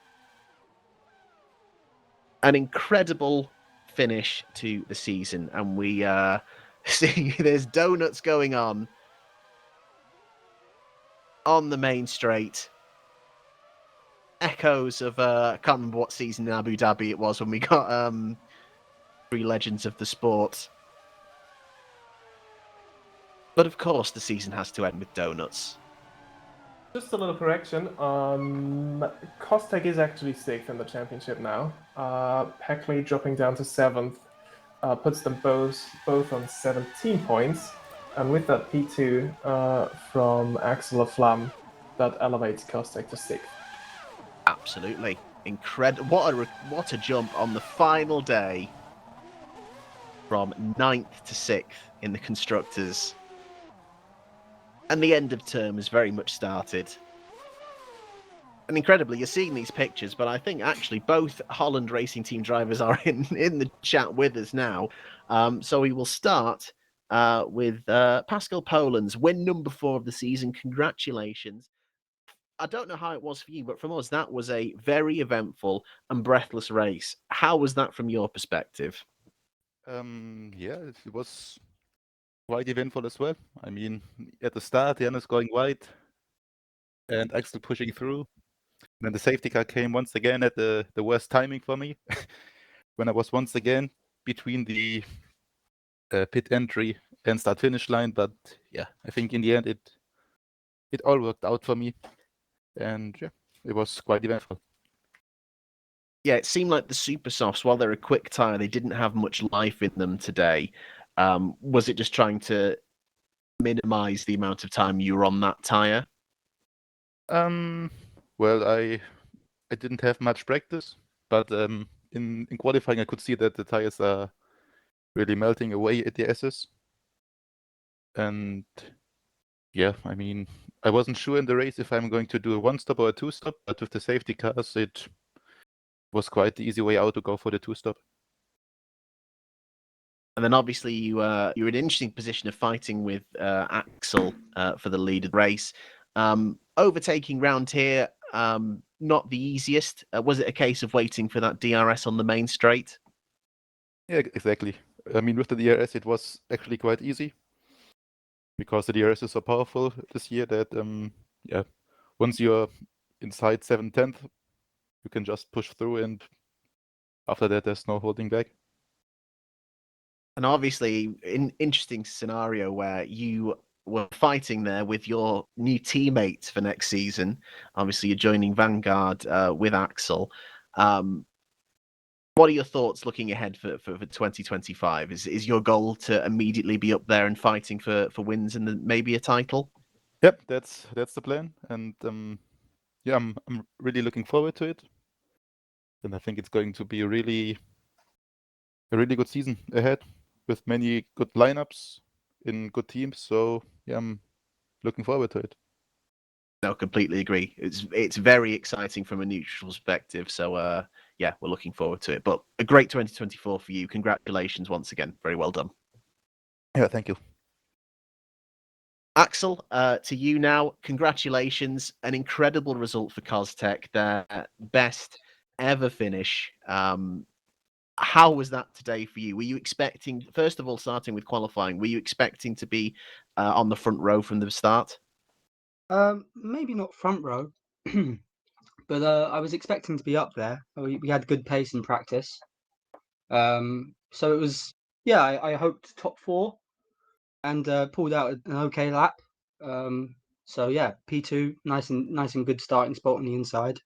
Speaker 1: An incredible finish to the season, and we see there's donuts going on the main straight. Echoes of I can't remember what season in Abu Dhabi it was when we got three legends of the sport. But of course the season has to end with donuts.
Speaker 2: Just a little correction. Kostek is actually 6th in the championship now. Peckley dropping down to 7th puts them both on 17 points. And with that P2 from Axel Flam, that elevates Kostek to 6th.
Speaker 1: Absolutely. Incredible. What a jump on the final day from 9th to 6th in the Constructors. And the end of term has very much started. And incredibly, you're seeing these pictures, but I think actually both Holland Racing Team drivers are in the chat with us now. So we will start with Pascal Poland's win number 4 of the season. Congratulations. I don't know how it was for you, but from us, that was a very eventful and breathless race. How was that from your perspective?
Speaker 3: Yeah, it was quite eventful as well. I mean, at the start, Janus going wide and Axel pushing through. Then the safety car came once again at the worst timing for me, when I was once again between the pit entry and start finish line. But yeah, I think in the end it all worked out for me, and yeah, it was quite eventful.
Speaker 1: Yeah, it seemed like the Super Softs, while they're a quick tyre, they didn't have much life in them today. Was it just trying to minimize the amount of time you were on that tyre?
Speaker 3: Well, I didn't have much practice, but in qualifying I could see that the tires are really melting away at the S's. And yeah, I mean, I wasn't sure in the race if I'm going to do a 1-stop or a 2-stop, but with the safety cars, it was quite the easy way out to go for the 2-stop.
Speaker 1: And then obviously you're in an interesting position of fighting with Axel for the lead of the race. Overtaking round here, not the easiest. Was it a case of waiting for that DRS on the main straight?
Speaker 3: Yeah, exactly. I mean, with the DRS, it was actually quite easy because the DRS is so powerful this year that, yeah, once you're inside 7/10, you can just push through, and after that, there's no holding back.
Speaker 1: And obviously, an interesting scenario where you were fighting there with your new teammates for next season. Obviously, you're joining Vanguard with Axel. What are your thoughts looking ahead for 2025? Is your goal to immediately be up there and fighting for wins and maybe a title?
Speaker 3: Yep, that's the plan, and yeah, I'm really looking forward to it, and I think it's going to be a really good season ahead with many good lineups in good teams. So yeah, I'm looking forward to it.
Speaker 1: No, completely agree. It's very exciting from a neutral perspective. So yeah, we're looking forward to it. But a great 2024 for you. Congratulations once again. Very well done.
Speaker 3: Yeah, thank you.
Speaker 1: Axel, to you now. Congratulations. An incredible result for Costech. Their best ever finish. How was that today for you? Were you expecting, first of all, starting with qualifying, were you expecting to be on the front row from the start?
Speaker 4: Maybe not front row, but I was expecting to be up there. We had good pace in practice, so it was. Yeah, I hoped top 4, and pulled out an okay lap. So yeah, P2, nice and good starting spot on the inside.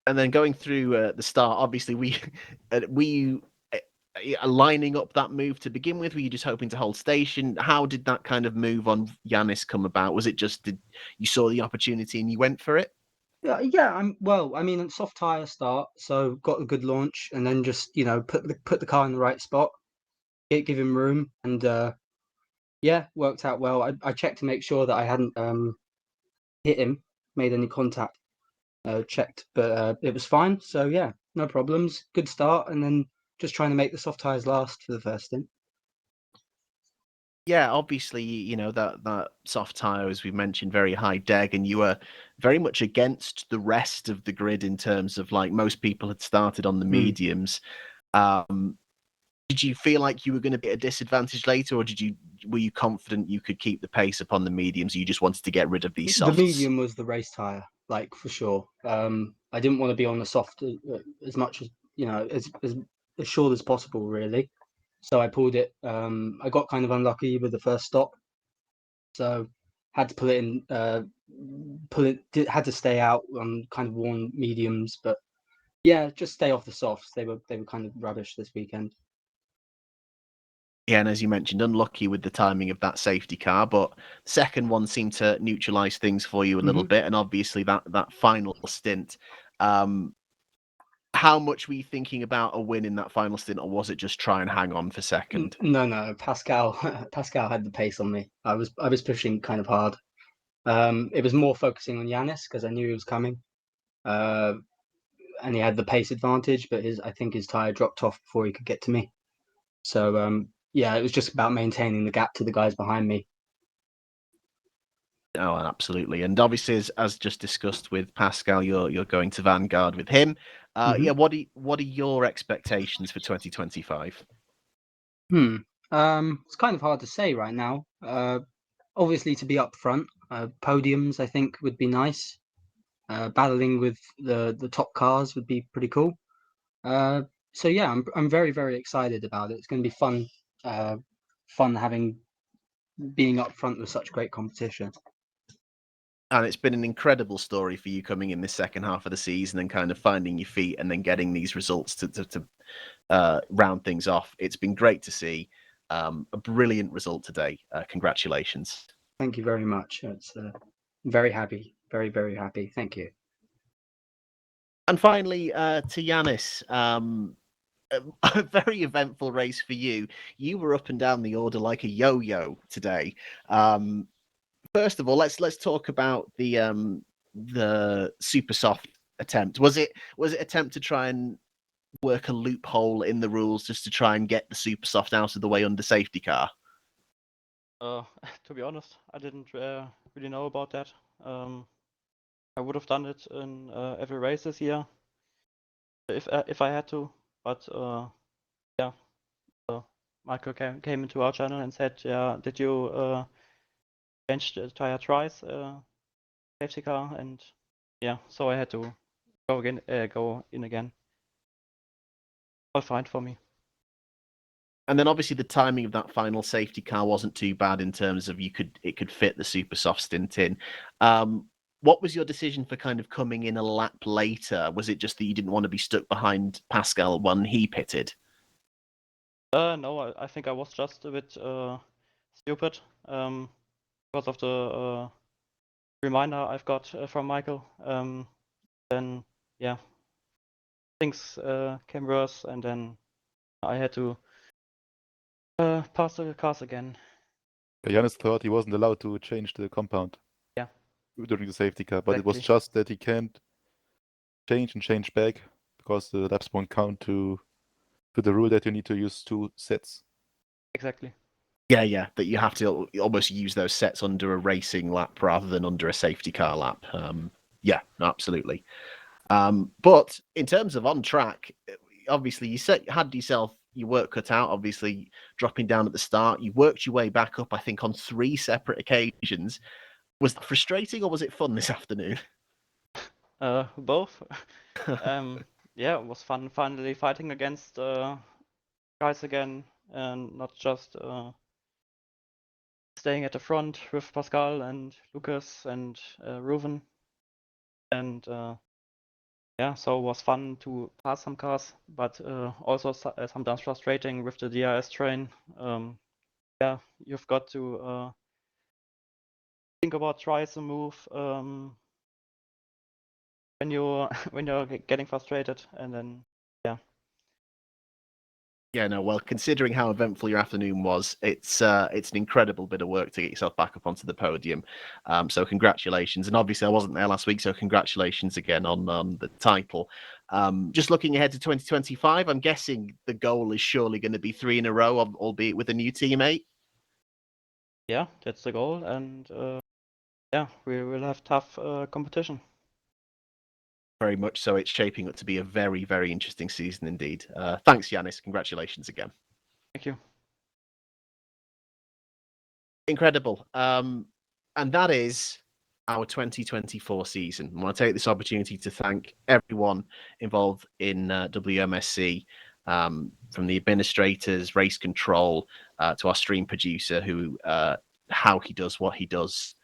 Speaker 1: And then going through the start, obviously were you lining up that move to begin with? Were you just hoping to hold station? How did that kind of move on Yanis come about? Was it just you saw the opportunity and you went for it?
Speaker 4: Yeah. I mean, soft tire start, so got a good launch, and then just put the car in the right spot, give him room, and yeah, worked out well. I checked to make sure that I hadn't hit him, made any contact. Checked, but it was fine. So yeah, no problems. Good start, and then just trying to make the soft tyres last for the first stint.
Speaker 1: Yeah, obviously, you know, that soft tyre, as we mentioned, very high deg, and you were very much against the rest of the grid in terms of, like, most people had started on the mediums. Did you feel like you were going to be at a disadvantage later, or were you confident you could keep the pace upon the mediums? Or you just wanted to get rid of these softs?
Speaker 4: The medium was the race tyre, like, for sure. I didn't want to be on the soft as much as, you know, as short as possible, really. So I pulled it. I got kind of unlucky with the first stop, so had to pull it in. Had to stay out on kind of worn mediums, but yeah, just stay off the softs. They were kind of rubbish this weekend.
Speaker 1: Yeah, and as you mentioned, unlucky with the timing of that safety car, but the second one seemed to neutralise things for you a little bit, and obviously that final stint. How much were you thinking about a win in that final stint, or was it just try and hang on for second?
Speaker 4: No, Pascal Pascal had the pace on me. I was pushing kind of hard. It was more focusing on Yanis because I knew he was coming, and he had the pace advantage. But I think his tire dropped off before he could get to me. So yeah, it was just about maintaining the gap to the guys behind me.
Speaker 1: Oh, absolutely, and obviously, as just discussed with Pascal, you're going to Vanguard with him. Yeah, what are your expectations for 2025?
Speaker 4: It's kind of hard to say right now. Obviously, to be up front, podiums I think would be nice. Battling with the top cars would be pretty cool. So yeah, I'm very, very excited about it. It's going to be fun, being up front with such great competition.
Speaker 1: And it's been an incredible story for you coming in this second half of the season and kind of finding your feet and then getting these results to round things off. It's been great to see. A brilliant result today. Congratulations.
Speaker 4: Thank you very much. It's very happy, very, very happy. Thank you.
Speaker 1: And finally, to Yanis, a very eventful race for you. You were up and down the order like a yo-yo today. First of all, let's talk about the super soft attempt. Was it attempt to try and work a loophole in the rules just to try and get the super soft out of the way under safety car?
Speaker 5: To be honest, I didn't really know about that. I would have done it in every race this year if I had to. But yeah, Michael came into our channel and said, "Yeah, did you change the tire twice, safety car?" And yeah, so I had to go in again. All fine for me.
Speaker 1: And then obviously the timing of that final safety car wasn't too bad in terms of it could fit the super soft stint in. What was your decision for kind of coming in a lap later? Was it just that you didn't want to be stuck behind Pascal when he pitted?
Speaker 5: No, I think I was just a bit stupid because of the reminder I've got from Michael. Then yeah, things came worse, and then I had to pass the cars again.
Speaker 3: Janis thought he wasn't allowed to change the compound.
Speaker 5: Yeah.
Speaker 3: During the safety car, but it was
Speaker 5: Exactly.
Speaker 3: just that he can't change back because the laps won't count to the rule that you need to use 2 sets.
Speaker 5: Exactly.
Speaker 1: Yeah, that you have to almost use those sets under a racing lap rather than under a safety car lap. Yeah, absolutely. But in terms of on track, obviously you had yourself your work cut out, obviously dropping down at the start. You worked your way back up, I think, on 3 separate occasions. Was that frustrating or was it fun this afternoon?
Speaker 5: Both. Yeah, it was fun finally fighting against guys again and not just staying at the front with Pascal and Lucas and Ruven. And yeah, so it was fun to pass some cars, but also sometimes frustrating with the DRS train. Yeah, you've got to think about tries to move when you're getting frustrated, and then yeah,
Speaker 1: Yeah, no, well, considering how eventful your afternoon was, it's an incredible bit of work to get yourself back up onto the podium. So congratulations. And obviously I wasn't there last week, so congratulations again on the title. Just looking ahead to 2025, I'm guessing the goal is surely going to be 3 in a row, albeit with a new teammate.
Speaker 5: Yeah, that's the goal, and yeah, we will have tough competition.
Speaker 1: Very much so. It's shaping up to be a very, very interesting season indeed. Thanks, Yanis. Congratulations again.
Speaker 5: Thank you.
Speaker 1: Incredible. And that is our 2024 season. I want to take this opportunity to thank everyone involved in WMSC, from the administrators, race control, to our stream producer, who how he does what he does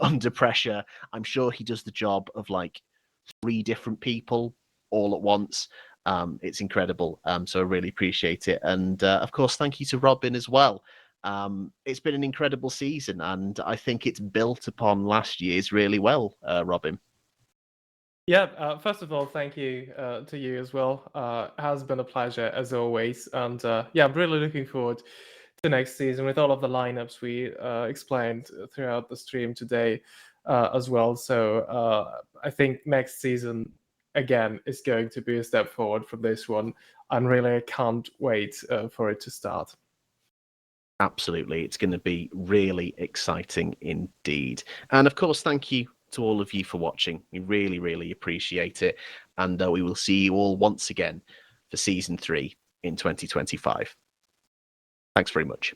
Speaker 1: under pressure. I'm sure he does the job of like 3 different people all at once. It's incredible. So I really appreciate it. And of course, thank you to Robin as well. It's been an incredible season, and I think it's built upon last year's really well, Robin.
Speaker 2: Yeah, first of all, thank you to you as well. It has been a pleasure as always. And yeah, I'm really looking forward to next season with all of the lineups we explained throughout the stream today as well. So I think next season, again, is going to be a step forward from this one. And really, I can't wait for it to start.
Speaker 1: Absolutely. It's going to be really exciting indeed. And of course, thank you to all of you for watching. We really, really appreciate it. And we will see you all once again for season 3 in 2025. Thanks very much.